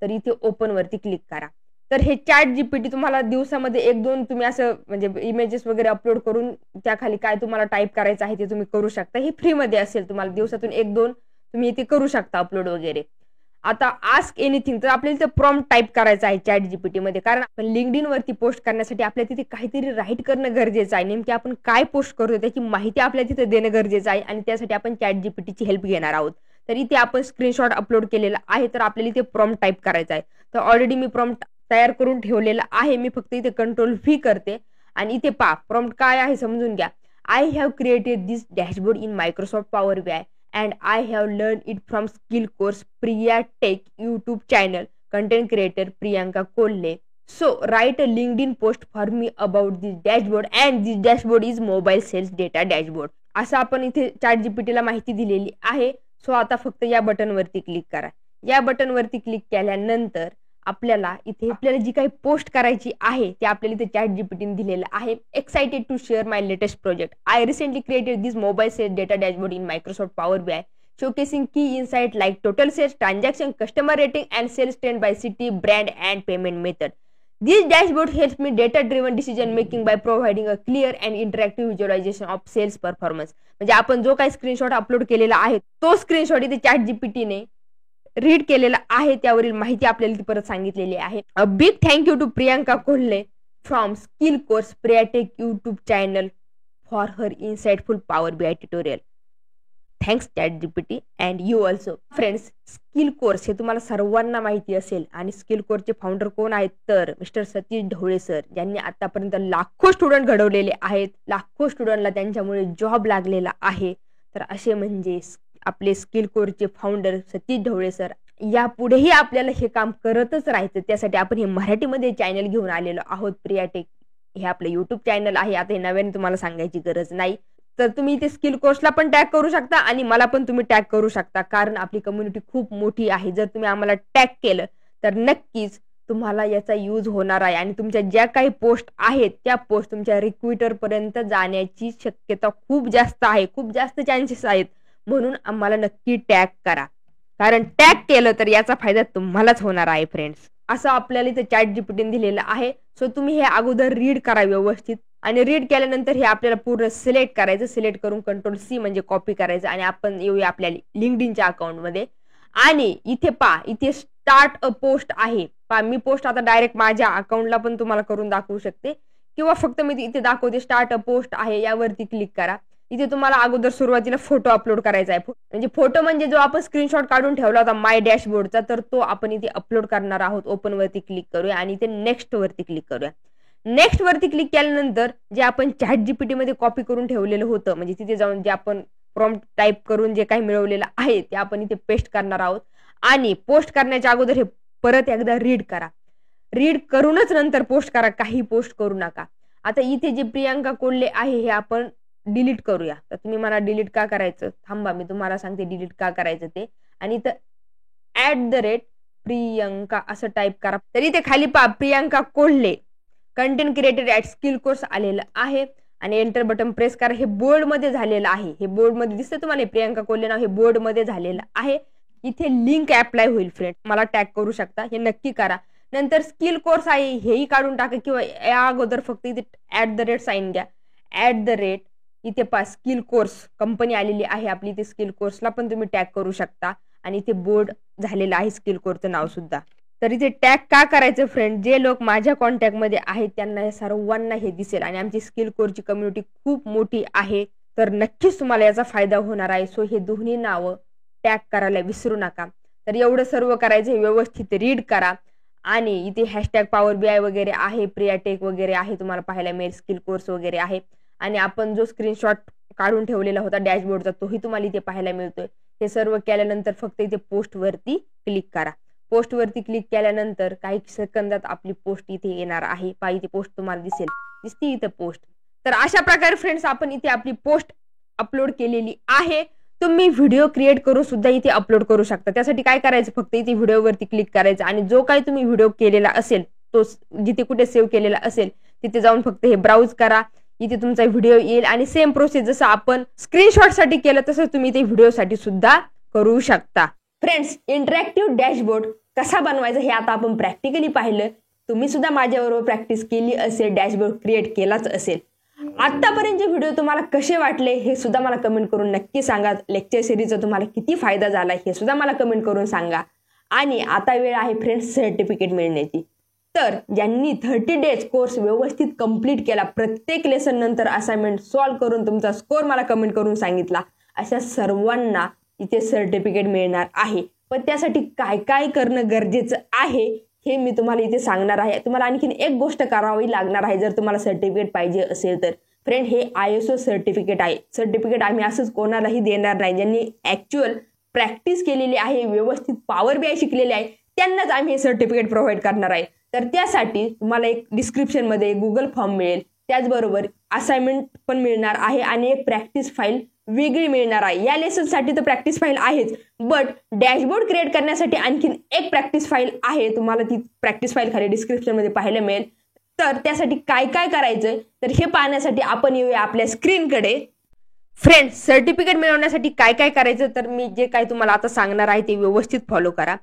A: तर इथे ओपन वरती क्लिक करा. तर हे ChatGPT तुम्हाला दिवसामध्ये 1-2 तुम्ही असं म्हणजे इमेजेस वगैरे अपलोड करून त्याखाली काय तुम्हाला टाईप करायचं आहे ते तुम्ही करू शकता. हे फ्रीमध्ये असेल, तुम्हाला दिवसातून 1-2 तुम्ही इथे करू शकता अपलोड वगैरे. आता आस्क एनिथिंग, तर आपल्याला इथे प्रॉम्प्ट टाईप करायचा आहे ChatGPT मध्ये, कारण आपण लिंक्डइन वरती पोस्ट करण्यासाठी आपल्याला तिथे काहीतरी राईट करणं गरजेचं आहे. नेमकी आपण काय पोस्ट करतो त्याची माहिती आपल्याला तिथे देणं गरजेचं आहे आणि त्यासाठी आपण ChatGPTची हेल्प घेणार आहोत. तर इथे आपण स्क्रीनशॉट अपलोड केलेला आहे, तर आपल्याला इथे प्रॉम्प्ट टाईप करायचा आहे. तर ऑलरेडी मी प्रॉम्प्ट तयार करून ठेवलेला आहे. मी फक्त इथे कंट्रोल V करते आणि इथे प्रॉम्प्ट काय आहे समजून घ्या. I have created this dashboard in Microsoft Power BI and I have learned it from skill course Priya Tech YouTube channel, content creator Priyanka Kolle. So write a LinkedIn post for me about this dashboard and this dashboard is mobile sales data dashboard. असं आपण इथे ChatGPTला माहिती दिलेली आहे. सो आता फक्त या बटन वरती क्लिक करा. या बटन वरती क्लिक केल्यानंतर आपल्याला जी काही पोस्ट करायची आहे ते आपल्याला इथे ChatGPTने दिलेलं आहे. Excited to share my latest project. I recently created this mobile sales data dashboard in Microsoft Power BI showcasing key insight like total sales, transaction, customer rating and sales trend by city, brand and payment method. This dashboard helps me data-driven decision making by providing a clear and interactive visualization of sales performance. म्हणजे आपण जो काही स्क्रीनशॉट अपलोड केलेला आहे तो स्क्रीनशॉट इथे ChatGPTने रीड केलेला आहे, त्यावरील माहिती आपल्याला ती परत सांगितलेली आहे. A big thank you to Priyanka Kolhe from skill course Priya tech YouTube channel for her insightful Power BI tutorial. Thanks ChatGPT and you also. Friends, skill course हे तुम्हाला सर्वांना माहिती असेल आणि स्किल कोर्सचे फाउंडर कोण आहेत तर मिस्टर सतीश ढवळे सर, ज्यांनी आतापर्यंत लाखो स्टुडंट घडवलेले आहेत. लाखो स्टुडंटला त्यांच्यामुळे जॉब लागलेला आहे. तर असे म्हणजे आपले स्किल कोर्सचे फाउंडर सतीश ढवळे सर. यापुढेही आपल्याला हे काम करतच राहायचं, त्यासाठी आपण हे मराठीमध्ये चॅनल घेऊन आलेलो आहोत. प्रिया टेक हे आपलं YouTube चॅनल आहे. आता हे नव्याने तुम्हाला सांगायची गरज नाही. तर तुम्ही इथे स्किल कोर्सला पण टॅग करू शकता आणि मला पण तुम्ही टॅग करू शकता, कारण आपली कम्युनिटी खूप मोठी आहे. जर तुम्ही आम्हाला टॅग केलं तर नक्कीच तुम्हाला याचा यूज होणार आहे आणि तुमच्या ज्या काही पोस्ट आहेत त्या पोस्ट तुमच्या रिक्रुटर पर्यंत जाण्याची शक्यता खूप जास्त आहे, खूप जास्त चान्सेस आहेत. म्हणून आम्हाला नक्की टॅग करा, कारण टॅग केलं तर याचा फायदा तुम्हालाच होणार आहे फ्रेंड्स. असं आपल्याला इथे ChatGPTने दिलेलं आहे. सो तुम्ही हे अगोदर रीड करा व्यवस्थित आणि रीड केल्यानंतर हे आपल्याला पूर्ण सिलेक्ट करायचं. सिलेक्ट करून कंट्रोल C म्हणजे कॉपी करायचं आणि आपण येऊया आपल्या लिंक्डइनच्या अकाउंटमध्ये. आणि इथे इथे स्टार्ट अ पोस्ट आहे. मी पोस्ट आता डायरेक्ट माझ्या अकाउंटला पण तुम्हाला करून दाखवू शकते किंवा फक्त मी इथे दाखवते. स्टार्ट अ पोस्ट आहे, यावरती क्लिक करा. इथे तुम्हाला अगोदर सुरुवातीला फोटो अपलोड करायचा आहे. म्हणजे फोटो म्हणजे जो आपण स्क्रीनशॉट काढून ठेवला होता माय डॅशबोर्डचा, तर तो आपण इथे अपलोड करणार आहोत. ओपन वरती क्लिक करूया आणि इथे नेक्स्ट वरती क्लिक करूया. नेक्स्ट वरती क्लिक केल्यानंतर जे आपण ChatGPT मध्ये कॉपी करून ठेवलेलं होतं, म्हणजे तिथे जाऊन जे आपण प्रॉम्प्ट टाईप करून जे काही मिळवलेलं आहे ते आपण इथे पेस्ट करणार आहोत. आणि पोस्ट करण्याच्या अगोदर हे परत एकदा रीड करा. रीड करूनच नंतर पोस्ट करा, काही पोस्ट करू नका. आता इथे जे प्रियांका कोल्हे आहे हे आपण डिलीट करूया. तर तुम्ही मला डिलीट का करायचं, थांबा मी तुम्हाला सांगते डिलीट का करायचं ते. आणि इथं @प्रियंका असं टाईप करा. तर इथे खाली पहा Priyanka Kolhe content created at skill course आलेलं आहे आणि एंटर बटन प्रेस करा. हे बोर्ड मध्ये झालेलं आहे, हे बोर्ड मध्ये दिसतं तुम्हाला प्रियांका कोल्हे नाव, हे बोर्ड मध्ये झालेलं आहे. इथे लिंक अप्लाय होईल फ्रेंड, मला टॅग करू शकता, हे नक्की करा. नंतर स्किल कोर्स आहे हेही काढून टाका किंवा या अगोदर फक्त इथे @ घ्या. इथे पा स्किल कोर्स कंपनी आलेली आहे आपली, इथे स्किल कोर्सला पण तुम्ही टॅग करू शकता आणि इथे बोर्ड झालेलं आहे स्किल कोर्सचं नाव सुद्धा. तर इथे टॅग का करायचं फ्रेंड, जे लोक माझ्या कॉन्टॅक्टमध्ये आहेत त्यांना सर्वांना हे दिसेल आणि आमची स्किल कोर्सची कम्युनिटी खूप मोठी आहे, तर नक्कीच तुम्हाला याचा फायदा होणार आहे. सो हे दोन्ही नावं टॅग करायला विसरू नका. तर एवढं सर्व करायचं, हे व्यवस्थित रीड करा. आणि इथे #PowerBI वगैरे आहे, प्रियाटेक वगैरे आहे, तुम्हाला पाहायला मिळेल स्किल कोर्स वगैरे आहे. आणि आपण जो स्क्रीनशॉट काढून ठेवलेला होता डॅशबोर्डचा तोही तुम्हाला इथे पाहायला मिळतोय. हे सर्व केल्यानंतर फक्त इथे पोस्ट वरती क्लिक करा. पोस्ट वरती क्लिक केल्यानंतर काही सेकंदात आपली पोस्ट इथे येणार आहे. पहा इथे पोस्ट तुम्हाला दिसते इथे पोस्ट. तर अशा प्रकारे फ्रेंड्स आपण इथे आपली पोस्ट अपलोड केलेली आहे. तुम्ही व्हिडिओ क्रिएट करून सुद्धा इथे अपलोड करू शकता. त्यासाठी काय करायचं, फक्त इथे व्हिडिओवरती क्लिक करायचं आणि जो काही तुम्ही व्हिडिओ केलेला असेल तो जिथे कुठे सेव्ह केलेला असेल तिथे जाऊन फक्त हे ब्राउज करा. इथे तुमचा व्हिडिओ येईल आणि सेम प्रोसेस जसं आपण स्क्रीनशॉट साठी केलं तसं तुम्ही ते व्हिडिओ साठी सुद्धा करू शकता. फ्रेंड्स, इंटरॅक्टिव्ह डॅशबोर्ड कसा बनवायचा हे आता आपण प्रॅक्टिकली पाहिलं. तुम्ही सुद्धा माझ्याबरोबर प्रॅक्टिस केली असेल, डॅशबोर्ड क्रिएट केलाच असेल. आतापर्यंतचे व्हिडिओ तुम्हाला कसे वाटले हे सुद्धा मला कमेंट करून नक्की सांगा. लेक्चर सिरीजचा तुम्हाला किती फायदा झाला हे सुद्धा मला कमेंट करून सांगा. आणि आता वेळ आहे फ्रेंड्स सर्टिफिकेट मिळण्याची. तर ज्यांनी 30 डेज कोर्स व्यवस्थित कंप्लीट केला, प्रत्येक लेसन नंतर असाइनमेंट सॉल्व्ह करून तुमचा स्कोर मला कमेंट करून सांगितला, अशा सर्वांना इथे सर्टिफिकेट मिळणार आहे. पण त्यासाठी काय काय करणं गरजेचं आहे हे मी तुम्हाला इथे सांगणार आहे. तुम्हाला आणखीन एक गोष्ट करावी लागणार आहे जर तुम्हाला सर्टिफिकेट पाहिजे असेल तर. फ्रेंड, हे ISO सर्टिफिकेट आहे. सर्टिफिकेट आम्ही असंच कोणालाही देणार नाही. ज्यांनी ॲक्च्युअल प्रॅक्टिस केलेली आहे, व्यवस्थित PowerBI शिकलेले आहे, त्यांनाच आम्ही हे सर्टिफिकेट प्रोव्हाइड करणार आहे. तर त्यासाठी तुम्हाला एक डिस्क्रिप्शनमध्ये गुगल फॉर्म मिळेल, त्याचबरोबर असाइनमेंट पण मिळणार आहे आणि एक प्रॅक्टिस फाईल वेगळी मिळणार आहे. या लेसनसाठी तर प्रॅक्टिस फाईल आहेच, बट डॅशबोर्ड क्रिएट करण्यासाठी आणखीन एक प्रॅक्टिस फाईल आहे. तुम्हाला ती प्रॅक्टिस फाईल खाली डिस्क्रिप्शनमध्ये पाहायला मिळेल. तर त्यासाठी काय काय करायचं तर हे पाहण्यासाठी आपण येऊया आपल्या स्क्रीनकडे. फ्रेंड्स, सर्टिफिकेट मिळवण्यासाठी काय काय करायचं तर मी जे काही तुम्हाला आता सांगणार आहे ते व्यवस्थित फॉलो करा.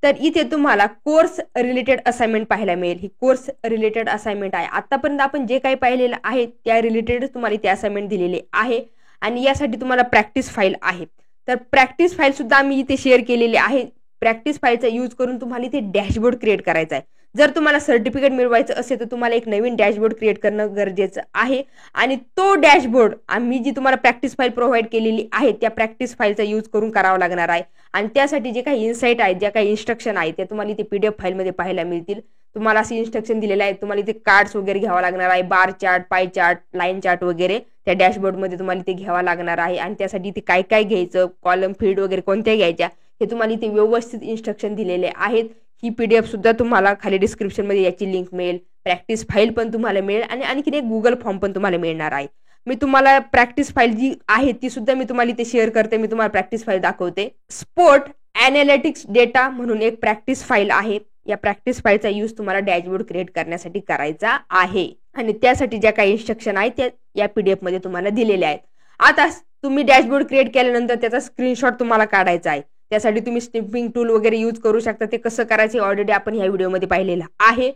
A: तर इथे तुम्हाला कोर्स रिलेटेड असाइनमेंट पाहायला मिळेल. ही कोर्स रिलेटेड असाइनमेंट आहे. आतापर्यंत आपण जे काही पाहिलेलं आहे त्या रिलेटेड तुम्हाला इथे असाइनमेंट दिलेले आहे आणि यासाठी तुम्हाला प्रॅक्टिस फाईल आहे. तर प्रॅक्टिस फाईल सुद्धा आम्ही इथे शेअर केलेली आहे. प्रॅक्टिस फाईलचा यूज करून तुम्हाला इथे डॅशबोर्ड क्रिएट करायचा आहे. जर तुम्हाला सर्टिफिकेट मिळवायचं असेल तर तुम्हाला एक नवीन डॅशबोर्ड क्रिएट करणं गरजेचं आहे आणि तो डॅशबोर्ड आम्ही जी तुम्हाला प्रॅक्टिस फाईल प्रोव्हाइड केलेली आहे त्या प्रॅक्टिस फाईलचा यूज करून करावा लागणार आहे. आणि त्यासाठी जे काही इन्साइट आहेत, ज्या काही इन्स्ट्रक्शन आहेत ते तुम्हाला इथे PDF फाईलमध्ये पाहायला मिळतील. तुम्हाला असे इन्स्ट्रक्शन दिलेले आहेत. तुम्हाला इथे कार्ड्स वगैरे घ्यावा लागणार आहे, bar chart, pie chart, line chart वगैरे त्या डॅशबोर्डमध्ये तुम्हाला इथे घ्यावा लागणार आहे. आणि त्यासाठी इथे काय काय घ्यायचं, कॉलम फील्ड वगैरे कोणत्या घ्यायच्या हे तुम्हाला इथे व्यवस्थित इन्स्ट्रक्शन दिलेले आहेत. ही PDF सुद्धा तुम्हाला खाली डिस्क्रिप्शनमध्ये याची लिंक मिळेल, प्रॅक्टिस फाईल पण तुम्हाला मिळेल आणि आणखीन एक गुगल फॉर्म पण तुम्हाला मिळणार आहे. मी तुम्हाला प्रॅक्टिस फाईल जी आहे ती सुद्धा मी तुम्हाला इथे शेअर करते. मी तुम्हाला प्रॅक्टिस फाईल दाखवते. स्पोर्ट एनालिटिक्स डेटा म्हणून एक प्रॅक्टिस फाईल आहे. या प्रॅक्टिस फाईलचा यूज तुम्हाला डॅशबोर्ड क्रिएट करण्यासाठी करायचा आहे आणि त्यासाठी ज्या काही इन्स्ट्रक्शन आहेत त्या या PDF मध्ये तुम्हाला दिलेल्या आहेत. आता तुम्ही डॅशबोर्ड क्रिएट केल्यानंतर त्याचा स्क्रीनशॉट तुम्हाला काढायचा आहे. त्यासाठी तुम्ही स्निपिंग टूल वगैरे यूज करू शकता. ते कसं करायचं ऑलरेडी आपण ह्या व्हिडिओमध्ये पाहिलेलं आहे.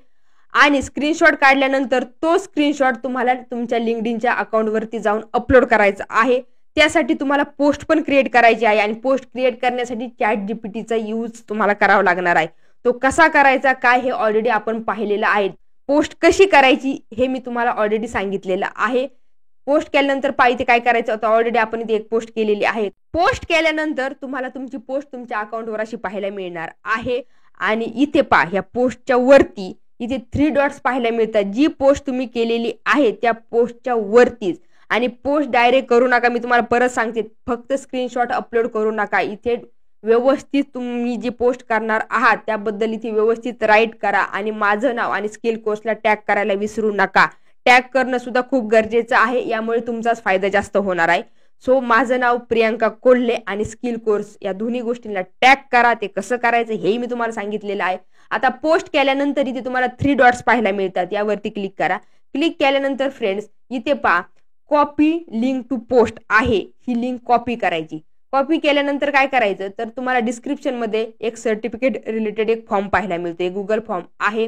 A: आणि स्क्रीनशॉट काढल्यानंतर तो स्क्रीनशॉट तुम्हाला तुमच्या लिंक्डइनच्या अकाउंटवरती जाऊन अपलोड करायचा आहे. त्यासाठी तुम्हाला पोस्ट पण क्रिएट करायची आहे आणि पोस्ट क्रिएट करण्यासाठी ChatGPTचा यूज तुम्हाला करावा लागणार आहे. तो कसा करायचा काय हे ऑलरेडी आपण पाहिलेलं आहे. पोस्ट कशी करायची हे मी तुम्हाला ऑलरेडी सांगितलेलं आहे. पोस्ट केल्यानंतर इथे काय करायचं होतं, ऑलरेडी आपण इथे एक पोस्ट केलेली आहे. पोस्ट केल्यानंतर तुम्हाला तुमची पोस्ट तुमच्या अकाउंटवर अशी पाहायला मिळणार आहे. आणि इथे ह्या पोस्टच्या वरती इथे 3 डॉट्स पाहायला मिळतात. जी पोस्ट तुम्ही केलेली आहे त्या पोस्टच्या वरतीच. आणि पोस्ट डायरेक्ट करू नका, मी तुम्हाला परत सांगते, फक्त स्क्रीनशॉट अपलोड करू नका. इथे व्यवस्थित तुम्ही जी पोस्ट करणार आहात त्याबद्दल इथे व्यवस्थित राईट करा आणि माझं नाव आणि स्किल कोर्सला टॅग करायला विसरू नका. टॅग करणं सुद्धा खूप गरजेचं आहे, यामुळे तुमचाच फायदा जास्त होणार आहे. सो माझं नाव प्रियांका कोल्हे आणि स्किल कोर्स या दोन्ही गोष्टींना टॅग करा. ते कसं करायचं हेही मी तुम्हाला सांगितलेलं आहे. आता पोस्ट केल्यानंतर इथे तुम्हाला 3 डॉट्स पाहायला मिळतात, यावरती क्लिक करा. क्लिक केल्यानंतर फ्रेंड्स इथे कॉपी लिंक टू पोस्ट आहे, ही लिंक कॉपी करायची. कॉपी केल्यानंतर काय करायचं तर तुम्हाला डिस्क्रिप्शन मध्ये एक सर्टिफिकेट रिलेटेड एक फॉर्म पाहायला मिळतो, गुगल फॉर्म आहे,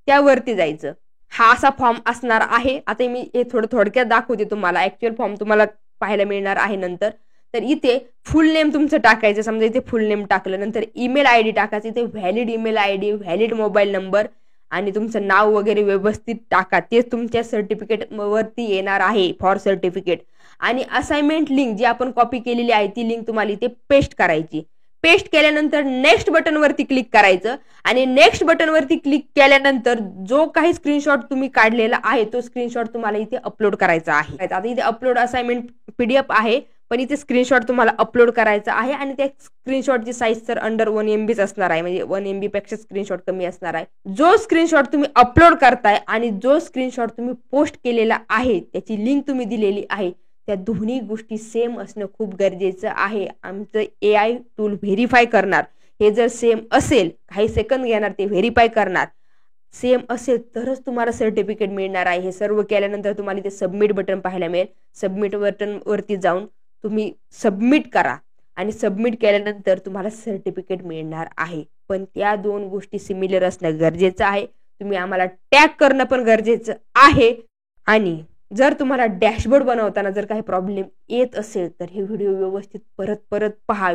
A: त्यावरती जायचं. हा असा फॉर्म असणार आहे. आता मी हे थोडक्यात दाखवते तुम्हाला. ऍक्च्युअल फॉर्म तुम्हाला पाहायला मिळणार आहे नंतर. तर इथे फुल नेम तुमचं टाकायचं. समजा इथे फुल नेम टाकलं, नंतर ईमेल आयडी टाकायचं. इथे valid email ID, valid mobile number आणि तुमचं नाव वगैरे व्यवस्थित टाका. तेच तुमच्या सर्टिफिकेट वरती येणार आहे, फॉर सर्टिफिकेट. आणि असाइनमेंट लिंक जी आपण कॉपी केलेली आहे ती लिंक तुम्हाला इथे पेस्ट करायची. पेस्ट केल्यानंतर नेक्स्ट बटन वरती क्लिक करायचं. आणि नेक्स्ट बटन वरती क्लिक केल्यानंतर जो काही स्क्रीनशॉट तुम्ही काढलेला आहे तो स्क्रीनशॉट तुम्हाला इथे अपलोड करायचा आहे. आता इथे अपलोड असाइनमेंट PDF आहे, पण इथे स्क्रीनशॉट तुम्हाला अपलोड करायचा आहे. आणि त्या स्क्रीनशॉटची साईज तर अंडर 1 MB असणार आहे, म्हणजे 1 MB पेक्षा स्क्रीनशॉट कमी असणार आहे. जो स्क्रीनशॉट तुम्ही अपलोड करताय आणि जो स्क्रीनशॉट तुम्ही पोस्ट केलेला आहे त्याची लिंक तुम्ही दिलेली आहे, त्या दोन्ही गोष्टी सेम असणं खूप गरजेचं आहे. आमचं AI टूल व्हेरीफाय करणार. हे जर सेम असेल, काही सेकंद घेणार, ते व्हेरीफाय करणार. सेम असेल तरच तुम्हाला सर्टिफिकेट मिळणार आहे. हे सर्व केल्यानंतर तुम्हाला इथे सबमिट बटन पाहायला मिळेल. सबमिट बटन वरती जाऊन तुम्ही सबमिट करा आणि सबमिट केल्यानंतर तुम्हाला सर्टिफिकेट मिळणार आहे. पण त्या 2 गोष्टी सिमिलर असणं गरजेचं आहे. तुम्ही आम्हाला टॅग करणं पण गरजेचं आहे. आणि जर तुम्हाला डॅशबोर्ड बनवताना जर काही प्रॉब्लेम येत असेल तर हे व्हिडिओ व्यवस्थित परत पहा.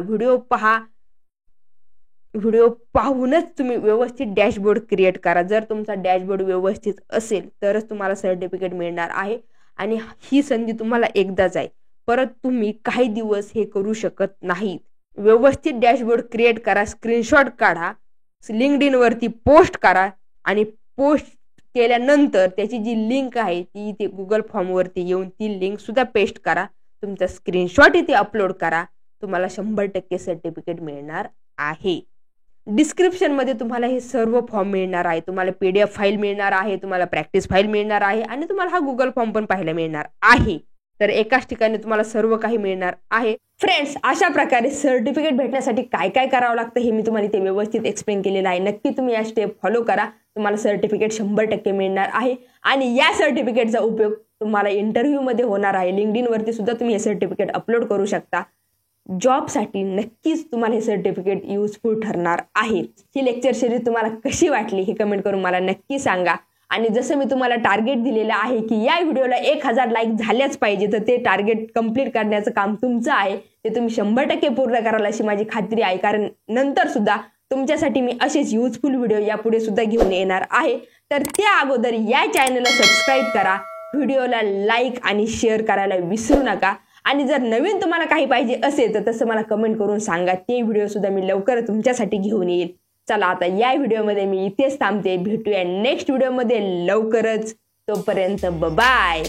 A: व्हिडिओ पाहूनच तुम्ही व्यवस्थित डॅशबोर्ड क्रिएट करा. जर तुमचा डॅशबोर्ड व्यवस्थित असेल तरच तुम्हाला सर्टिफिकेट मिळणार आहे. आणि ही संधी तुम्हाला एकदाच आहे, परत तुम्ही काही दिवस हे करू शकत नाही. व्यवस्थित डॅशबोर्ड क्रिएट करा, स्क्रीनशॉट काढा, LinkedIn वरती पोस्ट करा आणि पोस्ट केल्यानंतर त्याची जी लिंक आहे ती इथे गुगल फॉर्म वरती येऊन ती लिंक सुद्धा पेस्ट करा. तुमचा स्क्रीनशॉट इथे अपलोड करा. तुम्हाला 100% सर्टिफिकेट मिळणार आहे. डिस्क्रिप्शन मध्ये तुम्हाला हे सर्व फॉर्म मिळणार आहे. तुम्हाला PDF फाईल मिळणार आहे, तुम्हाला प्रॅक्टिस फाईल मिळणार आहे आणि तुम्हाला हा गुगल फॉर्म पण पाहायला मिळणार आहे. तर एकाच ठिकाणी तुम्हाला सर्व काही मिळणार आहे. फ्रेंड्स, अशा प्रकारे सर्टिफिकेट भेटण्यासाठी काय काय करावं लागतं हे मी तुम्हाला इथे व्यवस्थित एक्सप्लेन केलेलं आहे. नक्की तुम्ही या स्टेप फॉलो करा. तुम्हाला सर्टिफिकेट 100% मिळणार आहे. आणि या सर्टिफिकेटचा उपयोग तुम्हाला इंटरव्ह्यू मध्ये होणार आहे. LinkedIn वरती सुद्धा तुम्ही हे सर्टिफिकेट अपलोड करू शकता. जॉबसाठी नक्कीच तुम्हाला हे सर्टिफिकेट युजफुल ठरणार आहे. ही लेक्चर सिरीज तुम्हाला कशी वाटली हे कमेंट करून मला नक्की सांगा. आणि जसं मी तुम्हाला टार्गेट दिलेलं आहे की या व्हिडिओला 1000 लाईक झाल्याच पाहिजे, तर ते टार्गेट कंप्लीट करण्याचं काम तुमचं आहे. ते तुम्ही 100% पूर्ण कराल अशी माझी खात्री आहे. कारण नंतर सुद्धा तुमच्यासाठी मी असेच युजफुल व्हिडिओ यापुढे सुद्धा घेऊन येणार आहे. तर त्या अगोदर या चॅनलला सबस्क्राईब करा, व्हिडिओला लाईक आणि शेअर करायला विसरू नका. आणि जर नवीन तुम्हाला काही पाहिजे असेल तर तसं मला कमेंट करून सांगा. ते व्हिडिओ सुद्धा मी लवकर तुमच्यासाठी घेऊन येईल. चला आता या व्हिडिओमध्ये मी इथेच थांबते. भेटूया नेक्स्ट व्हिडिओमध्ये लवकरच. तोपर्यंत बाय.